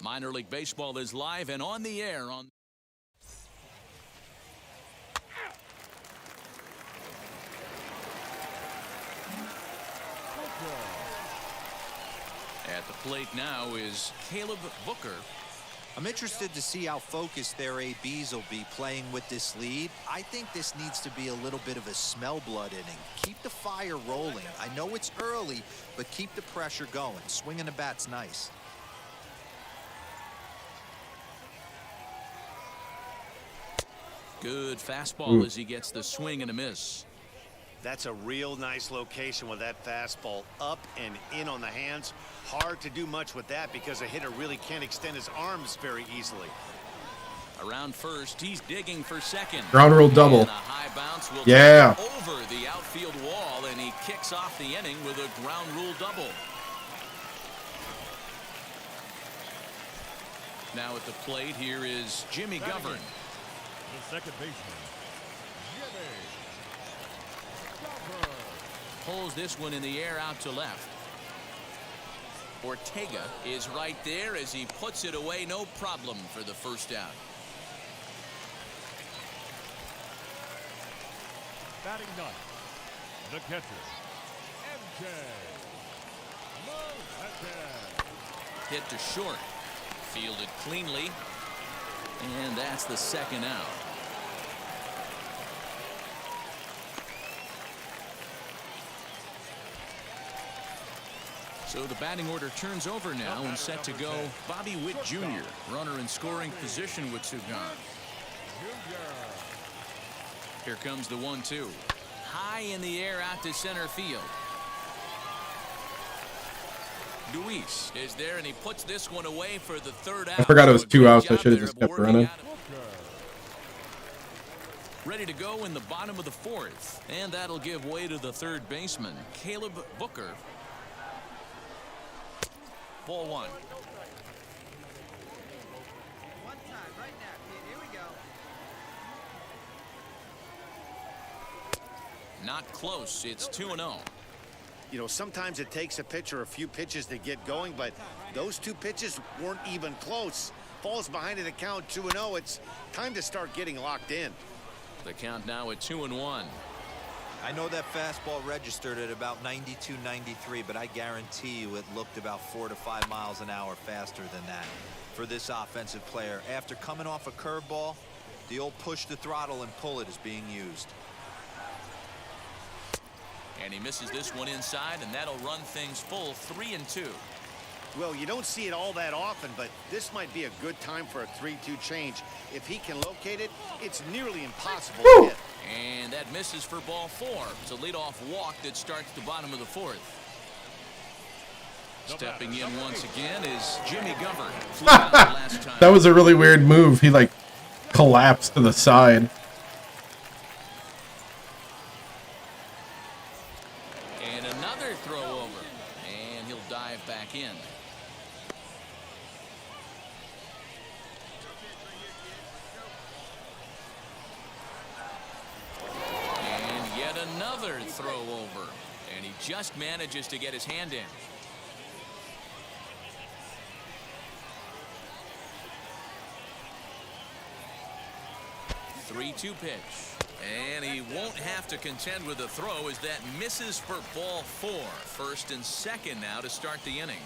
Minor League Baseball is live and on the air on at the plate now is Caleb Booker. I'm interested to see how focused their ABs will be playing with this lead. I think this needs to be a little bit of a smell blood inning. Keep the fire rolling. I know it's early, but keep the pressure going. Swinging the bat's nice. Good fastball as he gets the swing and a miss. That's a real nice location with that fastball up and in on the hands. Hard to do much with that because a hitter really can't extend his arms very easily. Around first, he's digging for second. Ground rule double. And a high bounce will Yeah. take over the outfield wall, and he kicks off the inning with a ground rule double. Now at the plate, here is Jimmy Govern. The second baseman, Jimmy Govern. Pulls this one in the air out to left. Ortega is right there as he puts it away, no problem for the first out. Batting ninth, the catcher, MJ Melendez. Hit to short. Fielded cleanly. And that's the second out. So the batting order turns over now and set to go Bobby Witt Jr. Runner in scoring position with two gone. Here comes the 1-2. High in the air out to center field. Luis is there and he puts this one away for the third out. I forgot it was 2 outs. I should have just kept running. Ready to go in the bottom of the fourth, and that'll give way to the third baseman, Caleb Booker. Ball one. One time, right now, kid. Here we go. Not close. It's 2-0. You know, sometimes it takes a pitcher a few pitches to get going, but those two pitches weren't even close. Falls behind in the count 2-0. It's time to start getting locked in. The count now at 2-1. I know that fastball registered at about 92, 93, but I guarantee you it looked about 4 to 5 miles an hour faster than that for this offensive player. After coming off a curveball, the old push the throttle and pull it is being used. And he misses this one inside, and that'll run things full 3-2. Well, you don't see it all that often, but this might be a good time for a 3-2 change. If he can locate it, it's nearly impossible to hit. And that misses for ball 4. It's a leadoff walk that starts the bottom of the fourth. Stepping in once again is Jimmy Govern. Last time. That was a really weird move. He like collapsed to the side. And another throw over. And he'll dive back in. And yet another throw over. And he just manages to get his hand in. Three-two pitch. And he won't have to contend with the throw as that misses for ball 4. First and second now to start the inning.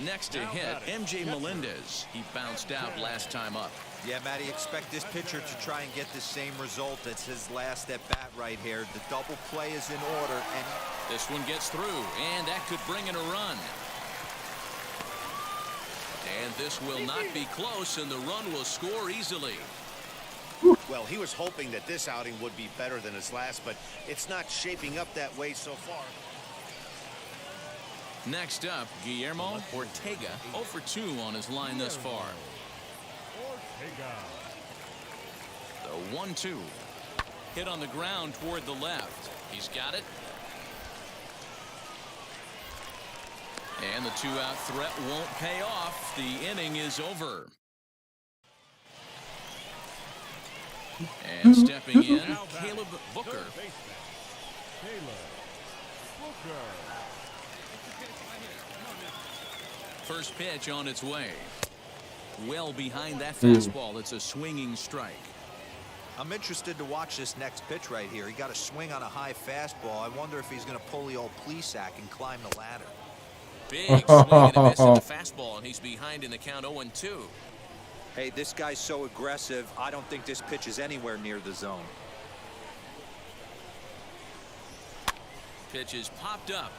Next to hit, MJ Melendez. He bounced out last time up. Yeah, Matty, expect this pitcher to try and get the same result as his last at bat right here. The double play is in order, and this one gets through, and that could bring in a run. And this will not be close, and the run will score easily. Well, he was hoping that this outing would be better than his last, but it's not shaping up that way so far. Next up, Guillermo Ortega, 0 for 2 on his line thus far. The 1-2. Hit on the ground toward the left. He's got it. And the 2-out threat won't pay off. The inning is over. And stepping in, Caleb Booker. First pitch on its way. Well behind that fastball. It's a swinging strike. I'm interested to watch this next pitch right here. He got a swing on a high fastball. I wonder if he's going to pull the old Plesac and climb the ladder. Big swing and a miss at the fastball, and he's behind in the count 0-2. Hey, this guy's so aggressive, I don't think this pitch is anywhere near the zone. Pitch is popped up.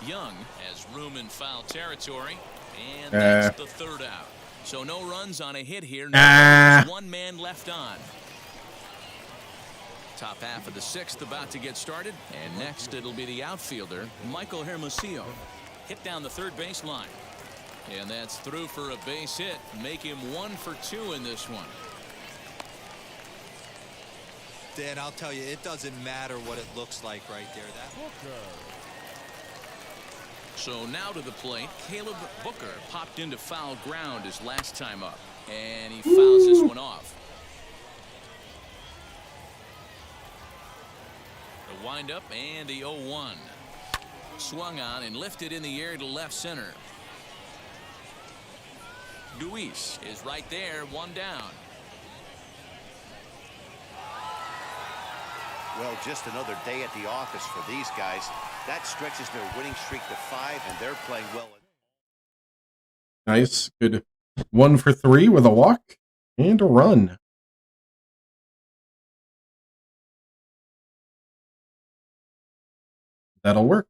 Young has room in foul territory, and that's the third out. So no runs on a hit here. No one man left on. Top half of the sixth about to get started, and next it'll be the outfielder, Michael Hermosillo. Hit down the third base line. And that's through for a base hit. Make him 1 for 2 in this one. Dan, I'll tell you, it doesn't matter what it looks like right there. So now to the plate, Caleb Booker popped into foul ground his last time up, and he fouls this one off. The windup and the 0-1. Swung on and lifted in the air to left center. Luis is right there, 1 down. Well, just another day at the office for these guys. That stretches their winning streak to 5, and they're playing well. Nice. Good. 1 for 3 with a walk and a run. That'll work.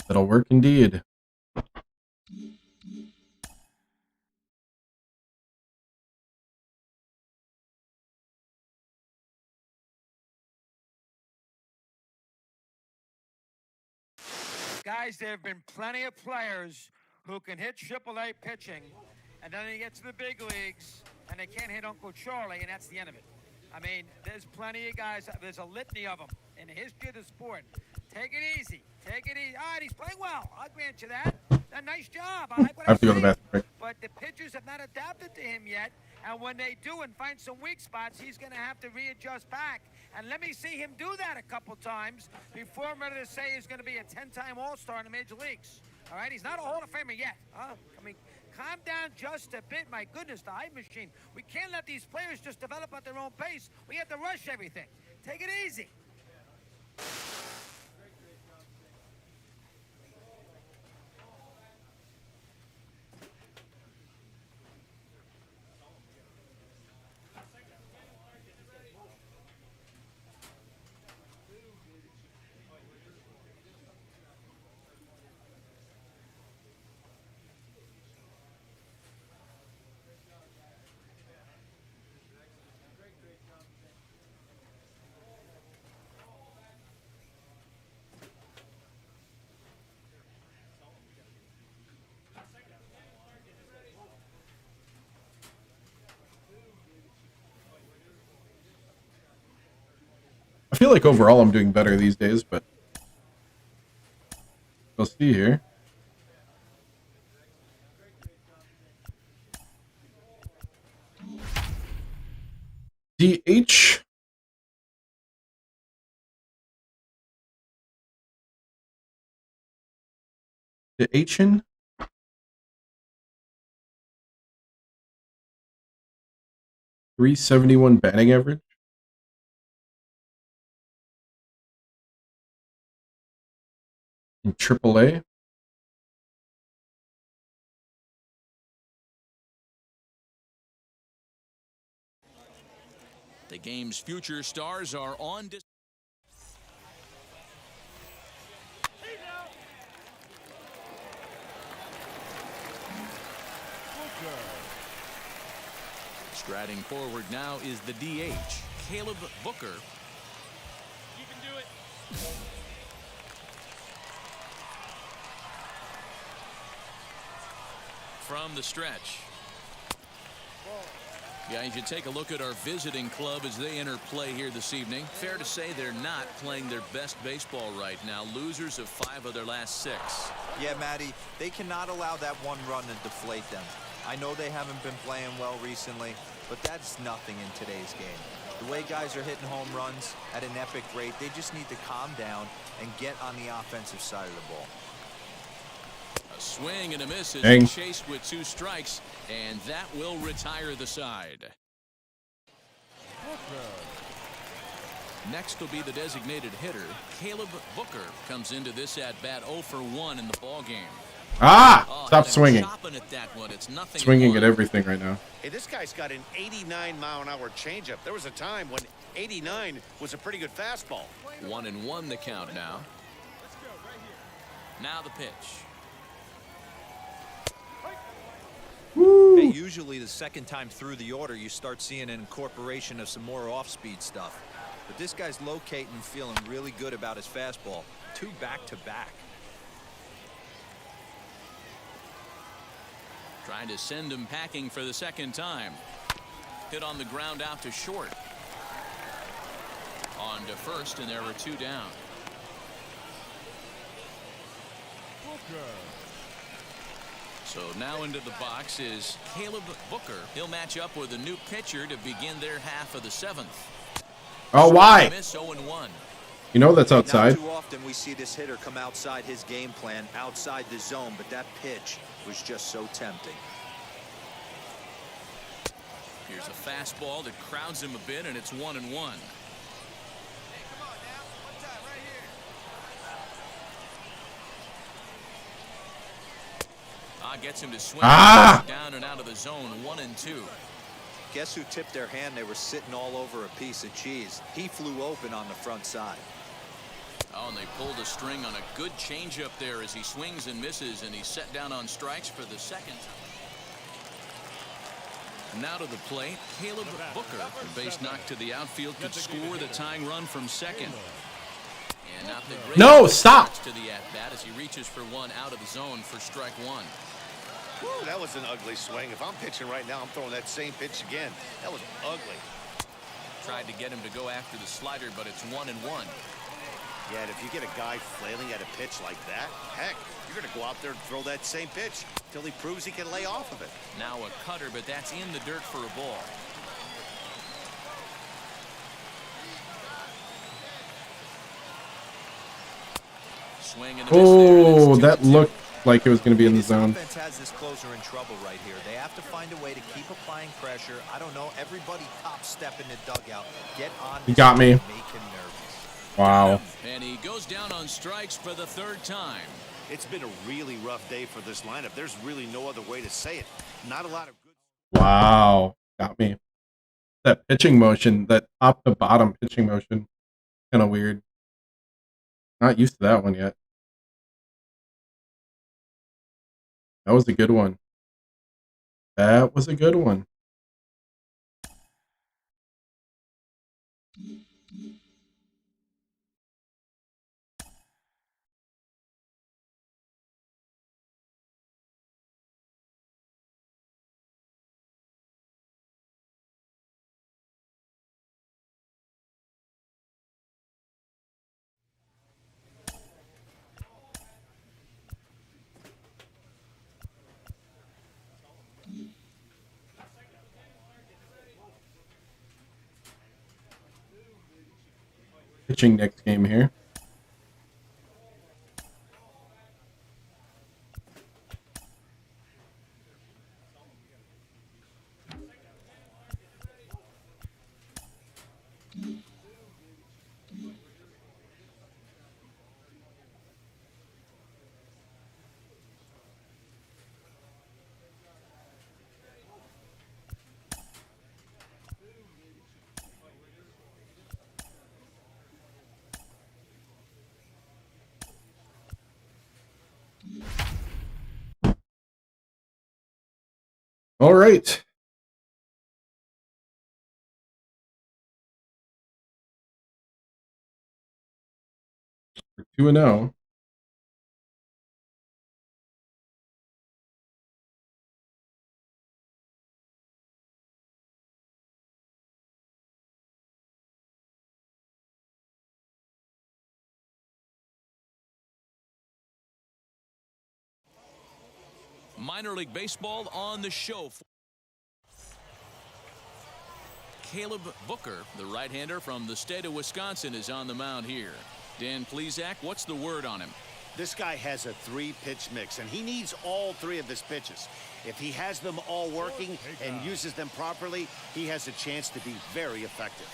That'll work indeed. Guys, there have been plenty of players who can hit AAA pitching, and then they get to the big leagues, and they can't hit Uncle Charlie, and that's the end of it. I mean, there's plenty of guys. There's a litany of them in the history of the sport. Take it easy. Take it easy. All right, he's playing well. I'll grant you that. A nice job. I like what I have to go to the see. bathroom. But the pitchers have not adapted to him yet, and when they do and find some weak spots, he's going to have to readjust back. And let me see him do that a couple times before I'm ready to say he's going to be a 10-time All-Star in the Major Leagues. All right, he's not a Hall of Famer yet. I mean, calm down just a bit. My goodness, the hype machine. We can't let these players just develop at their own pace. We have to rush everything. Take it easy. I feel like overall I'm doing better these days, but we'll see here. DH. DHin. .371 batting average. In AAA. The game's future stars are on display. Striding forward now is the DH, Caleb Booker. You can do it. From the stretch. Guys, you take a look at our visiting club as they enter play here this evening. Fair to say they're not playing their best baseball right now. Losers of 5 of their last 6. Yeah, Matty, they cannot allow that one run to deflate them. I know they haven't been playing well recently, but that's nothing in today's game. The way guys are hitting home runs at an epic rate, they just need to calm down and get on the offensive side of the ball. A swing and a miss is Dang. chased with 2 strikes, and that will retire the side. Next will be the designated hitter. Caleb Booker comes into this at-bat 0 for 1 in the ball game. Ah! Stop swinging. At that one. It's nothing Swinging at everything right now. Hey, this guy's got an 89-mile-an-hour changeup. There was a time when 89 was a pretty good fastball. 1-1 the count now. Now the pitch. Hey, usually the second time through the order, you start seeing an incorporation of some more off-speed stuff. But this guy's locating and feeling really good about his fastball. 2 back-to-back. Trying to send him packing for the second time. Hit on the ground out to short. On to first, and there were 2 down. So now into the box is Caleb Booker. He'll match up with a new pitcher to begin their half of the 7th. Oh, why? Miss 0-1. You know that's outside. Not too often we see this hitter come outside his game plan, outside the zone, but that pitch was just so tempting. Here's a fastball that crowds him a bit, and it's 1-1. Gets him to swing down and out of the zone. 1-2. Guess who tipped their hand? They were sitting all over a piece of cheese. He flew open on the front side. Oh, and they pulled a string on a good changeup there as he swings and misses, and he's set down on strikes for the second. Now to the plate, Caleb Booker. The base knock to the outfield could score the tying run from second. And not the great stop to the at-bat as he reaches for one out of the zone for strike 1. Woo, that was an ugly swing. If I'm pitching right now, I'm throwing that same pitch again. That was ugly. Tried to get him to go after the slider, but it's 1-1. Yeah, and if you get a guy flailing at a pitch like that, heck, you're going to go out there and throw that same pitch until he proves he can lay off of it. Now a cutter, but that's in the dirt for a ball. Swing and a miss there. Oh, that looked like it was going to be in the zone. This offense has this closer in trouble right here. They have to find a way to keep applying pressure. I don't know. Everybody top step in the dugout. Get on. He got me. Make him nervous. Wow. And he goes down on strikes for the 3rd time. It's been a really rough day for this lineup. There's really no other way to say it. Not a lot of good. Wow. Got me. That pitching motion, that top to bottom pitching motion, kind of weird. Not used to that one yet. That was a good one. That was a good one. Pitching next game here. All right. We're 2-0. Minor League Baseball on the show. Caleb Booker, the right-hander from the state of Wisconsin, is on the mound here. Dan Plesac, what's the word on him? This guy has a 3-pitch mix, and he needs all 3 of his pitches. If he has them all working and uses them properly, he has a chance to be very effective.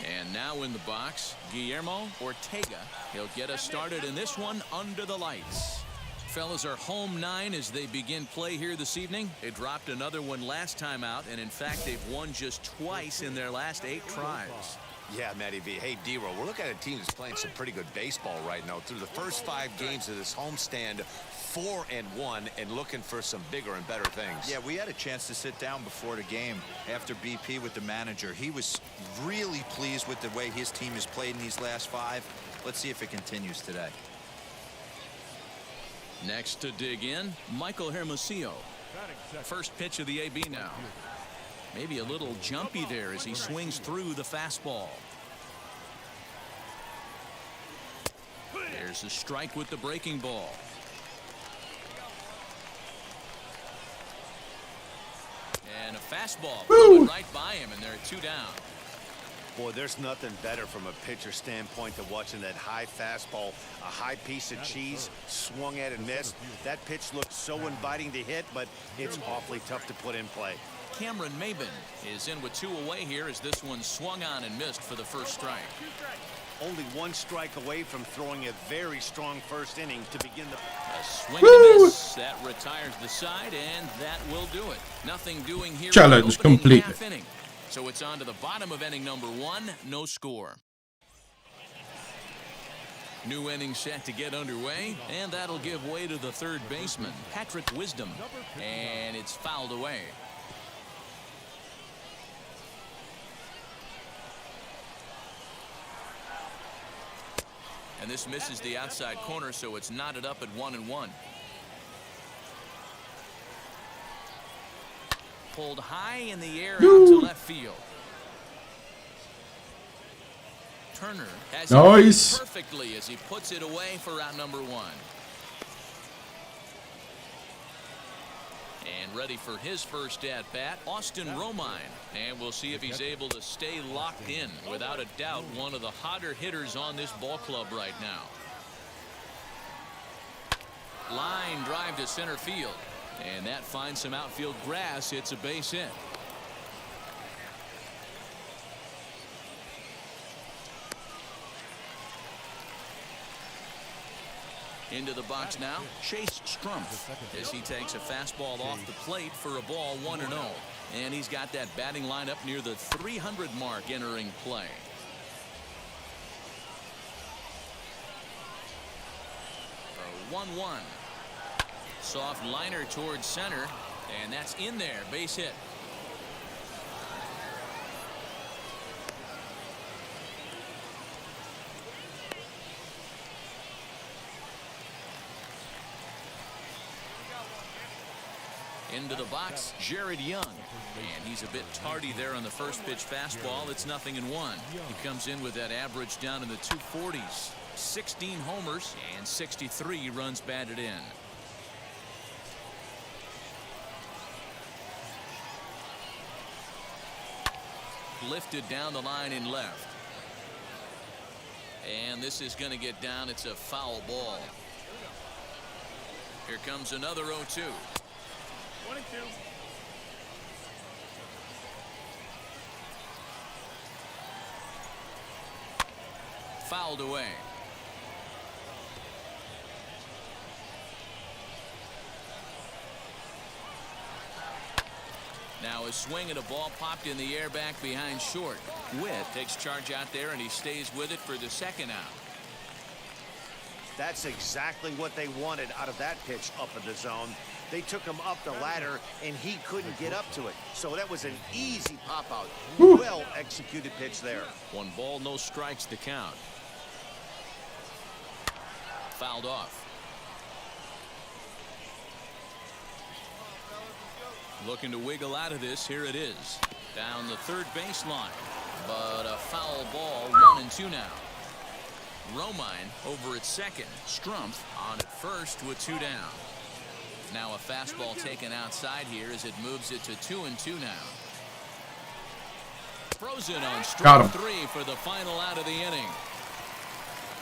And now in the box, Guillermo Ortega. He'll get us started in this one under the lights. Fellas are home 9 as they begin play here this evening. They dropped another one last time out, and in fact, they've won just twice in their last 8 tries. Yeah, Matty V. Hey, D-Roll, we're looking at a team that's playing some pretty good baseball right now. Through the first 5 games of this homestand, 4-1, and looking for some bigger and better things. Yeah, we had a chance to sit down before the game after BP with the manager. He was really pleased with the way his team has played in these last 5. Let's see if it continues today. Next to dig in, Michael Hermosillo. First pitch of the AB now. Maybe a little jumpy there as he swings through the fastball. There's a strike with the breaking ball. And a fastball going right by him, and they're 2 down. Boy, there's nothing better from a pitcher standpoint than watching that high fastball, a high piece of cheese, swung at and missed. That pitch looked so inviting to hit, but it's awfully tough to put in play. Cameron Maben is in with 2 away here as this one swung on and missed for the first strike. Only 1 strike away from throwing a very strong first inning to begin the... A swing and a miss. That retires the side, and that will do it. Nothing doing here. Challenge completed. So it's on to the bottom of inning number 1. No score. New inning set to get underway, and that'll give way to the third baseman, Patrick Wisdom. And it's fouled away. And this misses the outside corner, so it's knotted up at 1-1. Pulled high in the air out to left field. Turner has it perfectly as he puts it away for out number 1. And ready for his first at-bat, Austin Romine. And we'll see if he's able to stay locked in. Without a doubt, one of the hotter hitters on this ball club right now. Line drive to center field. And that finds some outfield grass. It's a base hit. Into the box now, Chase Strumpf, as he takes a fastball off the plate for a ball 1-0. And he's got that batting lineup near the 300 mark entering play. A 1-1. Soft liner towards center, and that's in there. Base hit. Into the box, Jared Young. And he's a bit tardy there on the first pitch fastball. It's 0-1. He comes in with that average down in the 240s. 16 homers and 63 runs batted in. Lifted down the line in left. And this is going to get down. It's a foul ball. Here comes another 0-2. 22. Fouled away. Now a swing and a ball popped in the air back behind short. Witt takes charge out there, and he stays with it for the second out. That's exactly what they wanted out of that pitch up in the zone. They took him up the ladder, and he couldn't get up to it. So that was an easy pop-out. Well executed pitch there. 1 ball, no strikes to count. Fouled off. Looking to wiggle out of this. Here it is. Down the third baseline. But a foul ball. 1-2 now. Romine over at second. Strumpf on at first with 2 down. Now a fastball taken outside here as it moves it to 2-2 now. Frozen on strike 3 for the final out of the inning.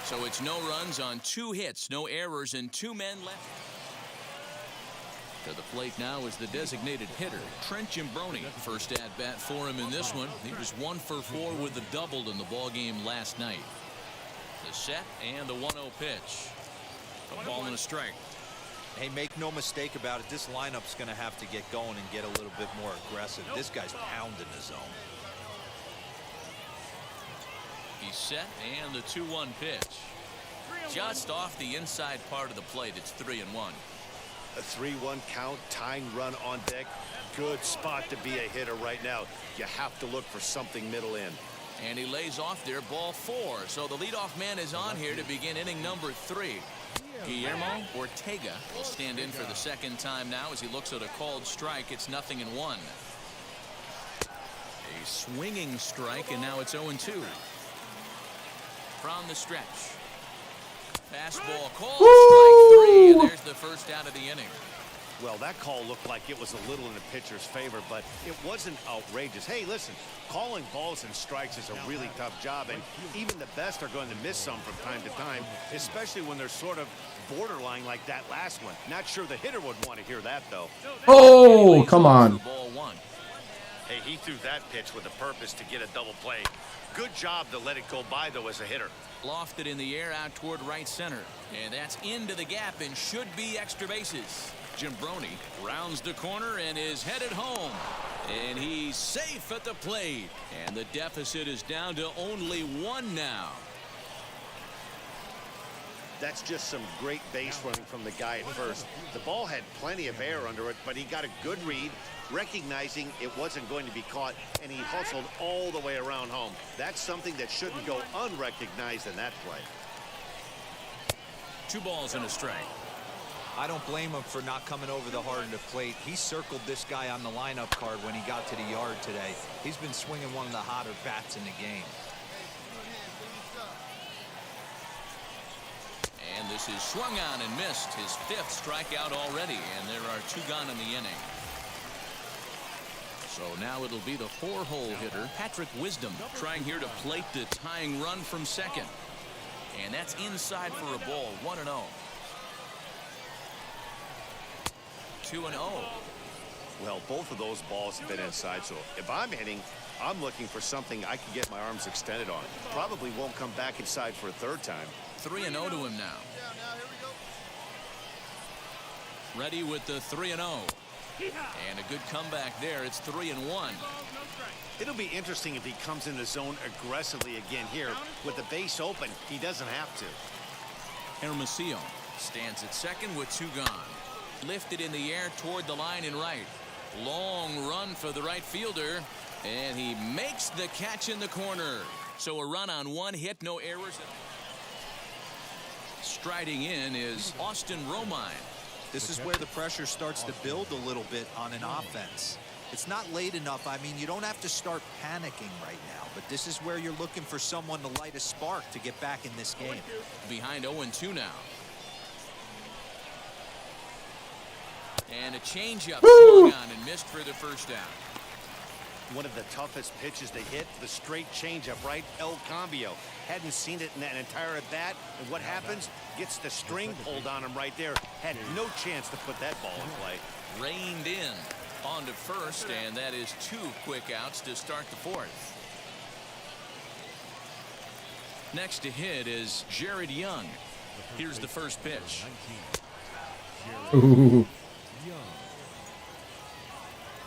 So it's no runs on 2 hits, no errors, and 2 men left. To the plate now is the designated hitter, Trent Jimbroni. First at-bat for him in this one. He was 1 for 4 with a double in the ballgame last night. The set and the 1-0 pitch. A ball and a strike. Hey, make no mistake about it. This lineup's going to have to get going and get a little bit more aggressive. This guy's pounding the zone. He's set and the 2-1 pitch. Just off the inside part of the plate. It's 3-1. A 3-1 count, tying run on deck. Good spot to be a hitter right now. You have to look for something middle in. And he lays off there, ball 4. So the leadoff man is on here to begin inning number 3. Guillermo Ortega will stand in for the second time now as he looks at a called strike. It's 0-1. A swinging strike, and now it's 0-2. From the stretch. Fastball called, strike 3, and there's the first out of the inning. Well, that call looked like it was a little in the pitcher's favor, but it wasn't outrageous. Hey, listen, calling balls and strikes is a really tough job, and even the best are going to miss some from time to time, especially when they're sort of borderline like that last one. Not sure the hitter would want to hear that, though. Oh, come on. Ball 1. Hey, he threw that pitch with a purpose to get a double play. Good job to let it go by, though, as a hitter. Lofted in the air out toward right center, and that's into the gap and should be extra bases. Jimbroni rounds the corner and is headed home, and he's safe at the plate, and the deficit is down to only 1 now. That's just some great base running from the guy at first. The ball had plenty of air under it, but he got a good read, recognizing it wasn't going to be caught, and he hustled all the way around home. That's something that shouldn't go unrecognized in that play. 2 balls and a strike. I don't blame him for not coming over the hard of the plate. He circled this guy on the lineup card when he got to the yard today. He's been swinging one of the hotter bats in the game. And this is swung on and missed. His 5th strikeout already, and there are 2 gone in the inning. So now it'll be the 4-hole hitter, Patrick Wisdom, trying here to plate the tying run from second. And that's inside for a ball, 1-0. 2-0. Well, both of those balls have been inside, so if I'm hitting, I'm looking for something I can get my arms extended on. Probably won't come back inside for a 3rd time. 3-0 to him now. Ready with the 3-0. And a good comeback there. It's 3-1. It'll be interesting if he comes in the zone aggressively again here. With the base open, he doesn't have to. Hermosillo stands at second with 2 gone. Lifted in the air toward the line and right. Long run for the right fielder, and he makes the catch in the corner. So a run on 1 hit, no errors. Striding in is Austin Romine. This is where the pressure starts to build a little bit on an offense. It's not late enough. I mean, you don't have to start panicking right now, but this is where you're looking for someone to light a spark to get back in this game. Behind 0-2 now. And a changeup swung on and missed for the first down. One of the toughest pitches to hit, the straight changeup, right? El Cambio. Hadn't seen it in that entire at bat. And what happens? Gets the string pulled on him right there. Had no chance to put that ball in play. Reined in on to first, and that is 2 quick outs to start the 4th. Next to hit is Jared Young. Here's the first pitch. Ooh.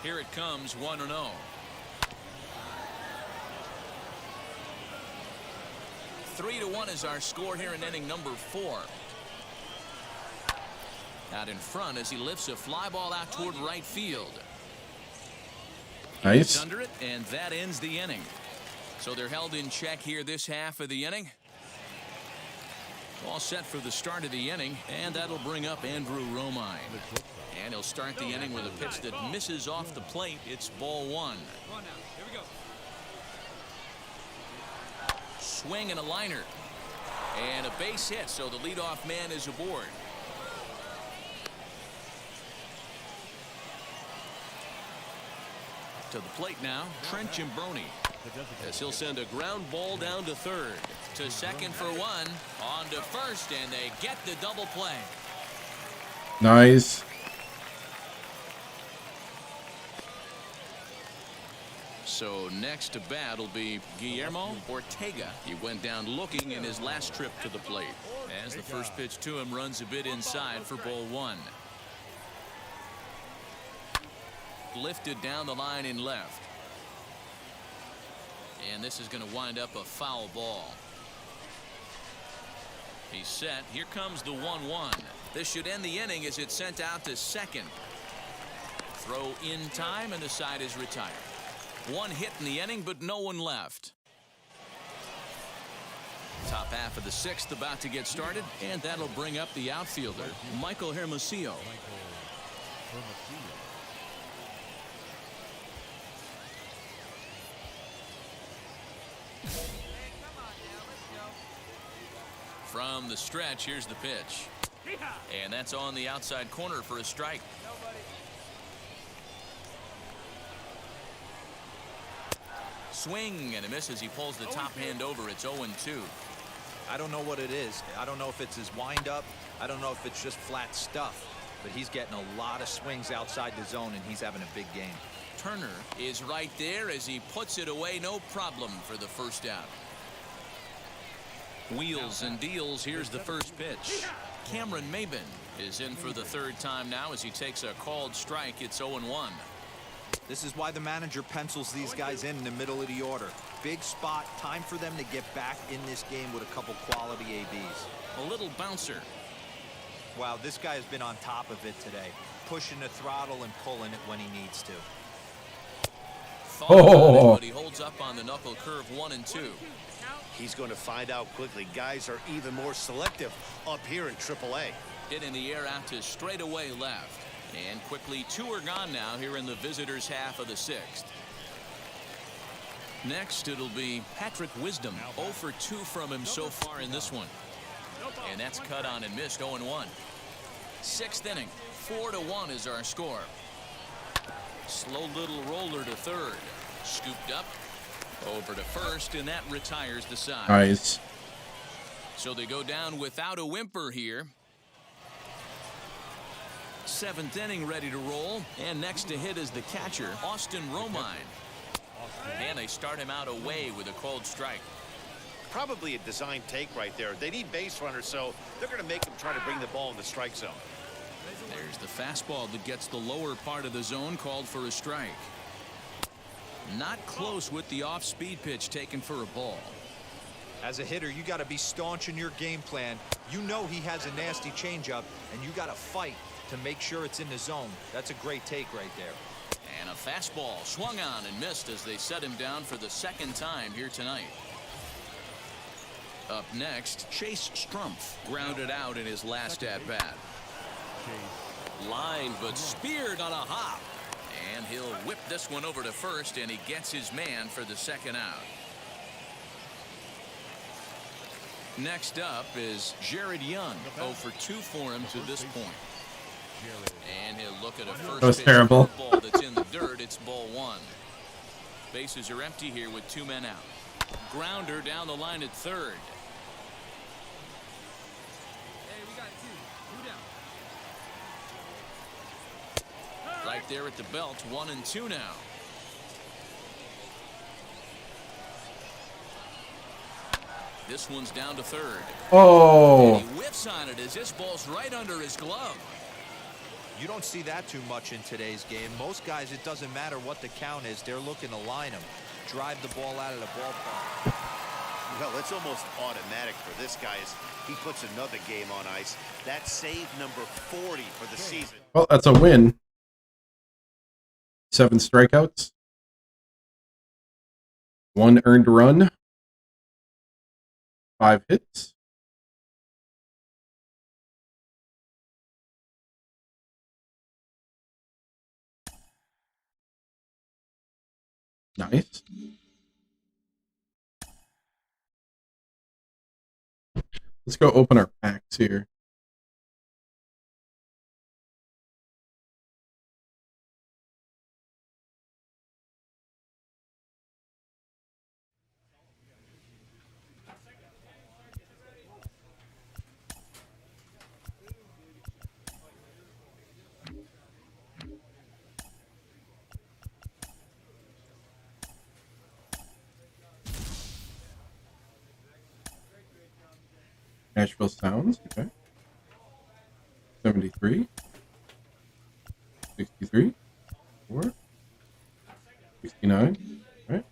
Here it comes, 1-0. 3-1 is our score here in inning number 4. Out in front as he lifts a fly ball out toward right field. Nice. It's under it, and that ends the inning. So they're held in check here this half of the inning. All set for the start of the inning, and that'll bring up Andrew Romine. And he'll start the inning with a pitch that misses off the plate. It's ball 1. Swing and a liner. And a base hit, so the leadoff man is aboard. To the plate now, Trent Jimbroni. As he'll send a ground ball down to third. To second for 1. On to first, and they get the double play. Nice. So next to bat will be Guillermo Ortega. He went down looking in his last trip to the plate. As the first pitch to him runs a bit inside for ball one. Lifted down the line in left. And this is going to wind up a foul ball. He's set. Here comes the 1-1. This should end the inning as it's sent out to second. Throw in time and the side is retired. One hit in the inning, but no one left. Top half of the sixth about to get started, and that'll bring up the outfielder, Michael Hermosillo. From the stretch, here's the pitch. And that's on the outside corner for a strike. Swing and a miss as he pulls the top hand over. It's 0-2. I don't know what it is. I don't know if it's his windup. I don't know if it's just flat stuff. But he's getting a lot of swings outside the zone, and he's having a big game. Turner is right there as he puts it away. No problem for the first out. Wheels and deals. Here's the first pitch. Cameron Maben is in for the third time now as he takes a called strike. It's 0-1. This is why the manager pencils these guys in the middle of the order. Big spot. Time for them to get back in this game with a couple quality ABs. A little bouncer. Wow, this guy has been on top of it today. Pushing the throttle and pulling it when he needs to. But he holds up on the knuckle curve 1-2. He's going to find out quickly. Guys are even more selective up here in AAA. Hit in the air out to straightaway left. And quickly, two are gone now here in the visitors' half of the sixth. Next, it'll be Patrick Wisdom. 0 for 2 from him so far in this one. And that's cut on and missed. 0-1. Sixth inning. 4-1 is our score. Slow little roller to third. Scooped up. Over to first, and that retires the side. Nice. So they go down without a whimper here. Seventh inning ready to roll. And next to hit is the catcher, Austin Romine. And they start him out away with a cold strike. Probably a design take right there. They need base runners, so they're going to make them try to bring the ball in the strike zone. There's the fastball that gets the lower part of the zone, called for a strike. Not close with the off-speed pitch taken for a ball. As a hitter, you got to be staunch in your game plan. You know he has a nasty changeup, and you got to fight to make sure it's in the zone. That's a great take right there. And a fastball swung on and missed as they set him down for the second time here tonight. Up next, Chase Strumpf grounded out in his last at-bat. Line, but speared on a hop. And he'll whip this one over to first, and he gets his man for the second out. Next up is Jared Young. 0 for 2 for him to this point. And he'll look at a first That was pitch terrible. ball that's in the dirt. It's ball one. Bases are empty here with 2 men out. Grounder down the line at third. Right there at the belt, 1-2 now. This one's down to third. Oh. And he whiffs on it as this ball's right under his glove. You don't see that too much in today's game. Most guys, it doesn't matter what the count is. They're looking to line him, drive the ball out of the ballpark. Well, it's almost automatic for this guy as he puts another game on ice. That's save number 40 for the season. Well, that's a win. 7 strikeouts. 1 earned run. 5 hits. Nice. Let's go open our packs here. Nashville Sounds. Okay. 73. 63. 4. 69. All right.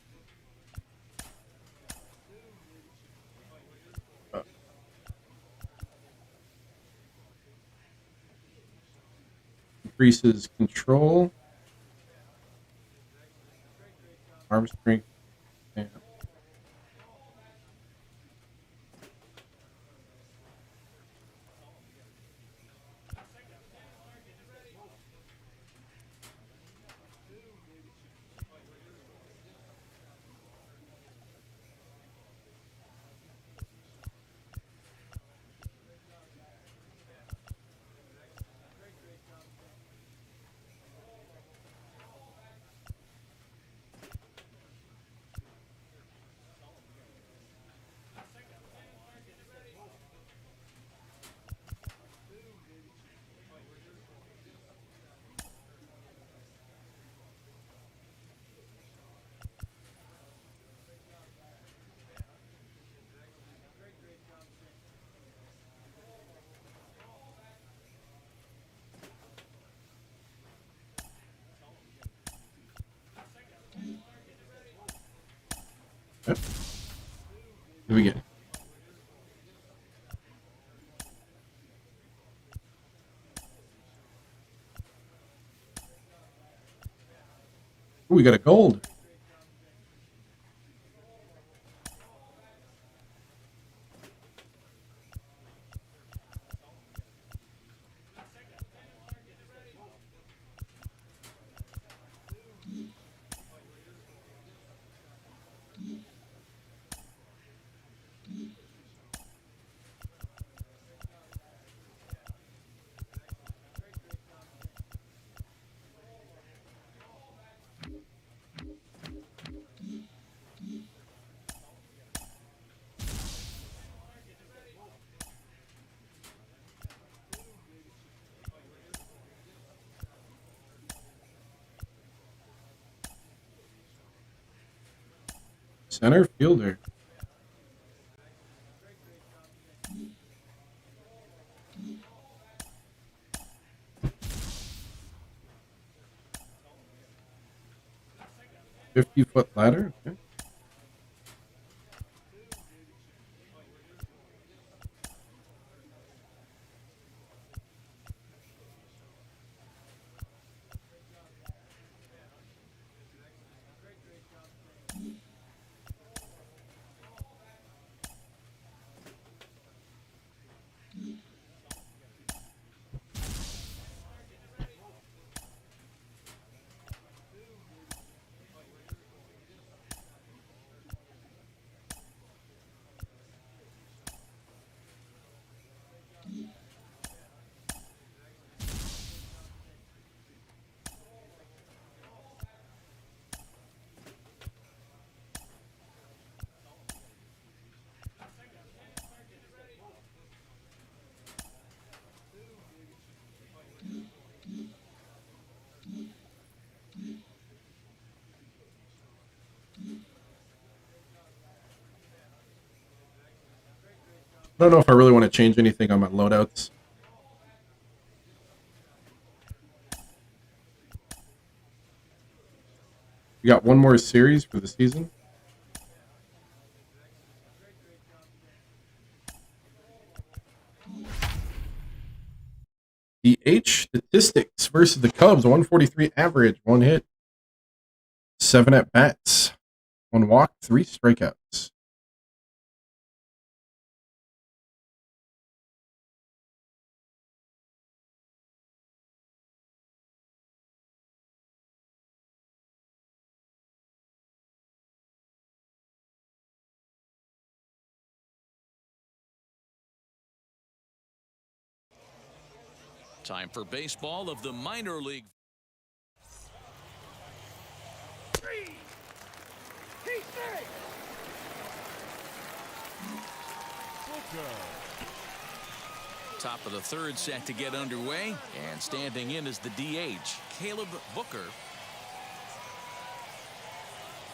Increases control, arm strength, and yep. Here we go. Ooh, we got a gold. Center fielder. $50-foot ladder. Okay. I don't know if I really want to change anything on my loadouts. We got one more series for the season. The H statistics versus the Cubs. 143 average, 1 hit, 7 at bats, 1 walk, 3 strikeouts. Time for baseball of the minor league. Top of the third set to get underway, and standing in is the DH, Caleb Booker.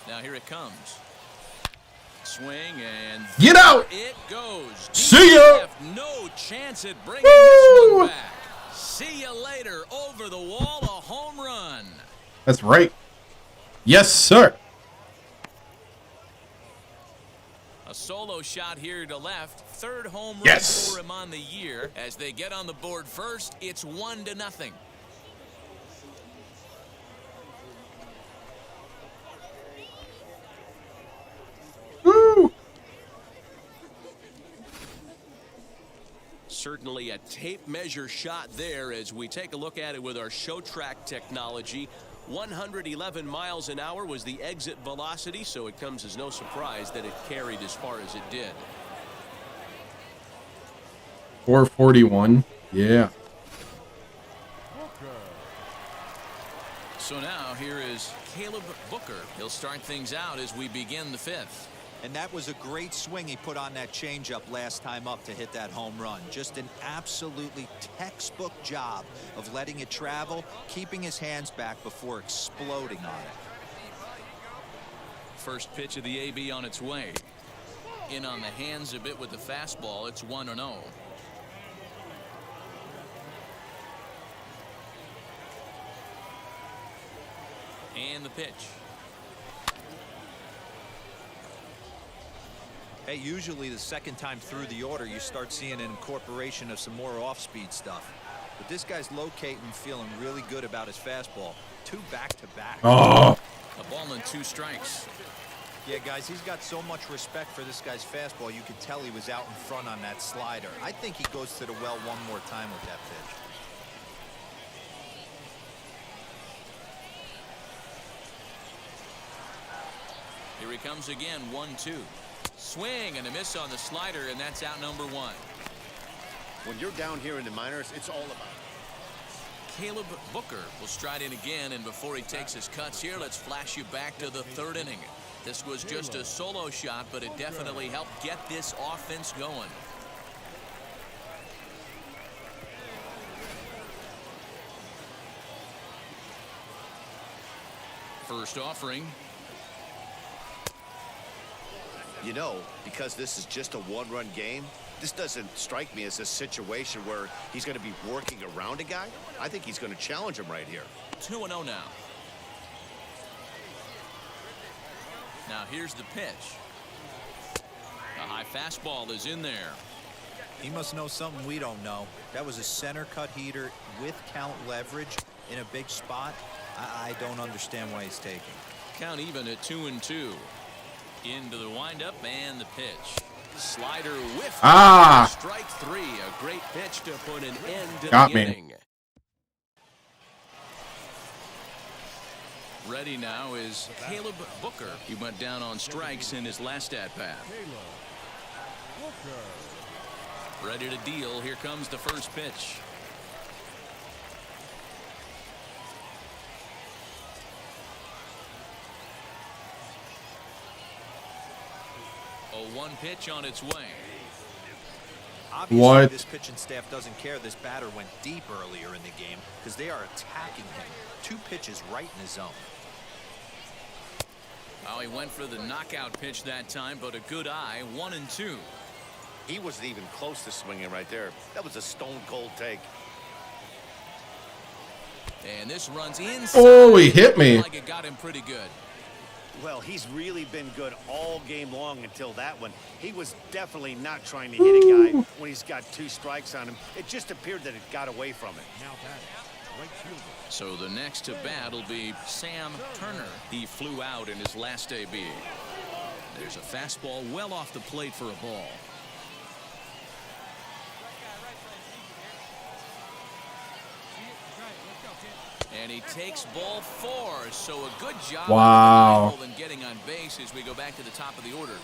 Now here it comes. Swing and Get out! It goes. See ya! No chance at bringing this one back. See you later. Over the wall, a home run. That's right. Yes, sir. A solo shot here to left. Third home run Yes. for him on the year. As they get on the board first, it's 1-0. Woo! Certainly a tape measure shot there as we take a look at it with our show track technology. 111 miles an hour was the exit velocity, so it comes as no surprise that it carried as far as it did. 441. Yeah. So now here is Caleb Booker. He'll start things out as we begin the fifth. And that was a great swing he put on that changeup last time up to hit that home run. Just an absolutely textbook job of letting it travel, keeping his hands back before exploding on it. First pitch of the AB on its way. In on the hands a bit with the fastball. It's 1-0. And the pitch. Hey, usually the second time through the order, you start seeing an incorporation of some more off-speed stuff. But this guy's locating, feeling really good about his fastball. 2 back-to-back. Oh. A ball and 2 strikes. Yeah, guys, he's got so much respect for this guy's fastball, you could tell he was out in front on that slider. I think he goes to the well one more time with that pitch. Here he comes again, 1-2. Swing and a miss on the slider, and that's out number 1. When you're down here in the minors, it's all about it. Caleb Booker will stride in again, and before he takes his cuts here, let's flash you back to the 3rd inning. This was just a solo shot, but it definitely helped get this offense going. First offering. You know, because this is just a one-run game, this doesn't strike me as a situation where he's going to be working around a guy. I think he's going to challenge him right here. 2-0 now. Now here's the pitch. A high fastball is in there. He must know something we don't know. That was a center cut heater with count leverage in a big spot. I don't understand why he's taking. Count even at 2-2. Into the windup and the pitch. Slider whiff. Strike 3. A great pitch to put an end to the inning. Ready now is Caleb Booker. He went down on strikes in his last at-bat. Ready to deal. Here comes the first pitch. A 1 pitch on its way. Obviously, this pitching staff doesn't care this batter went deep earlier in the game because they are attacking him. 2 pitches right in his zone. Oh, he went for the knockout pitch that time, but a good eye. 1-2. He wasn't even close to swinging right there. That was a stone-cold take. And this runs inside. Oh, he hit me. Like it got him pretty good. Well, he's really been good all game long until that one. He was definitely not trying to hit a guy when he's got 2 strikes on him. It just appeared that it got away from him. So the next to bat will be Sam Turner. He flew out in his last AB. There's a fastball well off the plate for a ball. And he takes ball 4, so a good job than getting on base as we go back to the top of the order.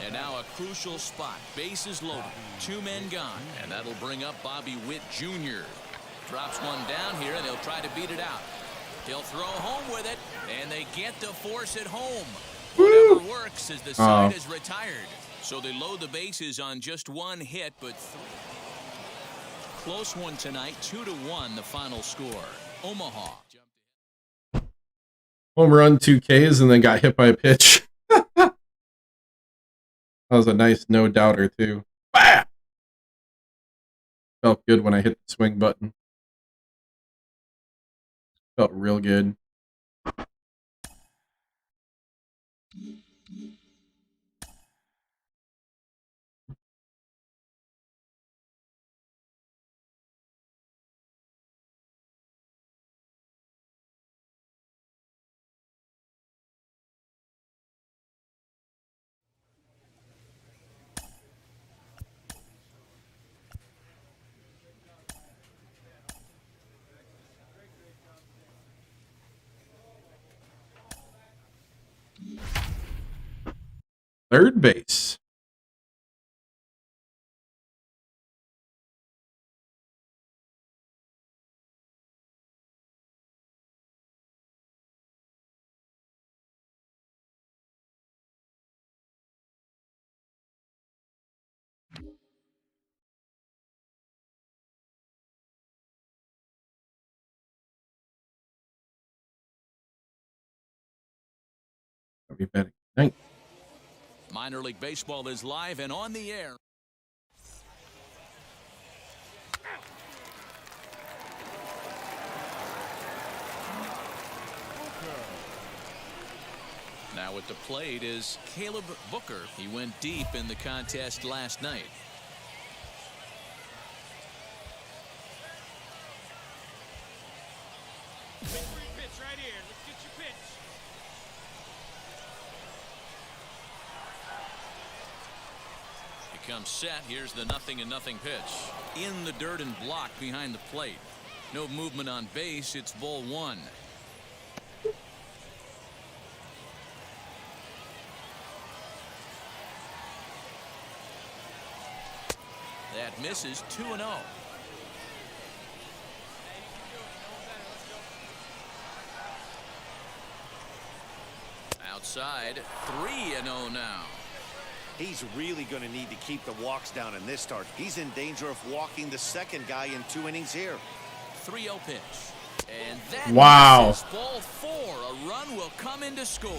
And now a crucial spot. Bases loaded. 2 men gone. And that'll bring up Bobby Witt Jr. Drops one down here, and he'll try to beat it out. He'll throw home with it, and they get to force it home. Whatever works as the side is retired. So they load the bases on just 1 hit, but close one tonight. 2-1 the final score. Omaha. Home run, 2 Ks, and then got hit by a pitch. That was a nice no-doubter, too. Bah! Felt good when I hit the swing button. Felt real good. Third base. I'll be betting ninth. Minor League Baseball is live and on the air. Now at the plate is Caleb Booker. He went deep in the contest last night. He comes set. Here's the 0-0 pitch. In the dirt and blocked behind the plate. No movement on base. It's ball one. That misses 2-0. Outside 3-0 now. He's really going to need to keep the walks down in this start. He's in danger of walking the second guy in 2 innings here. 3-0 pitch. And that wow. is ball four. A run will come in to score.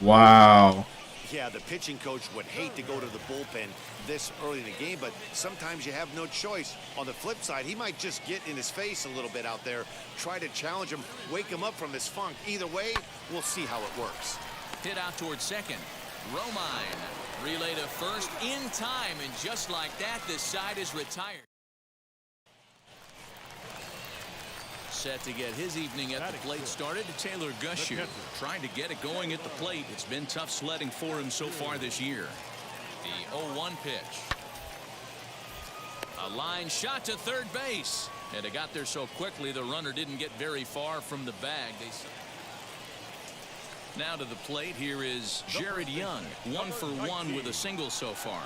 Wow. Yeah, the pitching coach would hate to go to the bullpen this early in the game, but sometimes you have no choice. On the flip side, he might just get in his face a little bit out there, try to challenge him, wake him up from his funk. Either way, we'll see how it works. Hit out towards second. Romine relay to first in time, and just like that, this side is retired. Set to get his evening at the plate started. Taylor Gushu trying to get it going at the plate. It's been tough sledding for him so far this year. The 0-1 pitch. A line shot to third base. And it got there so quickly the runner didn't get very far from the bag. Now to the plate, here is Jared Young. 1 for 1 with a single so far.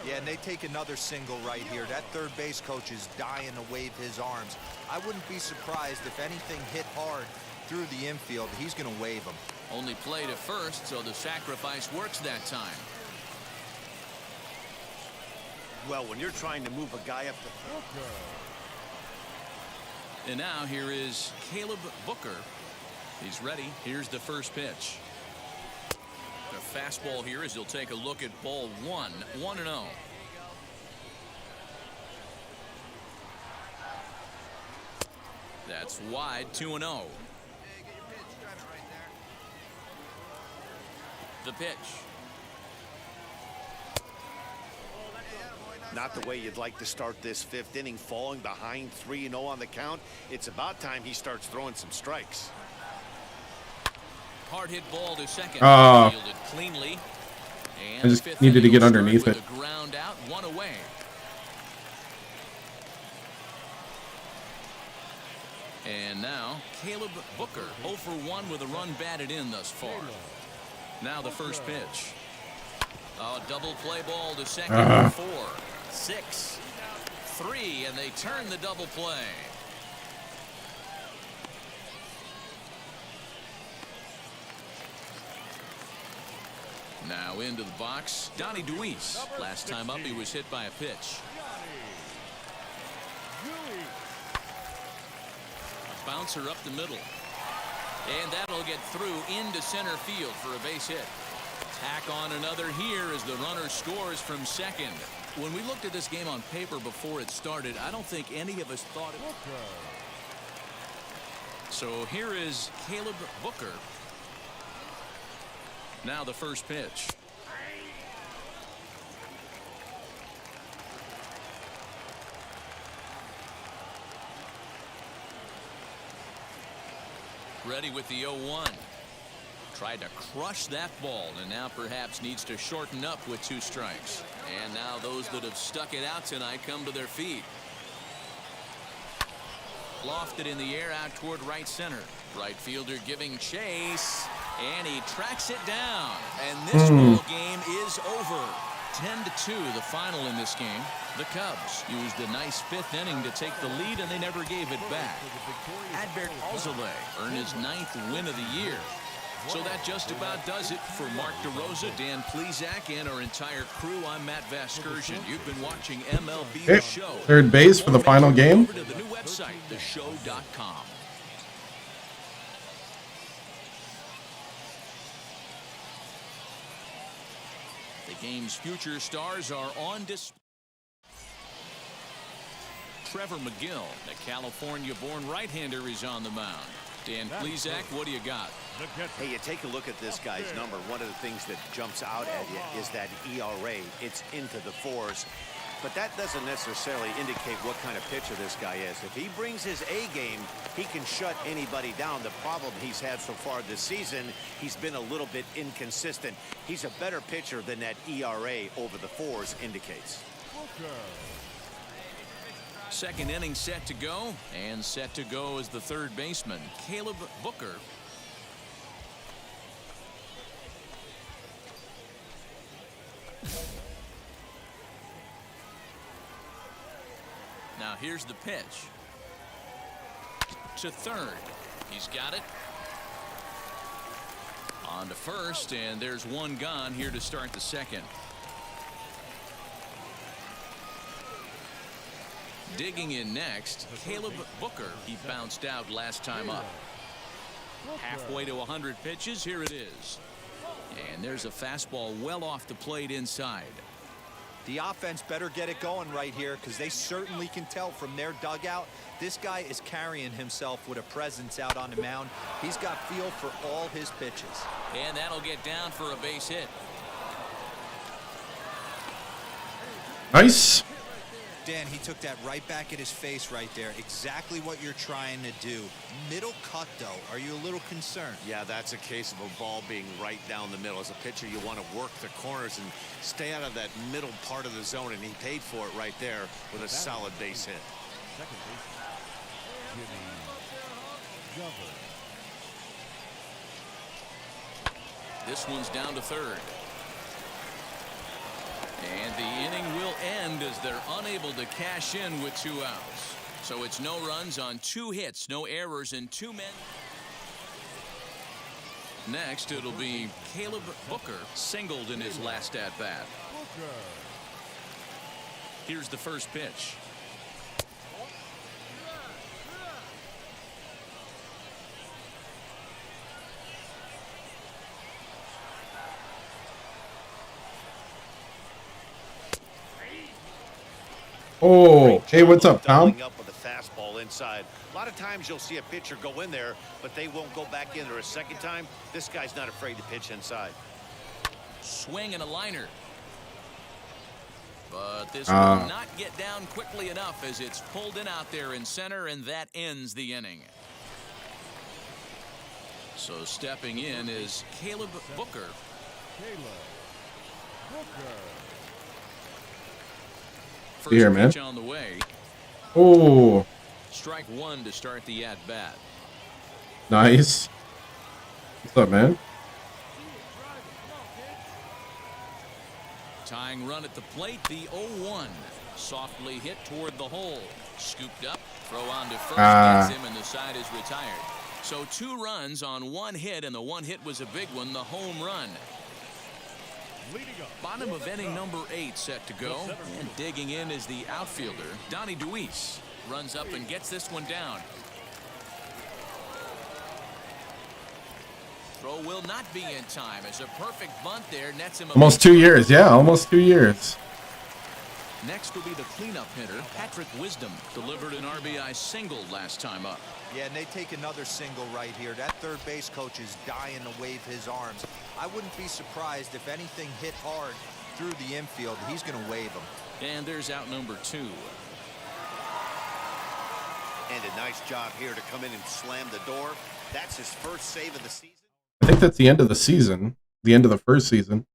Yeah, and they take another single right here. That third base coach is dying to wave his arms. I wouldn't be surprised if anything hit hard through the infield. He's going to wave them. Only play to first, so the sacrifice works that time. Well, when you're trying to move a guy up the... And now here is Caleb Booker. He's ready. Here's the first pitch. The fastball here as he'll take a look at ball one. 1-0. That's wide. 2-0. The pitch. Not the way you'd like to start this fifth inning, falling behind 3-0 on the count. It's about time he starts throwing some strikes. Hard hit ball to second. Oh. Fielded cleanly. And I just needed to get underneath it. Ground out, 1 away. And now Caleb Booker 0 for 1 with a run batted in thus far. Now the first pitch. Oh, double play ball to second. 4, 6, 3, and they turn the double play. Now into the box, Donnie Deweese. Last time up, he was hit by a pitch. Bouncer up the middle. And that'll get through into center field for a base hit. Tack on another here as the runner scores from second. When we looked at this game on paper before it started, I don't think any of us thought it. So here is Caleb Booker. Now the first pitch. Ready with the 0-1. Tried to crush that ball and now perhaps needs to shorten up with 2 strikes. And now those that have stuck it out tonight come to their feet. Lofted in the air out toward right center. Right fielder giving chase, and he tracks it down. And this ball game is over. 10-2 the final in this game. The Cubs used a nice 5th inning to take the lead, and they never gave it back. Adbert Alzolay earned his 9th win of the year. So that just about does it for Mark DeRosa, Dan Plesac, and our entire crew. I'm Matt Vasgersian. You've been watching MLB The Show. Third base for the final game. Over to the new website, theshow.com. The game's future stars are on display. Trevor McGill, the California-born right-hander, is on the mound. Dan Plesac, what do you got? Hey, you take a look at this guy's number. One of the things that jumps out at you is that ERA. It's into the 4s. But that doesn't necessarily indicate what kind of pitcher this guy is. If he brings his A game, he can shut anybody down. The problem he's had so far this season, he's been a little bit inconsistent. He's a better pitcher than that ERA over the 4s indicates. Second inning set to go, and set to go is the third baseman, Caleb Booker. Now here's the pitch. To third. He's got it. On to first, and there's one gone here to start the second. Digging in next, Caleb Booker. He bounced out last time up. Halfway to 100 pitches, here it is. And there's a fastball well off the plate inside. The offense better get it going right here, because they certainly can tell from their dugout this guy is carrying himself with a presence out on the mound. He's got feel for all his pitches. And that'll get down for a base hit. Nice. Dan, he took that right back at his face right there. Exactly what you're trying to do. Middle cut, though. Are you a little concerned? Yeah, that's a case of a ball being right down the middle. As a pitcher, you want to work the corners and stay out of that middle part of the zone, and he paid for it right there with a solid base hit. Second baseman, Jimmy Glover. This one's down to third. And the inning will end as they're unable to cash in with 2 outs. So it's no runs on 2 hits, no errors, and 2 men. Next, it'll be Caleb Booker, singled in his last at-bat. Here's the first pitch. Oh, hey, what's up, Tom? Up with a fastball inside. A lot of times you'll see a pitcher go in there, but they won't go back in there a second time. This guy's not afraid to pitch inside. Swing and a liner. But this will not get down quickly enough as it's pulled in out there in center, and that ends the inning. So stepping in is Caleb Booker. First Here, man. pitch on the way. Oh, Strike 1 to start the at-bat. nice. What's up, man? Tying run at the plate, the 0-1. Softly hit toward the hole. Scooped up, throw on to first, gets him, and the side is retired. So 2 runs on 1 hit, and the 1 hit was a big one, the home run. Bottom of inning number 8 set to go, and digging in is the outfielder, Donnie Deweese. Runs up and gets this one down. Throw will not be in time as a perfect bunt there nets him. Almost 2 years. Yeah, almost 2 years. Next will be the cleanup hitter, Patrick Wisdom. Delivered an RBI single last time up. Yeah, and they take another single right here. That third base coach is dying to wave his arms. I wouldn't be surprised if anything hit hard through the infield. He's going to wave them. And there's out number 2. And a nice job here to come in and slam the door. That's his first save of the season. I think that's the end of the season, the end of the first season.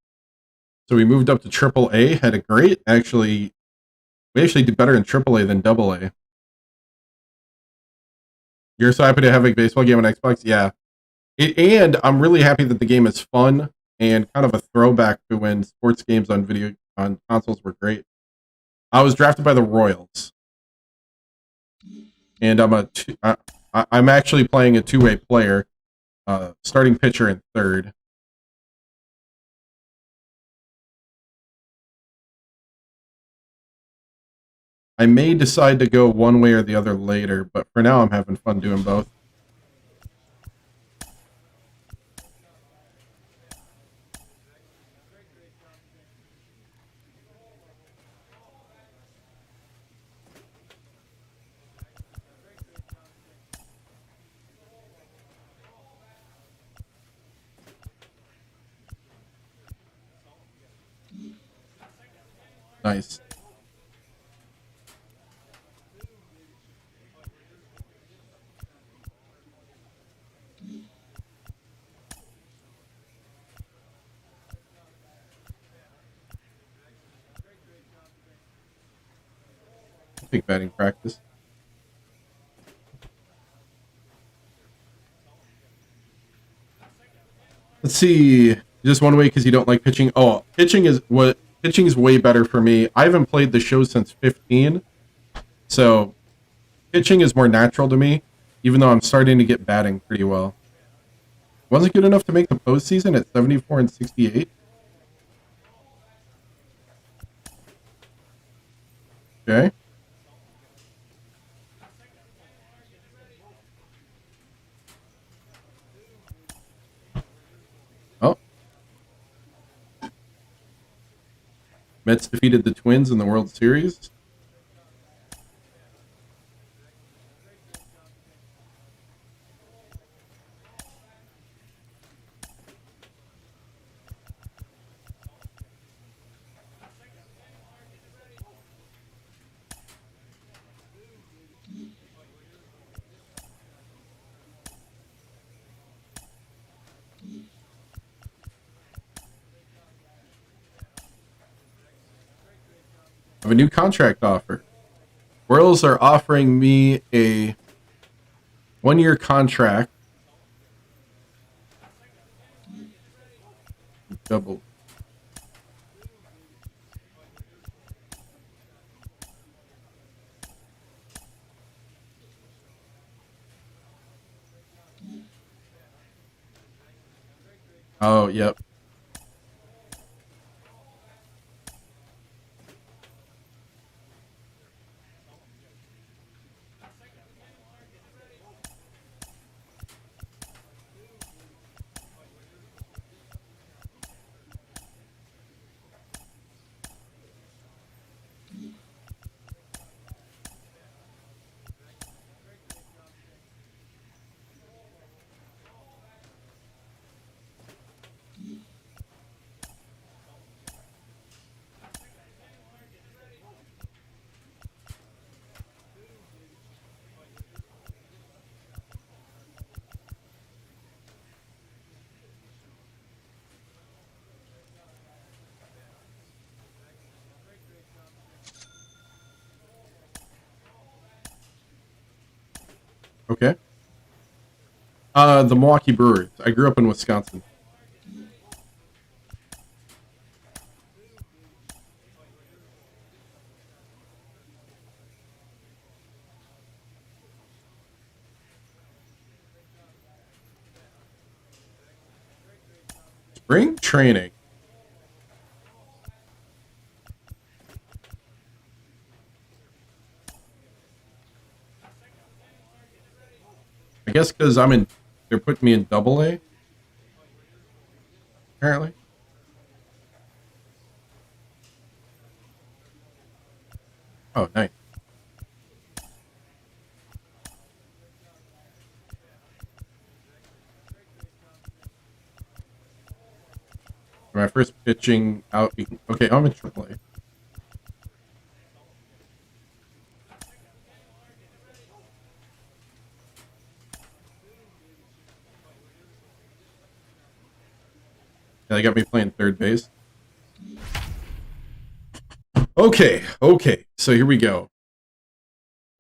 So we moved up to AAA, had a great, we actually did better in AAA than AA. You're so happy to have a baseball game on Xbox? Yeah. And I'm really happy that the game is fun and kind of a throwback to when sports games on consoles were great. I was drafted by the Royals. And I'm actually playing a two-way player, starting pitcher and third. I may decide to go one way or the other later, but for now I'm having fun doing both. Nice. Take batting practice. Let's see. Just one way because you don't like pitching. Oh, pitching is way better for me. I haven't played the show since 15, so pitching is more natural to me. Even though I'm starting to get batting pretty well. Wasn't good enough to make the postseason at 74 and 68. Okay. Oh. Mets defeated the Twins in the World Series. I have a new contract offer. Royals are offering me a 1-year contract. Double. Oh, yep. Okay. The Milwaukee Brewers. I grew up in Wisconsin. Spring training. I guess because they're putting me in AA. apparently. Oh, nice. My first pitching out. Okay, I'm in AAA. Yeah, they got me playing third base. Okay. So here we go.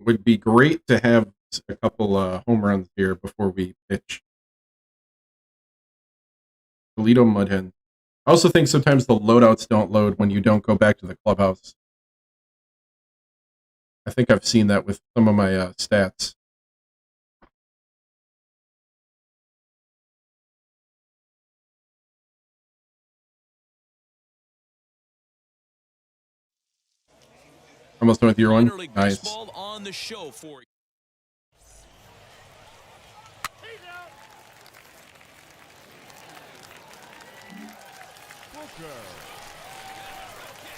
Would be great to have a couple home runs here before we pitch. Toledo Mudhen. I also think sometimes the loadouts don't load when you don't go back to the clubhouse. I think I've seen that with some of my stats. Almost done with your one. Nice. Baseball on the show for you.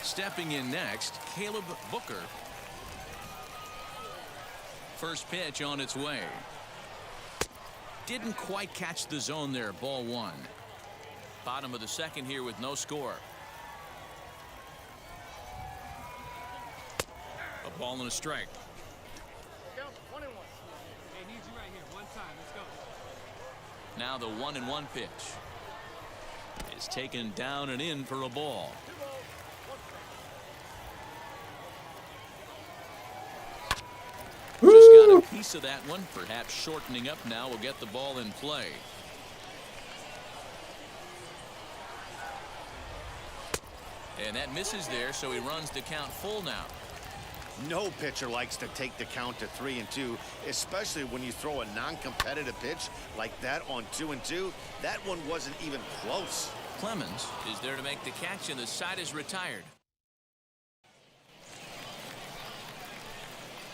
Stepping in next, Caleb Booker. First pitch on its way. Didn't quite catch the zone there. Ball one. Bottom of the second here with no score. A ball and a strike. Now the 1-1 pitch is taken down and in for a ball. Just got a piece of that one. Perhaps shortening up now will get the ball in play. And that misses there, so he runs the count full now. No pitcher likes to take the count to 3-2, especially when you throw a non-competitive pitch like that on 2-2. That one wasn't even close. Clemens is there to make the catch, and the side is retired.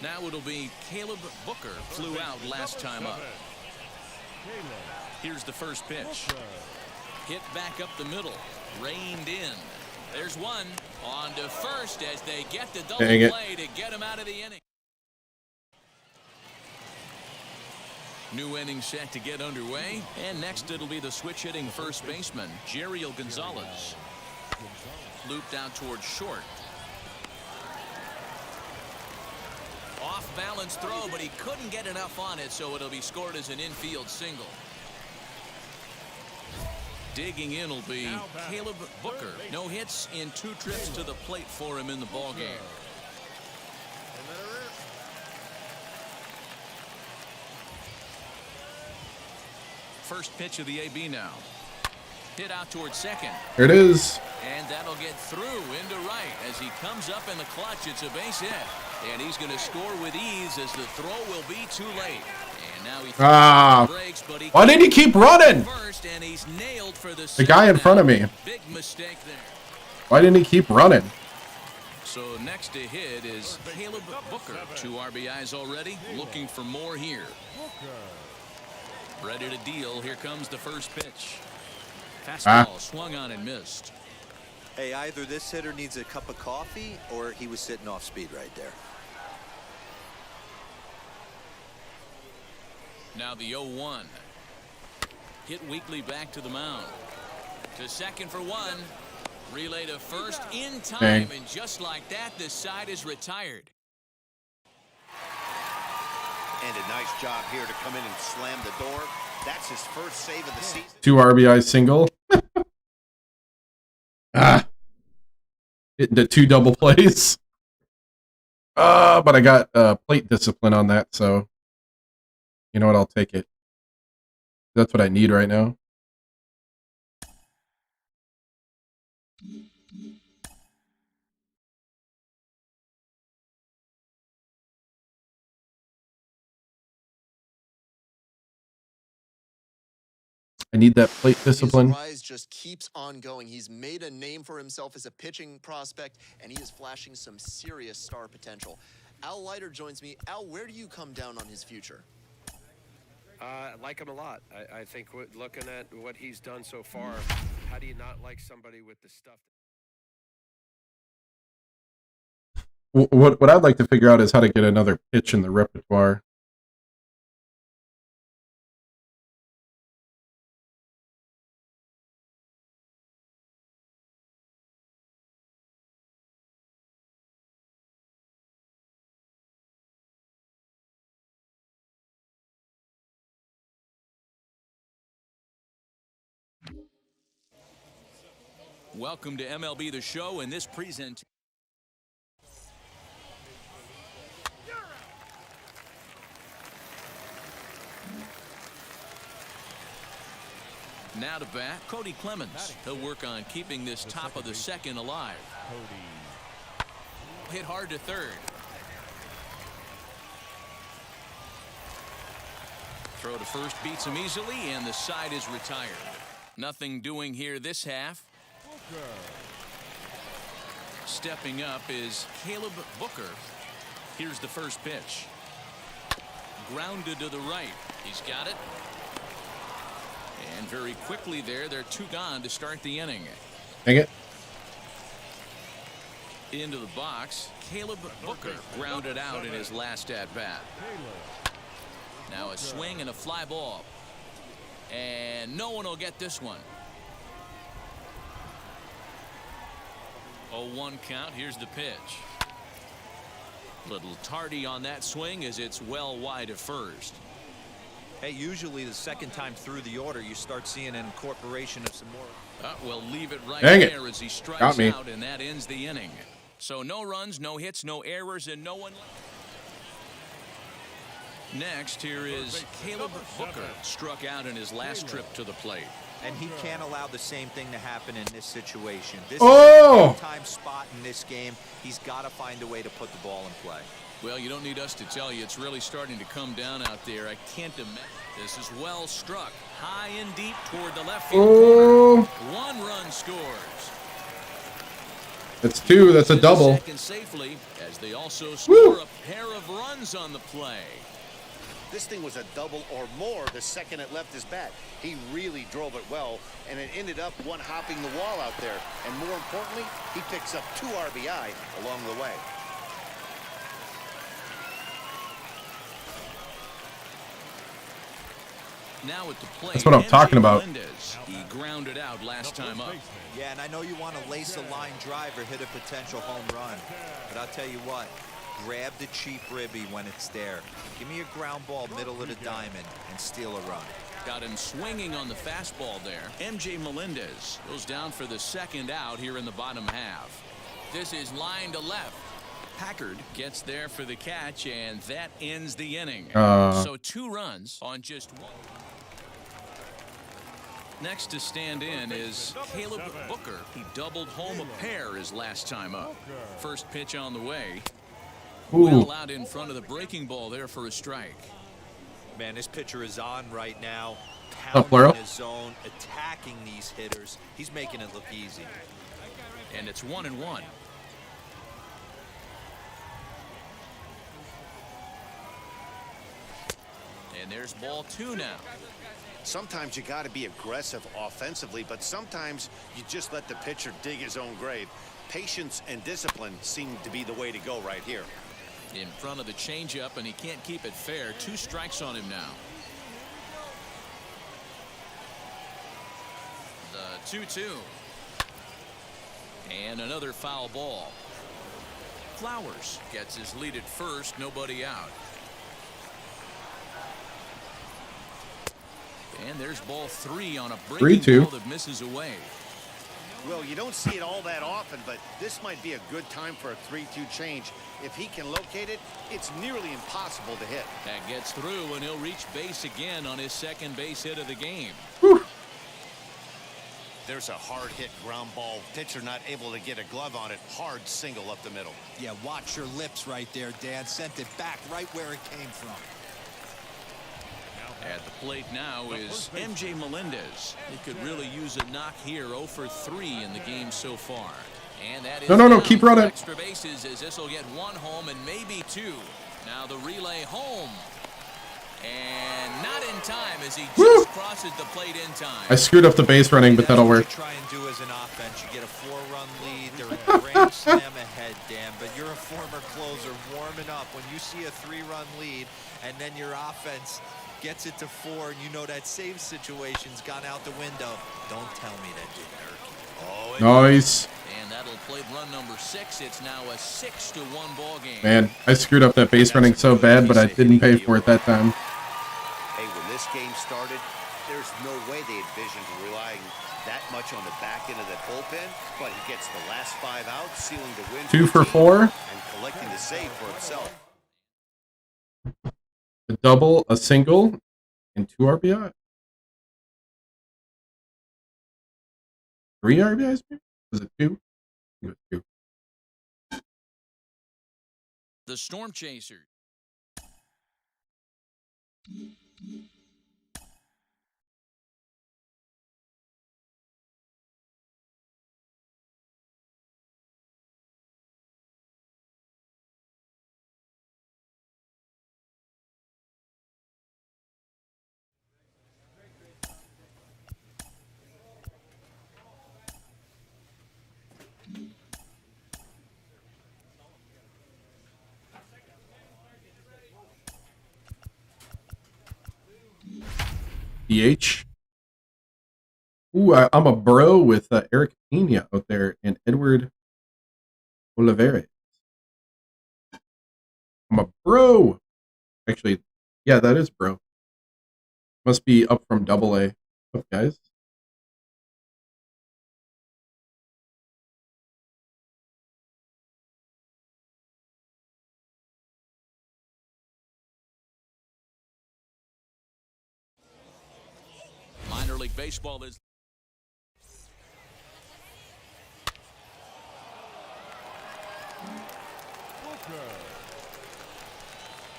Now it'll be Caleb Booker. Flew out last time up. Here's the first pitch. Hit back up the middle. Reined in. There's one. On to first as they get the double play to get him out of the inning. New inning set to get underway. And next it'll be the switch hitting first baseman, Jeriel Gonzalez. Looped out towards short. Off balance throw, but he couldn't get enough on it, so it'll be scored as an infield single. Digging in will be Caleb Booker. No hits in 2 trips to the plate for him in the ballgame. First pitch of the AB now. Hit out towards second. There it is. And that'll get through into right as he comes up in the clutch. It's a base hit. And he's going to score with ease as the throw will be too late. And now he breaks, but why did he keep running? First, and he's nailed for the guy in front of me. Big mistake there. Why didn't he keep running? So next to hit is Caleb Booker. 2 RBIs already. Looking for more here. Ready to deal. Here comes the first pitch. Fastball swung on and missed. Hey, either this hitter needs a cup of coffee or he was sitting off speed right there. Now the 0-1. Hit weakly back to the mound. To second for 1. Relay to first in time. And just like that, the side is retired. And a nice job here to come in and slam the door. That's his first save of the season. 2 RBI single. Hitting to 2 double plays. But I got plate discipline on that, so you know what? I'll take it. That's what I need right now. I need that plate discipline. His rise just keeps on going. He's made a name for himself as a pitching prospect, and he is flashing some serious star potential. Al Leiter joins me. Al, where do you come down on his future? I like him a lot. I think looking at what he's done so far, How do you not like somebody with the stuff? What I'd like to figure out is how to get another pitch in the repertoire. Welcome to MLB The Show, and this presentation. Now to bat, Cody Clemens. He'll work on keeping this top of the second alive. Hit hard to third. Throw to first beats him easily, and the side is retired. Nothing doing here this half. Stepping up is Caleb Booker. Here's the first pitch. Grounded to the right. He's got it. And very quickly there, they're 2 gone to start the inning. Dang it. Into the box, Caleb Booker grounded out in his last at-bat. Now a swing and a fly ball. And no one will get this one. 0-1 count. Here's the pitch. Little tardy on that swing as it's well wide of first. Hey, usually the second time through the order, you start seeing an incorporation of some more. We'll leave it right Dang there it. as he strikes Got me. out, and that ends the inning. So no runs, no hits, no errors, and no one. Next, here is Caleb Booker. Struck out in his last trip to the plate. And he can't allow the same thing to happen in this situation. This Oh! is a time spot in this game. He's got to find a way to put the ball in play. Well, you don't need us to tell you. It's really starting to come down out there. I can't imagine. This is well struck. High and deep toward the left field corner. 1 run scores. That's 2. That's a double. Second safely, as they also score a pair of runs on the play. This thing was a double or more the second it left his bat. He really drove it well, and it ended up one hopping the wall out there. And more importantly, he picks up 2 RBI along the way. Now at the plate. That's what I'm talking about. He grounded out last time up. Yeah, and I know you want to lace a line drive or hit a potential home run. But I'll tell you what, grab the cheap ribby when it's there. Give me a ground ball middle of the diamond and steal a run. Got him swinging on the fastball there. MJ Melendez goes down for the second out here in the bottom half. This is line to left. Packard gets there for the catch, and that ends the inning. So 2 runs on just 1. Next to stand in is Caleb Booker. He doubled home a pair his last time up. First pitch on the way. Well out in front of the breaking ball there for a strike. Man, this pitcher is on right now. Plural. Pounding his zone, attacking these hitters. He's making it look easy. And it's 1-1. And there's ball 2 now. Sometimes you got to be aggressive offensively, but sometimes you just let the pitcher dig his own grave. Patience and discipline seem to be the way to go right here. In front of the changeup, and he can't keep it fair. 2 strikes on him now. The 2-2. And another foul ball. Flowers gets his lead at first, nobody out. And there's ball 3 on a breaking ball that misses away. Well, you don't see it all that often, but this might be a good time for a 3-2 change. If he can locate it, it's nearly impossible to hit. That gets through, and he'll reach base again on his second base hit of the game. Whew. There's a hard hit ground ball. Pitcher not able to get a glove on it. Hard single up the middle. Yeah, watch your lips right there, Dan. Sent it back right where it came from. At the plate now is MJ Melendez. He could really use a knock here. 0 for 3 in the game so far. And that is no, keep running. Extra bases as this will get 1 home and maybe 2. Now the relay home. And not in time as he just crosses the plate in time. I screwed up the base running, but that'll work. That's what you try and do as an offense. You get a 4-run lead. They're a grand slam ahead, Dan, but you're a former closer warming up. When you see a 3-run lead and then your offense gets it to 4 and you know that save situation's gone out the window, don't tell me that didn't hurt you. Oh, Nice. and that'll play run number 6. It's now a 6-1 ball game. Man, I screwed up that base running so bad, but I didn't pay for it that time. Hey, when this game started, there's no way they envisioned relying that much on the back end of that bullpen, but he gets the last 5 outs, sealing the win. 2 for 4. And collecting the save for himself. A double, a single, and 2 RBI. 3 RBIs? Maybe? Was it 2? I think it was 2. The Storm Chasers. DH. Ooh, I'm a bro with Eric Pena out there and Edward Olivares. I'm a bro. Actually, yeah, that is bro. Must be up from AA. What's up, guys? Minor League Baseball is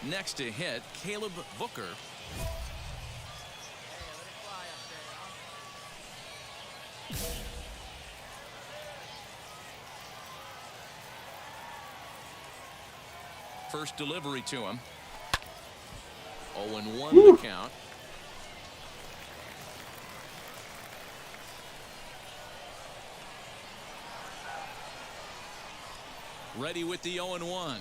next to hit Caleb Booker. First delivery to him. 0-1 the count. Ready with the 0-1.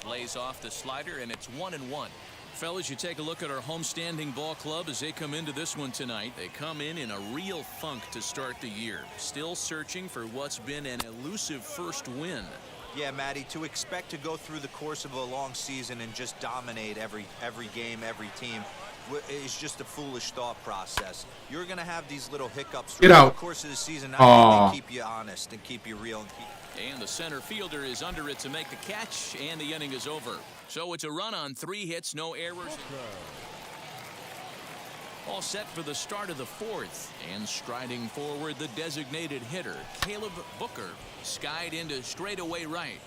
Lays off the slider, and it's 1-1. Fellas, you take a look at our homestanding ball club as they come into this one tonight. They come in a real funk to start the year. Still searching for what's been an elusive first win. Yeah, Matty, to expect to go through the course of a long season and just dominate every game, every team is just a foolish thought process. You're going to have these little hiccups throughout the course of the season. They keep you honest and keep you real. And the center fielder is under it to make the catch, and the inning is over. So it's a run on 3 hits, no errors. All set for the start of the 4th. And striding forward, the designated hitter, Caleb Booker, skied into straightaway right.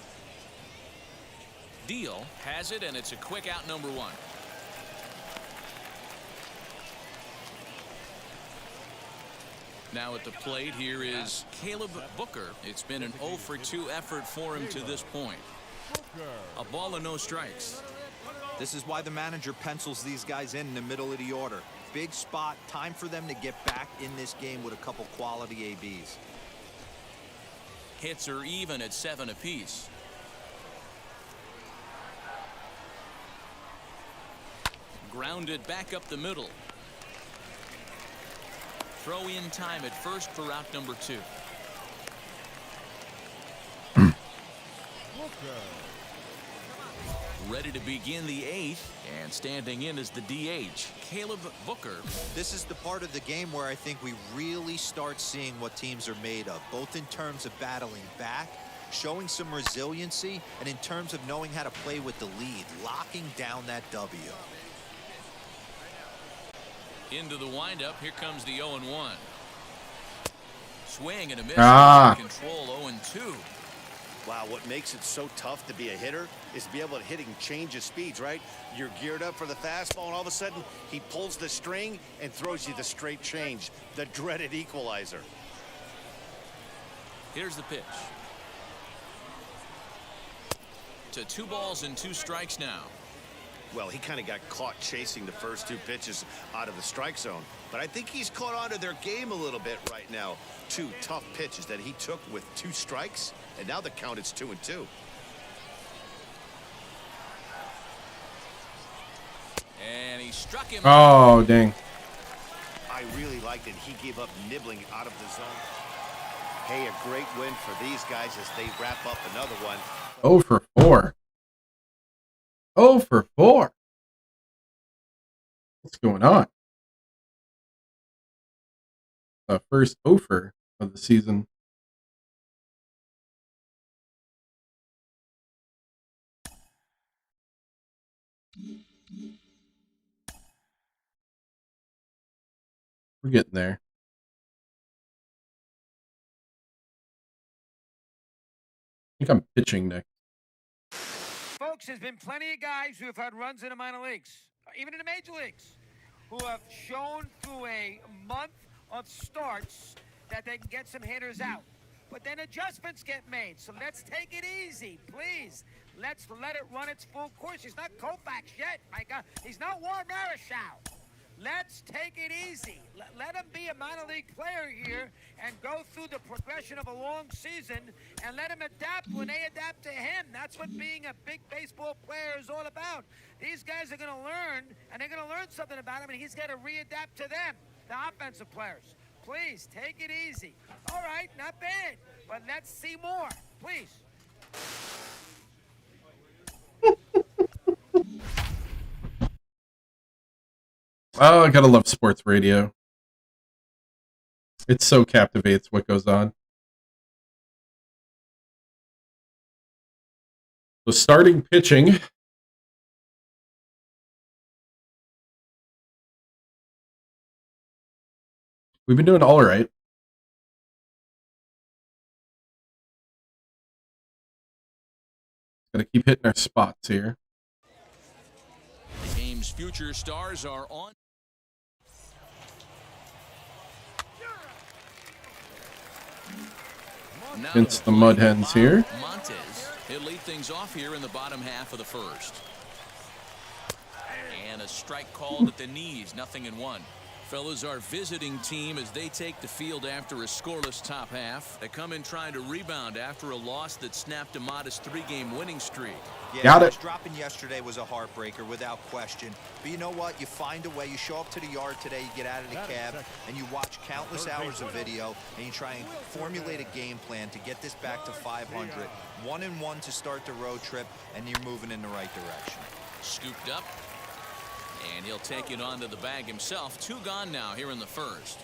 Deal has it, and it's a quick out, number 1. Now at the plate, here is Caleb Booker. It's been an 0-for-2 effort for him to this point. A ball and no strikes. This is why the manager pencils these guys in the middle of the order. Big spot, time for them to get back in this game with a couple quality ABs. Hits are even at 7 apiece. Grounded back up the middle. Throw in time at first for out number 2. Ready to begin the 8th, and standing in is the DH, Caleb Booker. This is the part of the game where I think we really start seeing what teams are made of, both in terms of battling back, showing some resiliency, and in terms of knowing how to play with the lead, locking down that W. Into the windup, here comes the 0-1. Swing and a miss. Control 0-2. Wow, what makes it so tough to be a hitter is to be able to hit and change his speeds, right? You're geared up for the fastball, and all of a sudden, he pulls the string and throws you the straight change, the dreaded equalizer. Here's the pitch. To 2 balls and 2 strikes now. Well, he kind of got caught chasing the first 2 pitches out of the strike zone. But I think he's caught on to their game a little bit right now. 2 tough pitches that he took with 2 strikes, and now the count is 2-2. And he struck him. Oh, dang. I really like that he gave up nibbling out of the zone. Hey, a great win for these guys as they wrap up another one. 0 for 4. 0 for 4. What's going on? The first 0 for of the season. We're getting there. I think I'm pitching next. Folks, there's been plenty of guys who have had runs in the minor leagues, even in the major leagues, who have shown through a month of starts that they can get some hitters out. But then adjustments get made. So let's take it easy, please. Let's let it run its full course. He's not Koufax yet, my God. He's not Warren Marichal. Let's take it easy. Let him be a minor league player here and go through the progression of a long season and let him adapt when they adapt to him. That's what being a big baseball player is all about. These guys are going to learn, and they're going to learn something about him, and he's got to readapt to them, the offensive players. Please, take it easy. All right, not bad, but let's see more, please. Oh, I gotta love sports radio. It so captivates what goes on. So starting pitching. We've been doing all right. Gotta keep hitting our spots here. The game's future stars are on. Against the Mud Hens here. Montes, he'll lead things off here in the bottom half of the first. And a strike called at the knees, 0-1. Fellas, our visiting team as they take the field after a scoreless top half. They come in trying to rebound after a loss that snapped a modest 3-game winning streak. Yeah, Got it. Dropping yesterday was a heartbreaker without question. But you know what? You find a way. You show up to the yard today, you get out of the cab, and you watch countless hours of video, and you try and formulate a game plan to get this back to 500. 1-1 to start the road trip, and you're moving in the right direction. Scooped up. And he'll take it onto the bag himself. 2 gone now here in the first.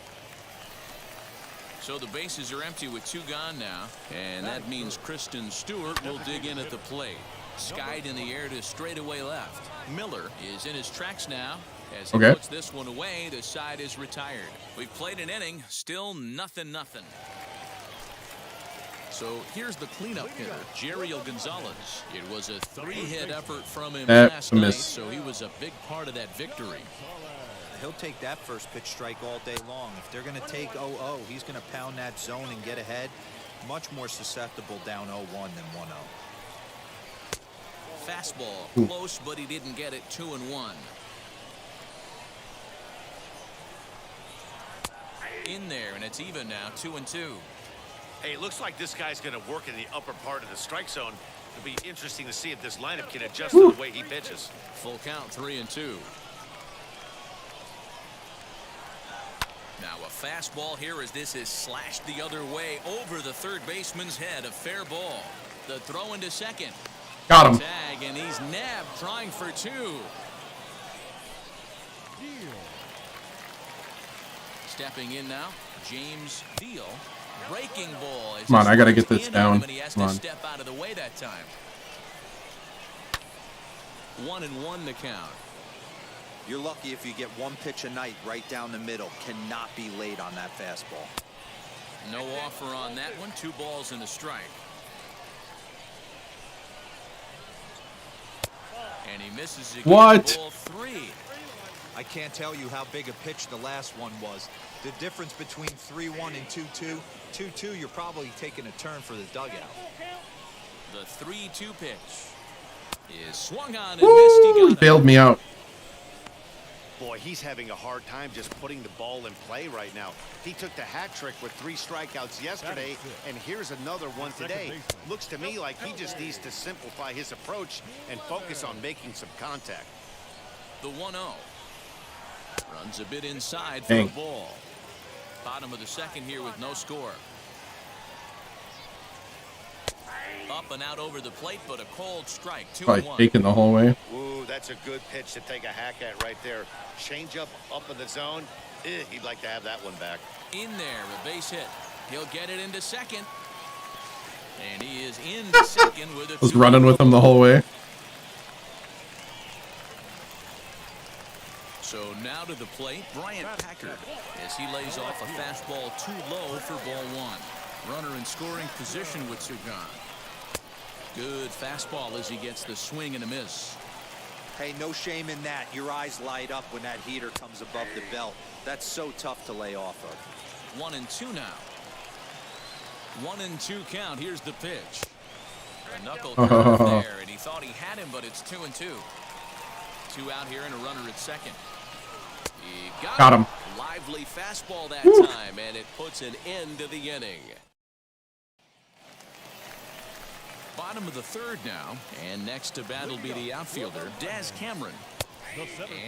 So the bases are empty with 2 gone now. And that means Kristen Stewart will dig in at the plate. Skied in the air to straightaway left. Miller is in his tracks now. As he puts this one away, the side is retired. We've played an inning. Still 0-0. So here's the cleanup hitter, Jeriel Gonzalez. It was a 3-hit effort from him last night, so he was a big part of that victory. He'll take that first pitch strike all day long. If they're going to take 0-0, he's going to pound that zone and get ahead. Much more susceptible down 0-1 than 1-0. Fastball, close, but he didn't get it. 2-1. In there, and it's even now, 2-2. Hey, it looks like this guy's going to work in the upper part of the strike zone. It'll be interesting to see if this lineup can adjust to the way he pitches. Full count, 3-2. Now a fastball here as this is slashed the other way over the third baseman's head. A fair ball. The throw into second. Got him. Tag, and he's nabbed, trying for 2. Stepping in now, James Veal. Breaking ball. Come on, I gotta get this down. Come on. Step out of the way that time. 1-1 to count. You're lucky if you get 1 pitch a night right down the middle. Cannot be late on that fastball. No offer on that one. 2 balls and a strike. And he misses again. What? Ball 3. I can't tell you how big a pitch the last one was. The difference between 3-1 and 2-2. 2-2, you're probably taking a turn for the dugout. The 3-2 pitch. is swung on and Woo! missed. He He got it. bailed me out. Boy, he's having a hard time just putting the ball in play right now. He took the hat trick with 3 strikeouts yesterday, and here's another one today. Looks to me like he just needs to simplify his approach and focus on making some contact. The 1-0. Runs a bit inside for Dang. a ball. Bottom of the second here with no score. Up and out over the plate, but a cold strike. Probably 2-1. taking the whole way. Ooh, that's a good pitch to take a hack at right there. Change up in the zone. He'd like to have that one back. In there, a base hit. He'll get it into second. And he is into second with a Was running with him the whole way. So now to the plate, Bryant Packard, as he lays off a fastball too low for ball 1. Runner in scoring position with Sugan. Good fastball as he gets the swing and a miss. Hey, no shame in that. Your eyes light up when that heater comes above the belt. That's so tough to lay off of. 1-2 now. 1-2 count. Here's the pitch. A knuckle curve there, and he thought he had him, but it's 2-2. 2 out here and a runner at second. He got him. Lively fastball that time, and it puts an end to the inning. Bottom of the third now, and next to bat will be the outfielder, Daz Cameron.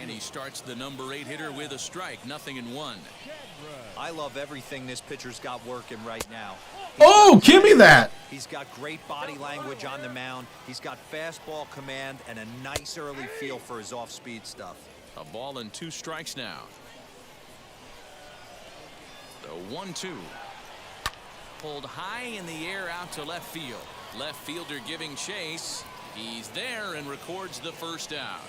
And he starts the number 8 hitter with a strike, 0-1. I love everything this pitcher's got working right now. Oh, give me that. He's got great body language on the mound. He's got fastball command and a nice early feel for his off-speed stuff. A ball and 2 strikes now. The 1-2. Pulled high in the air out to left field. Left fielder giving chase. He's there and records the first out.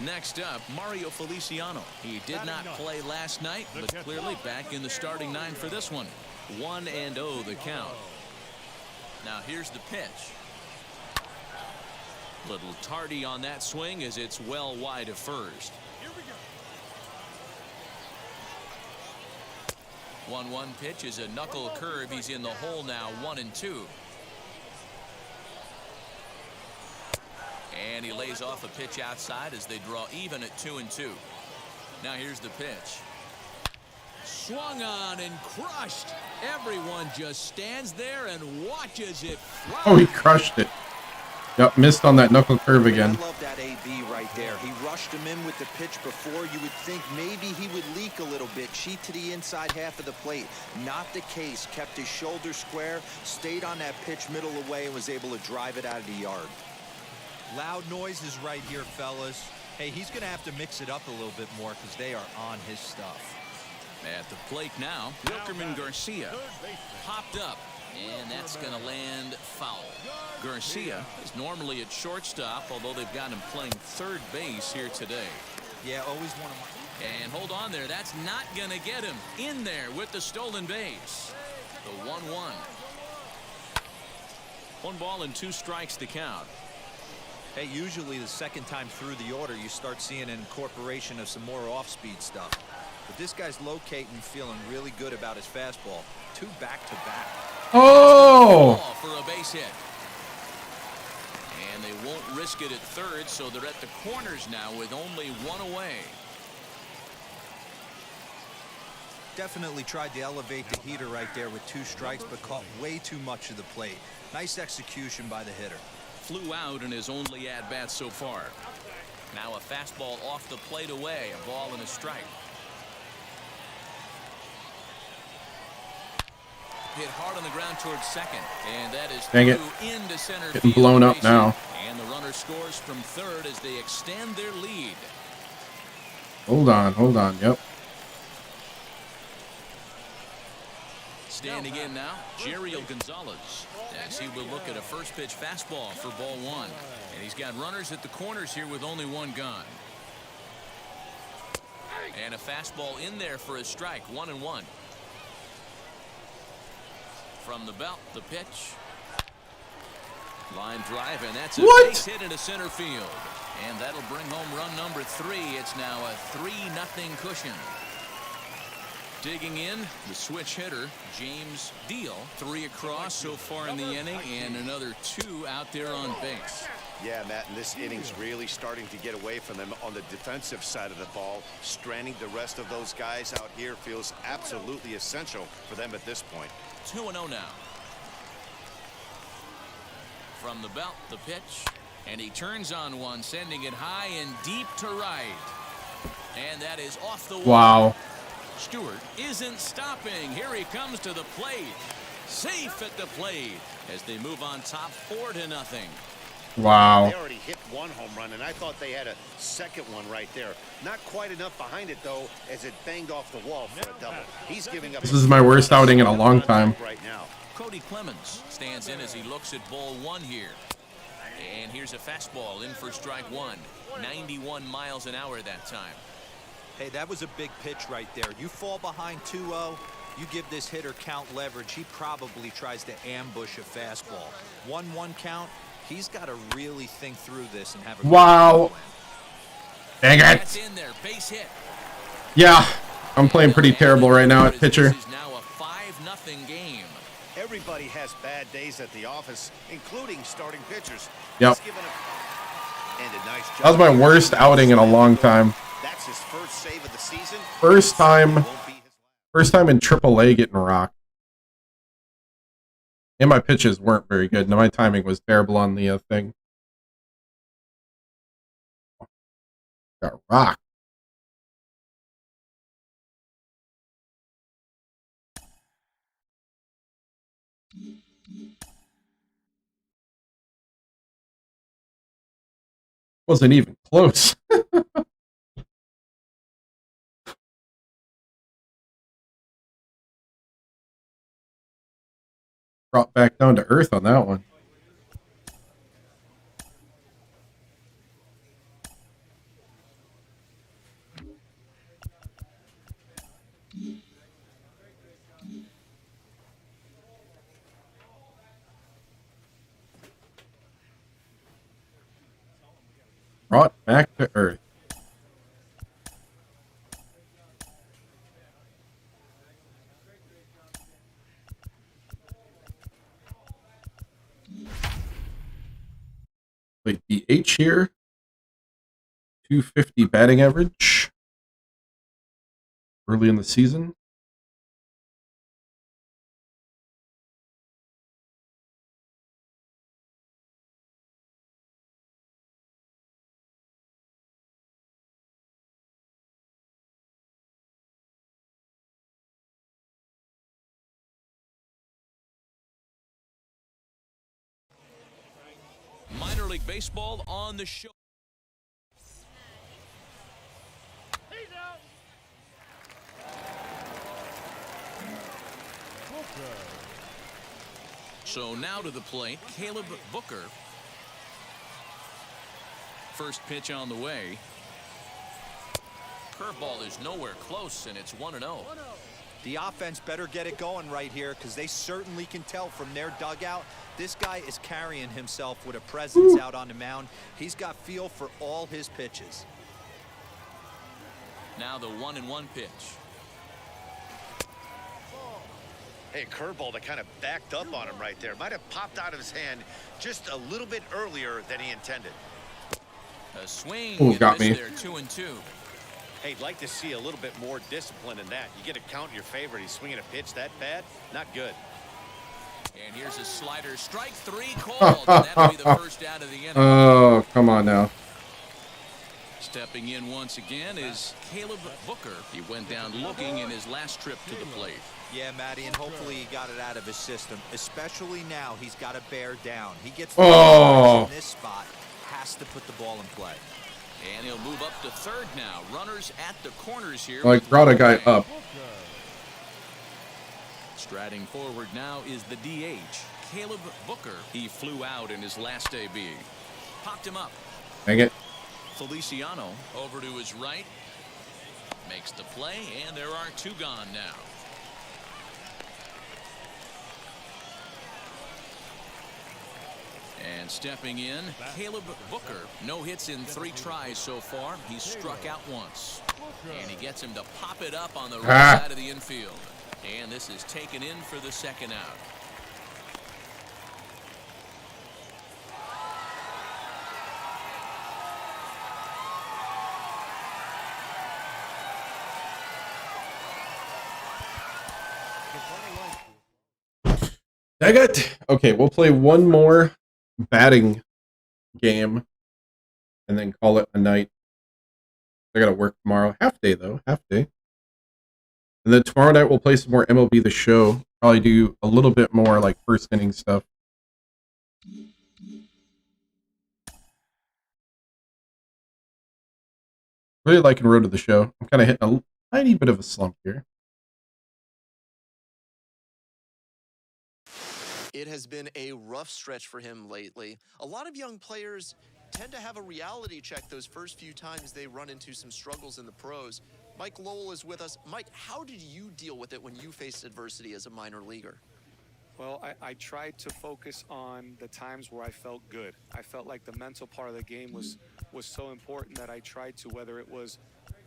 Next up, Mario Feliciano. He did not play last night, but clearly back in the starting 9 for this one. 1-0 the count. Now here's the pitch. Little tardy on that swing as it's well wide of first. 1-1 pitch is a knuckle curve. He's in the hole now, 1-2. And he lays off a pitch outside as they draw even at 2-2. Now here's the pitch. Swung on and crushed. Everyone just stands there and watches it fly. Oh, he crushed it. Yep, missed on that knuckle curve again. I love that AB right there. He rushed him in with the pitch before. You would think maybe he would leak a little bit, cheat to the inside half of the plate. Not the case. Kept his shoulder square, stayed on that pitch middle away, and was able to drive it out of the yard. Loud noises right here, fellas. Hey, he's going to have to mix it up a little bit more because they are on his stuff. At the plate now, Wilkerman Garcia popped up, and that's going to land foul. Garcia is normally at shortstop, although they've got him playing third base here today. Yeah, always one of my... And hold on there, that's not going to get him in there with the stolen base. The 1-1. 1 ball and 2 strikes to count. Hey, usually the second time through the order, you start seeing an incorporation of some more off-speed stuff. But this guy's locating, feeling really good about his fastball. 2 back-to-back. Oh! For a base hit. And they won't risk it at third, so they're at the corners now with only 1 away. Definitely tried to elevate the heater right there with 2 strikes, but caught way too much of the plate. Nice execution by the hitter. Flew out in his only at-bat so far. Now a fastball off the plate away, a ball and a strike. Hit hard on the ground towards second, and that is Dang it. into center Getting field. blown up now. And the runner scores from third as they extend their lead. Hold on. Yep. Standing in now, Jeriel Gonzalez, as he will look at a first pitch fastball for ball 1. And he's got runners at the corners here with only 1 gone. And a fastball in there for a strike, 1-1. From the belt, the pitch. Line drive, and that's a base hit into center field. And that'll bring home run number 3. It's now a 3-0 cushion. Digging in, the switch hitter, James Deal. 3 across so far in the inning, and another 2 out there on base. Yeah, Matt, and this inning's really starting to get away from them on the defensive side of the ball. Stranding the rest of those guys out here feels absolutely essential for them at this point. 2-0 now. From the belt, the pitch, and he turns on one, sending it high and deep to right. And that is off the wall. Wow. Stewart isn't stopping. Here he comes to the plate. Safe at the plate as they move on top 4-0. Wow. They already hit 1 home run, and I thought they had a second one right there. Not quite enough behind it, though, as it banged off the wall for a double. He's giving up. This is my worst outing in a long time. Right now. Cody Clemens stands in as he looks at ball 1 here. And here's a fastball in for strike 1. 91 miles an hour that time. Hey, that was a big pitch right there. You fall behind 2-0, you give this hitter count leverage. He probably tries to ambush a fastball. 1-1 count. He's got to really think through this and have a wow. Dang it. That's in there, base hit. Yeah, I'm playing pretty terrible right now at pitcher. This is now a 5-0 game. Everybody has bad days at the office, including starting pitchers. Yep. And a nice job. That was my worst outing in a long time. That's his first save of the season. First time in AAA getting rocked. And my pitches weren't very good. And my timing was terrible on the thing. Got rocked. Wasn't even close. Brought back down to earth on that one. Brought back to earth. Played DH here. 250 batting average. Early in the season. Minor League Baseball on the show. So now to the plate, Caleb Booker. First pitch on the way. Curveball is nowhere close, and it's 1-0. The offense better get it going right here because they certainly can tell from their dugout. This guy is carrying himself with a presence out on the mound. He's got feel for all his pitches. Now the 1-1 pitch. Hey, curveball that kind of backed up on him right there. Might have popped out of his hand just a little bit earlier than he intended. A swing. Ooh, got me. There, 2-2. Hey, I'd like to see a little bit more discipline in that. You get a count in your favor. He's swinging a pitch that bad? Not good. And here's a slider. Strike 3 called. And that'll be the first out of the inning. Oh, come on now. Stepping in once again is Caleb Booker. He went down looking in his last trip to the plate. Yeah, Matty, and hopefully he got it out of his system. Especially now, he's got to bear down. He gets in this spot, has to put the ball in play. And he'll move up to third now. Runners at the corners here. Like, brought a guy up. Striding forward now is the DH, Caleb Booker. He flew out in his last AB. Popped him up. Dang it. Feliciano over to his right. Makes the play, and there are 2 gone now. And stepping in, Caleb Booker. No hits in 3 tries so far. He's struck out once. And he gets him to pop it up on the right side of the infield. And this is taken in for the second out. Okay, we'll play one more batting game and then call it a night. I gotta work tomorrow. Half day though, half day. And then tomorrow night we'll play some more MLB The Show. Probably do a little bit more like first inning stuff. Really liking Road to the Show. I'm kind of hitting a tiny bit of a slump here. It has been a rough stretch for him lately. A lot of young players tend to have a reality check those first few times they run into some struggles in the pros. Mike Lowell is with us. Mike, how did you deal with it when you faced adversity as a minor leaguer? Well, I tried to focus on the times where I felt good. I felt like the mental part of the game was so important that I tried to, whether it was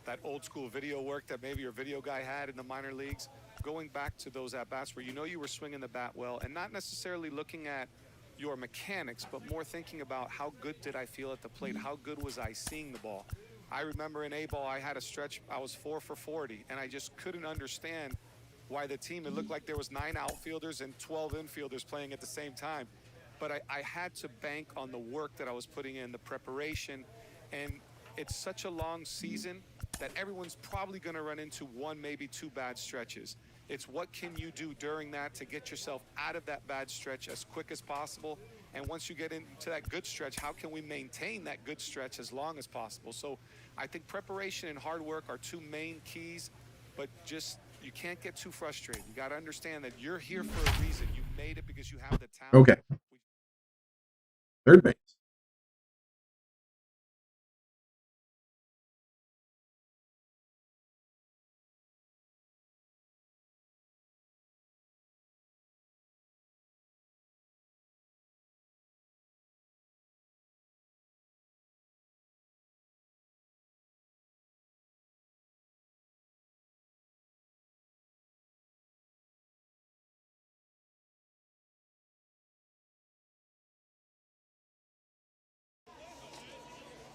that old school video work that maybe your video guy had in the minor leagues, going back to those at-bats where you know you were swinging the bat well and not necessarily looking at your mechanics, but more thinking about how good did I feel at the plate, how good was I seeing the ball. I remember in A-ball I had a stretch, I was 4 for 40, and I just couldn't understand why the team, it looked like there was 9 outfielders and 12 infielders playing at the same time. But I had to bank on the work that I was putting in, the preparation, and it's such a long season that everyone's probably going to run into 1, maybe 2 bad stretches. It's what can you do during that to get yourself out of that bad stretch as quick as possible. And once you get into that good stretch, how can we maintain that good stretch as long as possible? So I think preparation and hard work are 2 main keys, but just you can't get too frustrated. You got to understand that you're here for a reason. You made it because you have the talent. Okay. Third base.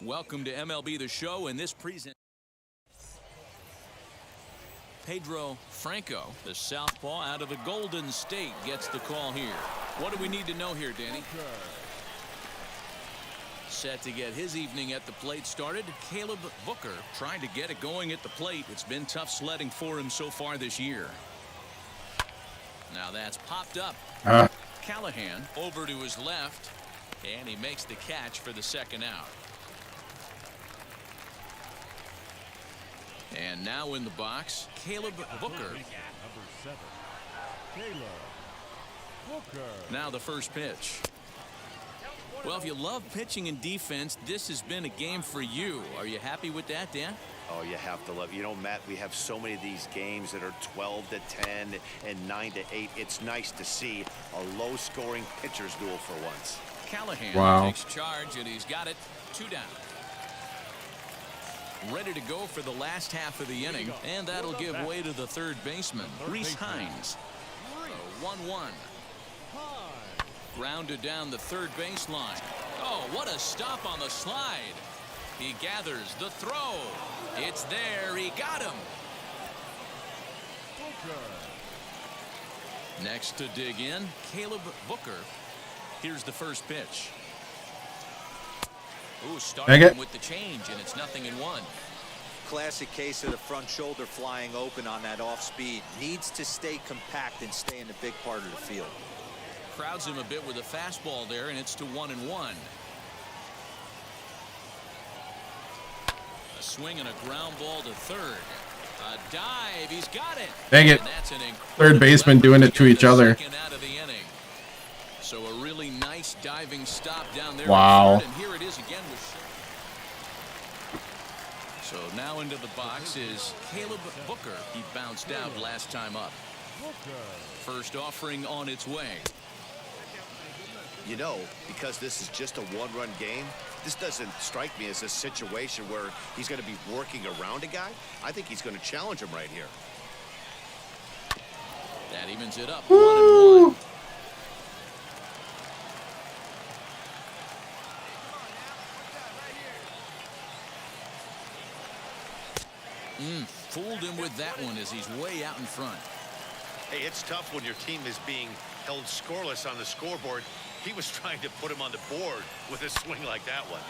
Welcome to MLB The Show, and this present Pedro Franco, the southpaw out of the Golden State, gets the call here. What do we need to know here, Danny? Set to get his evening at the plate started, Caleb Booker trying to get it going at the plate. It's been tough sledding for him so far this year. Now that's popped up. Callahan over to his left, and he makes the catch for the second out. And now in the box, Caleb Booker. Number 7, Caleb Booker. Now the first pitch. Well, if you love pitching and defense, this has been a game for you. Are you happy with that, Dan? Oh, you have to love. You know, Matt, we have so many of these games that are 12-10 and 9-8. It's nice to see a low-scoring pitcher's duel for once. Callahan takes charge, and he's got it 2 down. Ready to go for the last half of the inning, and that'll give way to the third baseman, Reese Hines. 1-1. Grounded down the third baseline. Oh, what a stop on the slide. He gathers the throw. It's there. He got him. Next to dig in, Caleb Booker. Here's the first pitch. Ooh, starting with the change, and it's 0-1. Classic case of the front shoulder flying open on that off speed. Needs to stay compact and stay in the big part of the field. Crowds him a bit with a fastball there, and it's to 1-1. A swing and a ground ball to third. A dive. He's got it. Dang it. Third baseman doing it to each other. Out of the inning. So a really nice diving stop down there. Wow. And here it is again with. So now into the box is Caleb Booker. He bounced out last time up. First offering on its way. You know, because this is just a one-run game, this doesn't strike me as a situation where he's going to be working around a guy. I think he's going to challenge him right here. That evens it up. 1-1. Fooled him with that one as he's way out in front. Hey, it's tough when your team is being held scoreless on the scoreboard. He was trying to put him on the board with a swing like that one.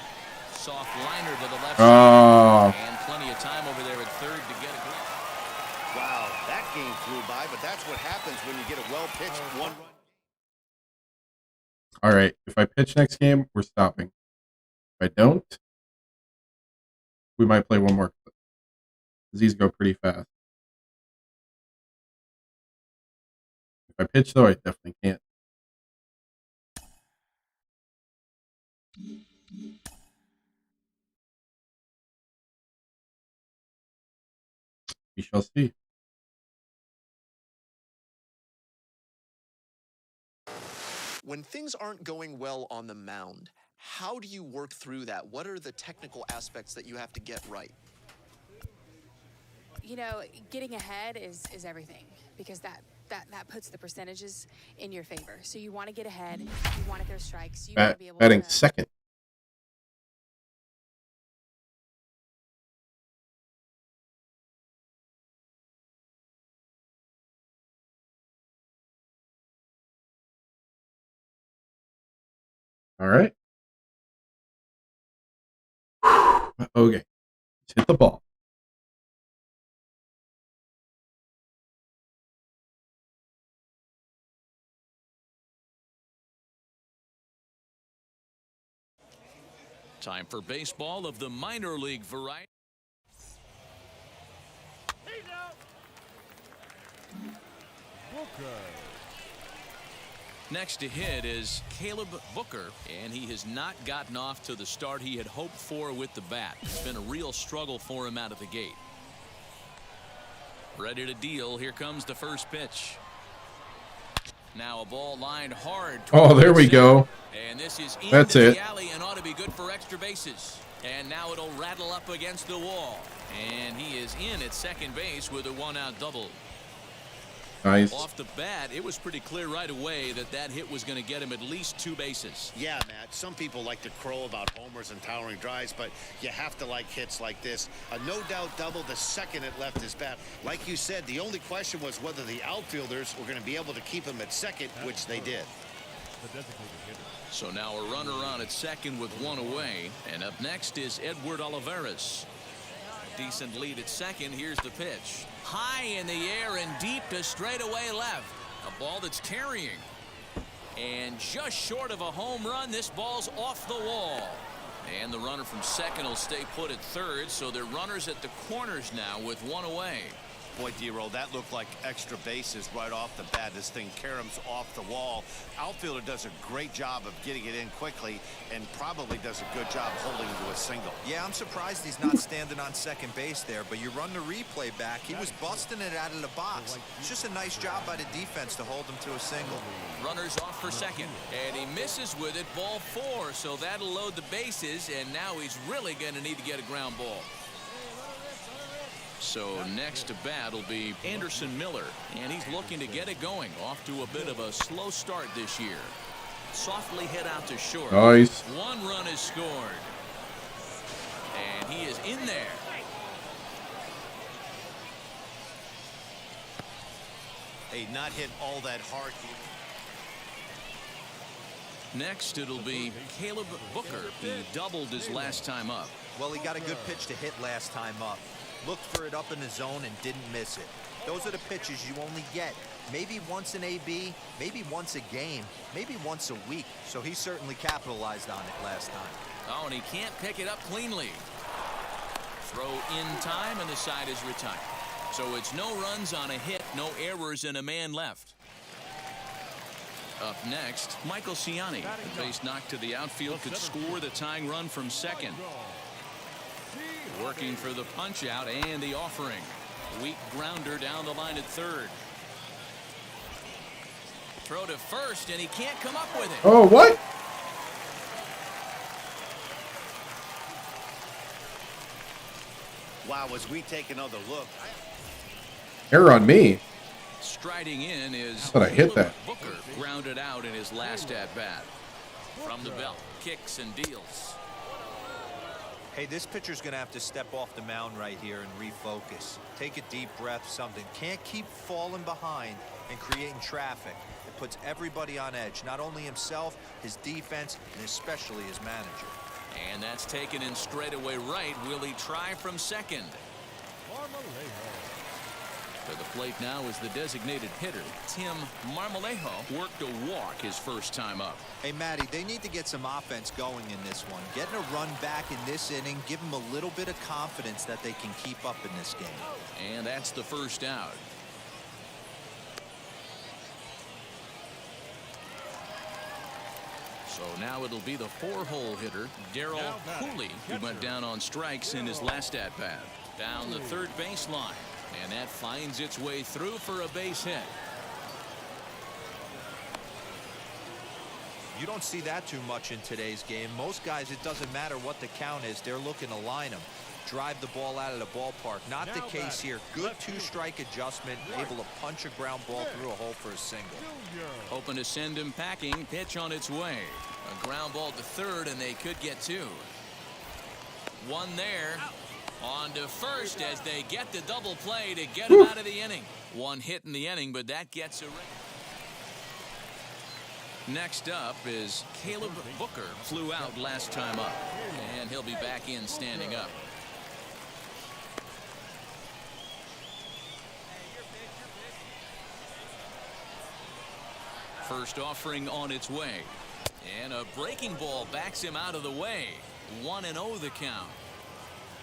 Soft liner to the left side. And plenty of time over there at third to get a grip. Wow, that game flew by, but that's what happens when you get a well-pitched one-run. All right. If I pitch next game, we're stopping. If I don't, we might play one more. These go pretty fast. If I pitch, though, I definitely can't. We shall see. When things aren't going well on the mound, how do you work through that? What are the technical aspects that you have to get right? You know, getting ahead is everything, because that puts the percentages in your favor. So you want to get ahead. You want to throw strikes. You want to be able batting to second. All right. Okay. Let's hit the ball. Time for baseball of the minor league variety. Next to hit is Caleb Booker, and he has not gotten off to the start he had hoped for with the bat. It's been a real struggle for him out of the gate. Ready to deal. Here comes the first pitch. Now a ball lined hard. Oh, there we go. And this is That's into it. the alley and ought to be good for extra bases. And now it'll rattle up against the wall. And he is in at second base with a one-out double. Nice. Off the bat, it was pretty clear right away that hit was going to get him at least 2 bases. Yeah, Matt, some people like to crow about homers and towering drives, but you have to like hits like this. A no-doubt double the second it left his bat. Like you said, the only question was whether the outfielders were going to be able to keep him at second, which they did. So now a runner on at second with 1 away. And up next is Edward Olivares. Decent lead at second. Here's the pitch. High in the air and deep to straightaway left. A ball that's carrying. And just short of a home run, this ball's off the wall. And the runner from second will stay put at third, so they're runners at the corners now with 1 away. Boy, D-Roll, that looked like extra bases right off the bat. This thing caroms off the wall. Outfielder does a great job of getting it in quickly and probably does a good job holding him to a single. Yeah, I'm surprised he's not standing on second base there, but you run the replay back. He was busting it out of the box. It's just a nice job by the defense to hold him to a single. Runners off for second, and he misses with it, ball 4, so that'll load the bases, and now he's really going to need to get a ground ball. So next to bat will be Anderson Miller, and he's looking to get it going. Off to a bit of a slow start this year. Softly hit out to short. Nice. 1 run is scored. And he is in there. Hey, not hit all that hard. Next, it'll be Caleb Booker. He doubled his last time up. Well, he got a good pitch to hit last time up. Looked for it up in the zone and didn't miss it. Those are the pitches you only get maybe once in AB, maybe once a game, maybe once a week. So he certainly capitalized on it last time. Oh, and he can't pick it up cleanly. Throw in time, and the side is retired. So it's no runs on a hit, no errors, and a man left. Up next, Michael Ciani. The base knock to the outfield could score the tying run from second. Working for the punch out and the offering. Weak grounder down the line at third. Throw to first, and he can't come up with it. Oh, what? Wow, as we take another look. Error on me. Striding in is But I hit that. Booker, grounded out in his last at-bat. From the belt, kicks and deals. Hey, this pitcher's going to have to step off the mound right here and refocus. Take a deep breath, something. Can't keep falling behind and creating traffic. It puts everybody on edge, not only himself, his defense, and especially his manager. And that's taken in straightaway right. Will he try from second? To the plate now is the designated hitter, Tim Marmolejo. Worked a walk his first time up. Hey, Matty, they need to get some offense going in this one. Getting a run back in this inning, give them a little bit of confidence that they can keep up in this game. And that's the first out. So now it'll be the four-hole hitter, Darryl Cooley, who went down on strikes in his last at-bat. Down the third baseline, and that finds its way through for a base hit. You don't see that too much in today's game. Most guys, it doesn't matter what the count is. They're looking to line them, drive the ball out of the ballpark. Not the case here. Good two-strike adjustment, able to punch a ground ball through a hole for a single. Hoping to send him packing. Pitch on its way. A ground ball to third, and they could get two. One there. On to first as they get the double play to get him out of the inning. One hit in the inning, but that gets a... Next up is Caleb Booker. Flew out last time up, and he'll be back in standing up. First offering on its way, and a breaking ball backs him out of the way. 1-0 the count.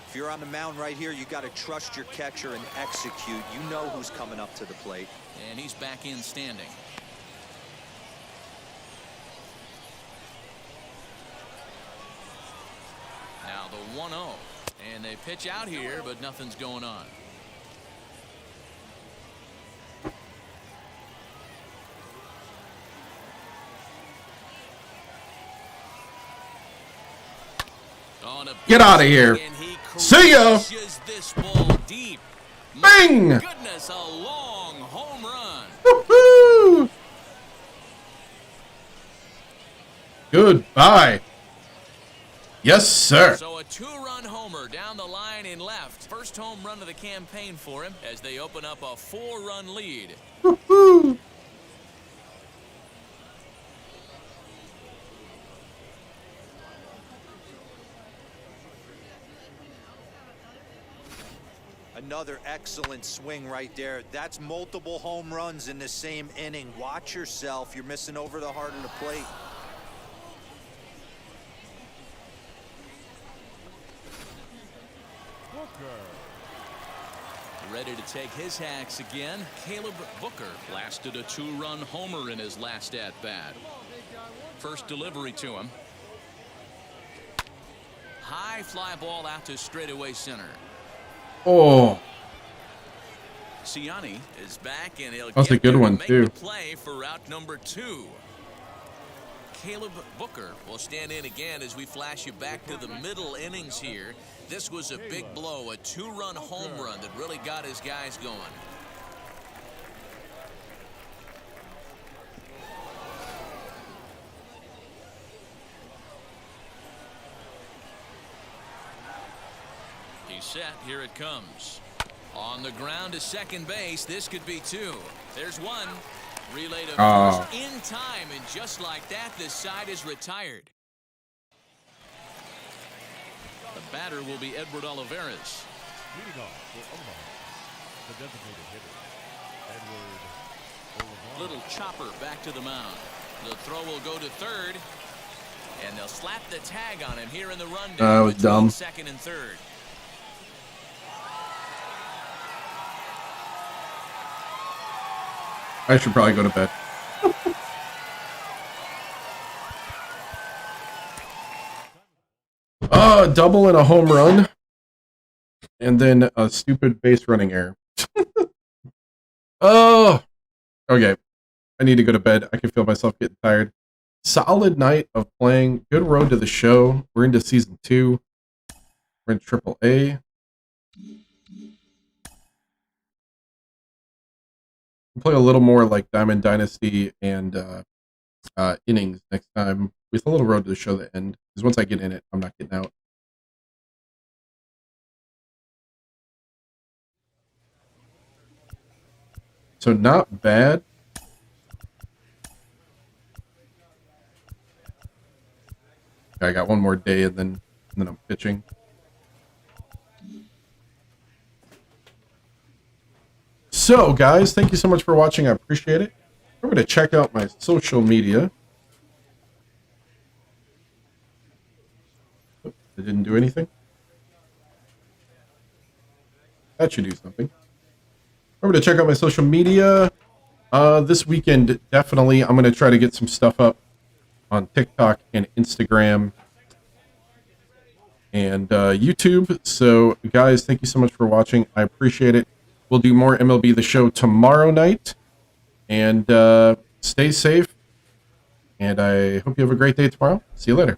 If you're on the mound right here, you got to trust your catcher and execute. You know who's coming up to the plate. And he's back in standing. Now the 1-0, and they pitch out here, but nothing's going on. Get out of here. See ya. This ball deep. Bing. My goodness, a long home run. Woo-hoo. Goodbye. Yes, sir. So a two-run homer down the line in left. First home run of the campaign for him as they open up a 4-run lead. Woo-hoo. Another excellent swing right there. That's multiple home runs in the same inning. Watch yourself. You're missing over the heart of the plate. Ready to take his hacks again. Caleb Booker blasted a two-run homer in his last at-bat. First delivery to him. High fly ball out to straightaway center. Oh, Ciani is back, and he'll that's a good one too. Play for route number 2. Caleb Booker will stand in again as we flash you back to the middle innings here. This was a big blow, a two-run home run that really got his guys going. He's set. Here it comes. On the ground to second base. This could be two. There's one. Relay to first in time, and just like that, this side is retired. The batter will be Edward Olivares. Leading off for Omaha, the designated hitter, Edward Olivares. Little chopper back to the mound. The throw will go to third, and they'll slap the tag on him here in the rundown. That was dumb. Second and third. I should probably go to bed. Double and a home run. And then a stupid base running error. Oh. Okay. I need to go to bed. I can feel myself getting tired. Solid night of playing. Good road to the show. We're into season 2. We're in AAA. We'll play a little more like Diamond Dynasty and innings next time with a little road to the show that end. Because once I get in it, I'm not getting out. So not bad. I got one more day and then I'm pitching. So guys, thank you so much for watching. I appreciate it. Remember to check out my social media. Oh, it didn't do anything. That should do something. Remember to check out my social media. This weekend, definitely, I'm going to try to get some stuff up on TikTok and Instagram and YouTube. So, guys, thank you so much for watching. I appreciate it. We'll do more MLB The Show tomorrow night. And stay safe. And I hope you have a great day tomorrow. See you later.